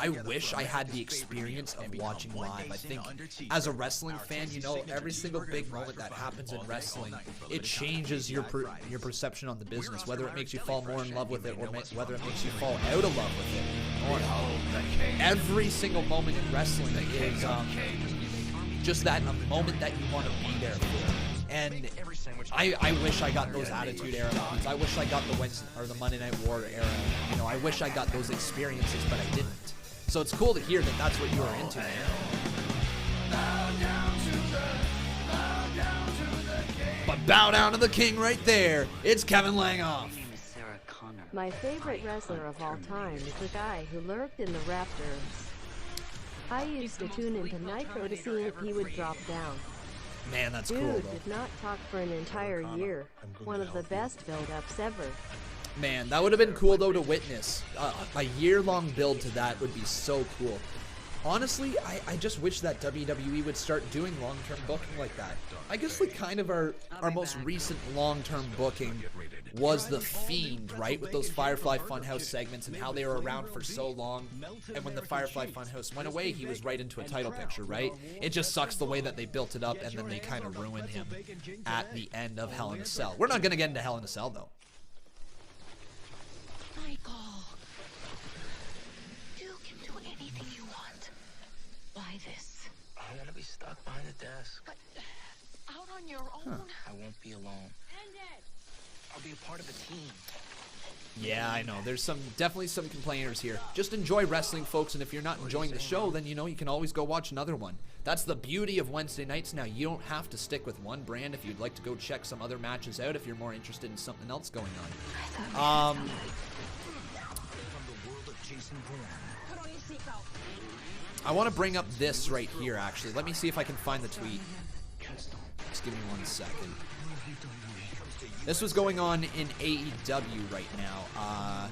I wish I had the experience of watching live. I think as a wrestling fan, you know, every single big moment that happens in wrestling, it changes your perception on the business, whether it makes you fall more in love with it or whether it makes you fall out of love with it. Every single moment in wrestling is just that a moment that you want to be there for. And I wish I got those Attitude Era moments. I wish I got the Monday Night War era. You know, I wish I got those experiences, but I didn't. So it's cool to hear that that's what you are into, man. But bow down to the king right there. It's Kevin Langoff. My favorite wrestler of all time is the guy who lurked in the rafters. I used to tune into Nitro to see if he would drop down. Man, that's Dude cool, though. did not talk for an entire year. One of the best build-ups ever. Man, that would have been cool, though, to witness. A year-long build to that would be so cool. Honestly, I just wish that WWE would start doing long-term booking like that. I guess like kind of our most recent long-term booking was The Fiend, right? With those Firefly Funhouse segments and how they were around for so long. And when the Firefly Funhouse went away, he was right into a title picture, right? It just sucks the way that they built it up and then they kind of ruined him at the end of Hell in a Cell. We're not going to get into Hell in a Cell, though. Michael, you can do anything you want. Why this? I don't want to be stuck behind the desk. But out on your own? I won't be alone. End it! I'll be a part of a team. Yeah, I know. There's definitely some complainers here. Just enjoy wrestling, folks, and if you're not enjoying the show, then, you know, you can always go watch another one. That's the beauty of Wednesday nights now. You don't have to stick with one brand if you'd like to go check some other matches out if you're more interested in something else going on. I want to bring up this right here, actually. Let me see if I can find the tweet. Just give me 1 second. This was going on in AEW right now. I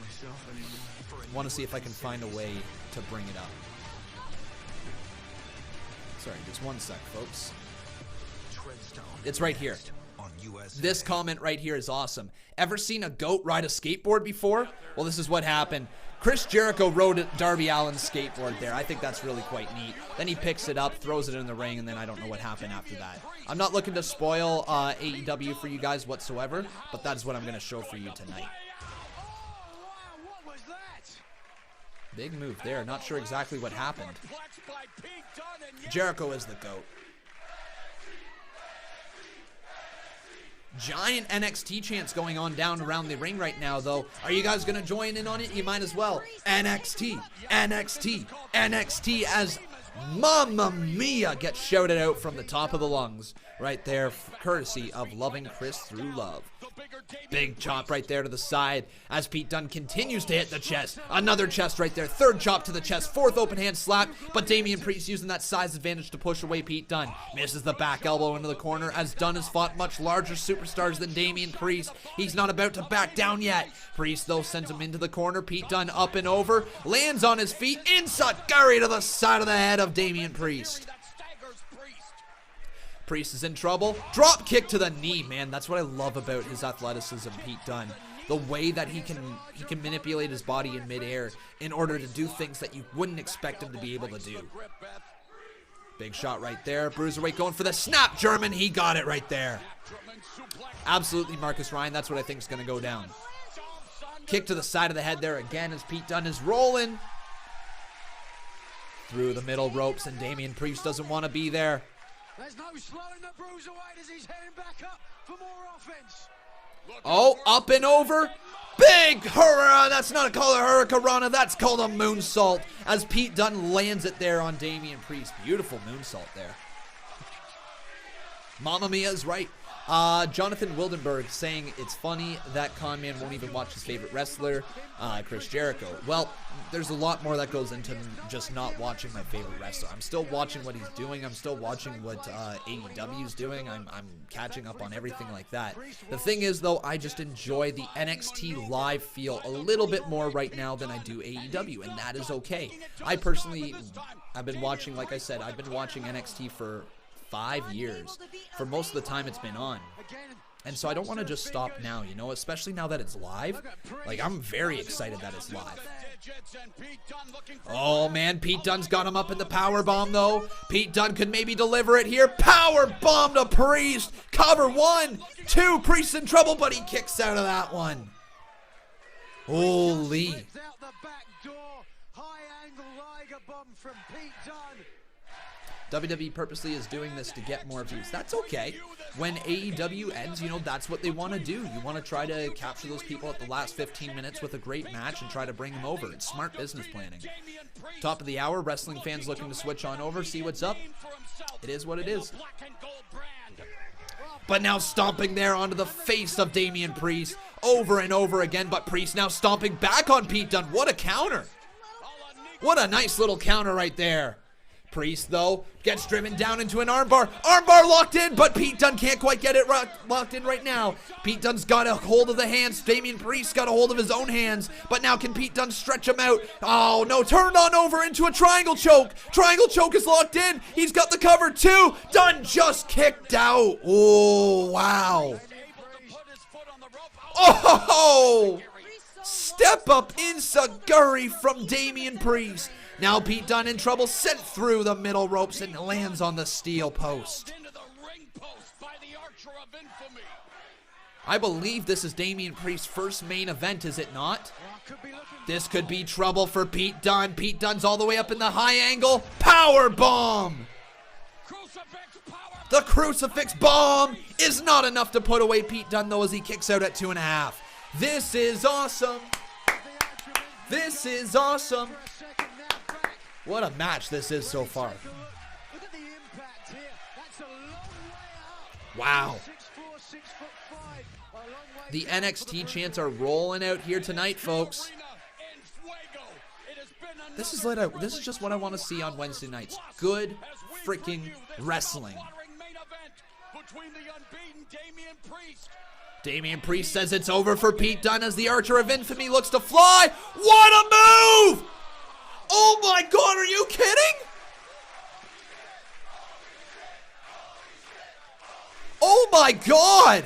want to see if I can find a way to bring it up. Sorry, just 1 sec, folks. It's right here. This comment right here is awesome. Ever seen a goat ride a skateboard before? Well, this is what happened. Chris Jericho rode Darby Allin's skateboard there. I think that's really quite neat. Then he picks it up, throws it in the ring, and then I don't know what happened after that. I'm not looking to spoil AEW for you guys whatsoever, but that's what I'm going to show for you tonight. Big move there. Not sure exactly what happened. Jericho is the GOAT. Giant NXT chants going on down around the ring right now, though. Are you guys going to join in on it? You might as well. NXT, NXT, NXT as Mamma Mia gets shouted out from the top of the lungs right there, courtesy of Loving Chris Through Love. Big chop right there to the side as Pete Dunne continues to hit the chest. Another chest right there. Third chop to the chest. Fourth open hand slap. But Damian Priest using that size advantage to push away Pete Dunne. Misses the back elbow into the corner as Dunne has fought much larger superstars than Damian Priest. He's not about to back down yet. Priest, though, sends him into the corner. Pete Dunne up and over. Lands on his feet. Enziguri to the side of the head of Damian Priest. Priest is in trouble. Drop kick to the knee, man. That's what I love about his athleticism, Pete Dunne. The way that he can manipulate his body in midair in order to do things that you wouldn't expect him to be able to do. Big shot right there. Bruiserweight going for the snap German. He got it right there. Absolutely, Marcus Ryan. That's what I think is going to go down. Kick to the side of the head there again as Pete Dunne is rolling through the middle ropes, and Damian Priest doesn't want to be there. There's no slowing the Bruiserweight as he's heading back up for more offense. Oh, up and over. Big hurrah. That's not called a hurricanrana. That's called a moonsault as Pete Dunne lands it there on Damian Priest. Beautiful moonsault there. Mamma Mia is right. Jonathan Wildenberg saying it's funny that Conman won't even watch his favorite wrestler, Chris Jericho. Well, there's a lot more that goes into just not watching my favorite wrestler. I'm still watching what he's doing. I'm still watching what AEW's doing. I'm catching up on everything like that. The thing is, though, I just enjoy the NXT live feel a little bit more right now than I do AEW, and that is okay. I've been watching, like I said, I've been watching NXT for 5 years. For most of the time it's been on. And so I don't want to just stop now, you know, especially now that it's live. Like, I'm very excited that it's live. Oh, man, Pete Dunne's got him up in the powerbomb, though. Pete Dunne could maybe deliver it here. Powerbomb to Priest. Cover 1, 2. Priest in trouble, but he kicks out of that one. Holy. WWE purposely is doing this to get more views. That's okay. When AEW ends, you know, that's what they want to do. You want to try to capture those people at the last 15 minutes with a great match and try to bring them over. It's smart business planning. Top of the hour, wrestling fans looking to switch on over, see what's up. It is what it is. But now stomping there onto the face of Damian Priest over and over again. But Priest now stomping back on Pete Dunne. What a counter. What a nice little counter right there. Priest, though, gets driven down into an armbar. Armbar locked in, but Pete Dunne can't quite get it locked in right now. Pete Dunne's got a hold of the hands. Damian Priest got a hold of his own hands. But now can Pete Dunne stretch him out? Oh, no. Turned on over into a triangle choke. Triangle choke is locked in. He's got the cover, too. Dunne just kicked out. Oh, wow. Oh! Step up enziguri from Damian Priest. Now Pete Dunne in trouble, sent through the middle ropes and lands on the steel post. I believe this is Damian Priest's first main event, is it not? This could be trouble for Pete Dunne. Pete Dunne's all the way up in the high angle. Power bomb! The crucifix bomb is not enough to put away Pete Dunne, though, as he kicks out at 2.5. This is awesome. This is awesome. What a match this is so far. Wow. The NXT chants are rolling out here tonight, folks. This is just what I want to see on Wednesday nights. Good freaking wrestling. Damian Priest says it's over for Pete Dunne as the Archer of Infamy looks to fly. What a move! Oh my God, are you kidding? Oh my God!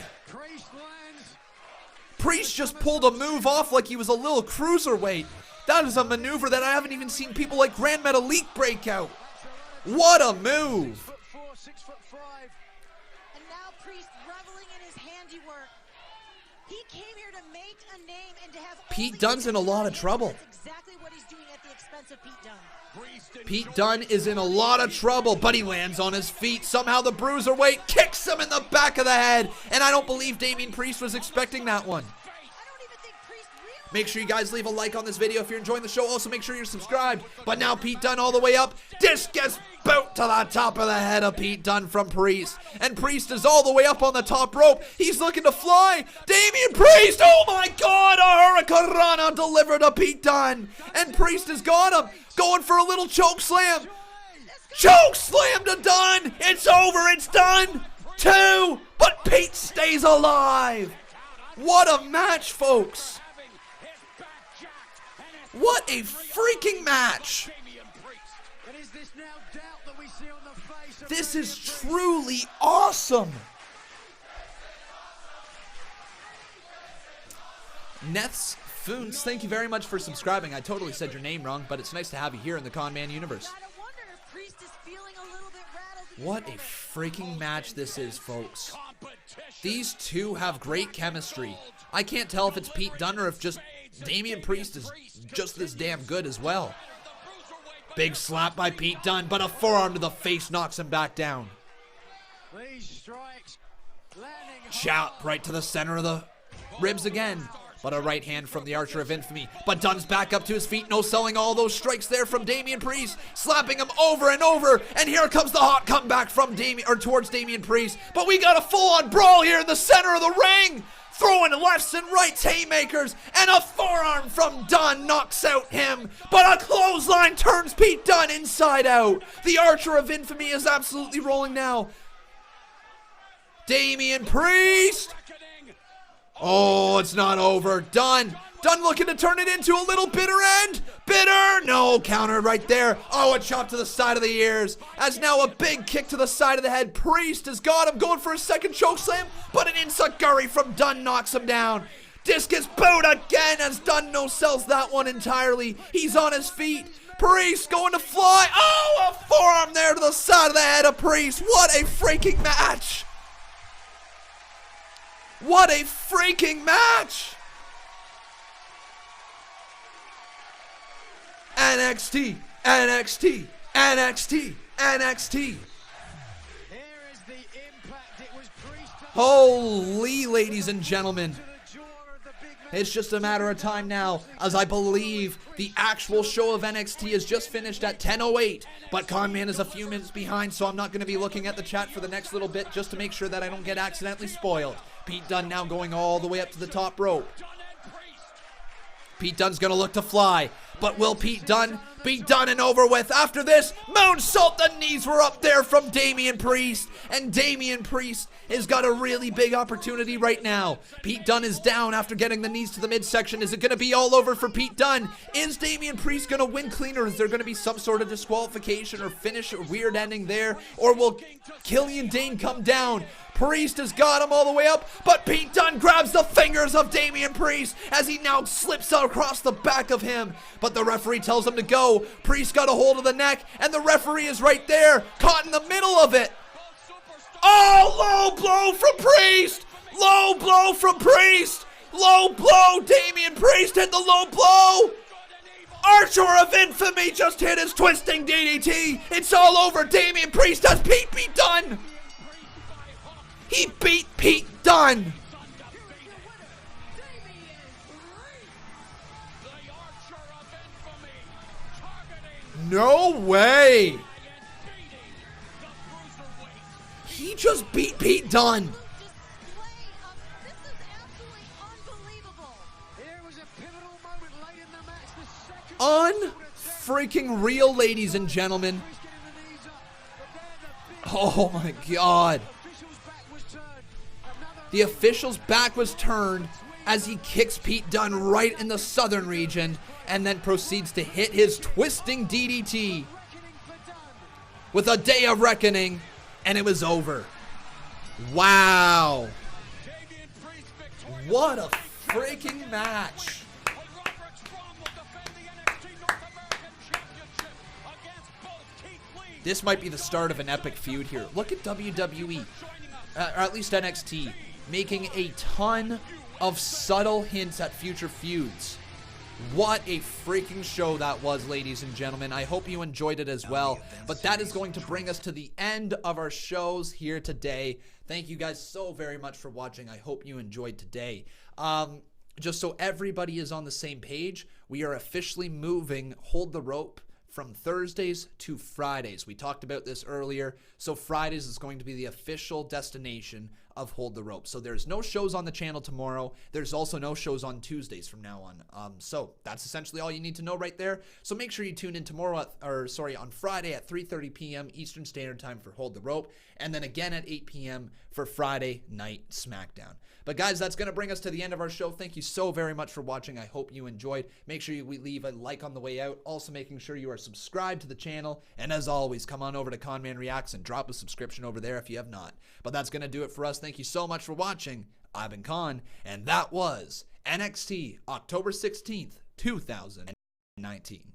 Priest just pulled a move off like he was a little cruiserweight. That is a maneuver that I haven't even seen people like Grand Metalik break out. What a move! And now Priest reveling in his handiwork. He came here to make a name and to have Pete Dunne's in a lot of trouble. That's exactly what he's doing at the expense of Pete Dunne. Pete Dunne is in a lot of trouble, but he lands on his feet. Somehow the bruiserweight kicks him in the back of the head, and I don't believe Damian Priest was expecting that one. Make sure you guys leave a like on this video if you're enjoying the show. Also, make sure you're subscribed. But now Pete Dunne all the way up. Disc gets boot to the top of the head of Pete Dunne from Priest. And Priest is all the way up on the top rope. He's looking to fly. Damian Priest, oh my God, a Hurricanrana delivered to Pete Dunne. And Priest has got him. Going for a little choke slam. Choke slam to Dunne. It's over, it's done. 2, but Pete stays alive. What a match, folks. What a freaking match! This is truly awesome! Neths Foons, thank you very much for subscribing. I totally said your name wrong, but it's nice to have you here in the Conman Universe. What a freaking match this is, folks. These two have great chemistry. I can't tell if it's Pete Dunne or if just Damian Priest is just this damn good as well. Big slap by Pete Dunne, but a forearm to the face knocks him back down. Chop right to the center of the ribs again. But a right hand from the Archer of Infamy. But Dunne's back up to his feet. No selling all those strikes there from Damian Priest. Slapping him over and over. And here comes the hot comeback from towards Damian Priest. But we got a full-on brawl here in the center of the ring. Throwing lefts and rights, haymakers, and a forearm from Dunne knocks out him. But a clothesline turns Pete Dunne inside out. The Archer of Infamy is absolutely rolling now. Damian Priest. Oh, it's not over. Dunne looking to turn it into a little bitter end. Bitter. No, counter right there. Oh, a chop to the side of the ears. As now a big kick to the side of the head. Priest has got him going for a second choke slam, but an enziguri from Dunne knocks him down. Discus boot again as Dunne no-sells that one entirely. He's on his feet. Priest going to fly. Oh, a forearm there to the side of the head of Priest. What a freaking match. What a freaking match! NXT, NXT, NXT, NXT. Holy, ladies and gentlemen. It's just a matter of time now, as I believe the actual show of NXT is just finished at 10:08. But Conman is a few minutes behind, so I'm not going to be looking at the chat for the next little bit just to make sure that I don't get accidentally spoiled. Pete Dunne now going all the way up to the top rope. Pete Dunne's going to look to fly. But will Pete Dunne be done and over with? After this, moonsault, the knees were up there from Damian Priest. And Damian Priest has got a really big opportunity right now. Pete Dunne is down after getting the knees to the midsection. Is it going to be all over for Pete Dunne? Is Damian Priest going to win clean, or is there going to be some sort of disqualification or finish or weird ending there? Or will Killian Dane come down? Priest has got him all the way up, but Pete Dunne grabs the fingers of Damian Priest as he now slips out across the back of him. But the referee tells him to go. Priest got a hold of the neck, and the referee is right there, caught in the middle of it. Oh, low blow from Priest! Low blow from Priest! Low blow! Damian Priest hit the low blow! Archer of Infamy just hit his twisting DDT! It's all over! Damian Priest has beat Pete Dunne! He beat Pete Dunne! No way. He just beat Pete Dunne. Unfreaking real, ladies and gentlemen. Oh my God. The official's back was turned as he kicks Pete Dunne right in the southern region and then proceeds to hit his twisting DDT with a day of reckoning, and it was over. Wow. What a freaking match. This might be the start of an epic feud here. Look at WWE, or at least NXT, making a ton of subtle hints at future feuds. What a freaking show that was, ladies and gentlemen. I hope you enjoyed it as well. But that is going to bring us to the end of our shows here today. Thank you guys so very much for watching. I hope you enjoyed today. Just so everybody is on the same page, we are officially moving Hold the Rope from Thursdays to Fridays. We talked about this earlier. So Fridays is going to be the official destination of Hold the Rope. So there's no shows on the channel tomorrow. There's also no shows on Tuesdays from now on. So that's essentially all you need to know right there. So make sure you tune in tomorrow on Friday at 3:30 p.m. Eastern Standard Time for Hold the Rope, and then again at 8 p.m. for Friday Night SmackDown. But guys, that's going to bring us to the end of our show. Thank you so very much for watching. I hope you enjoyed. Make sure you leave a like on the way out. Also making sure you are subscribed to the channel. And as always, come on over to Conman Reacts and drop a subscription over there if you have not. But that's going to do it for us. Thank you so much for watching. I've been Con, and that was NXT October 16th, 2019.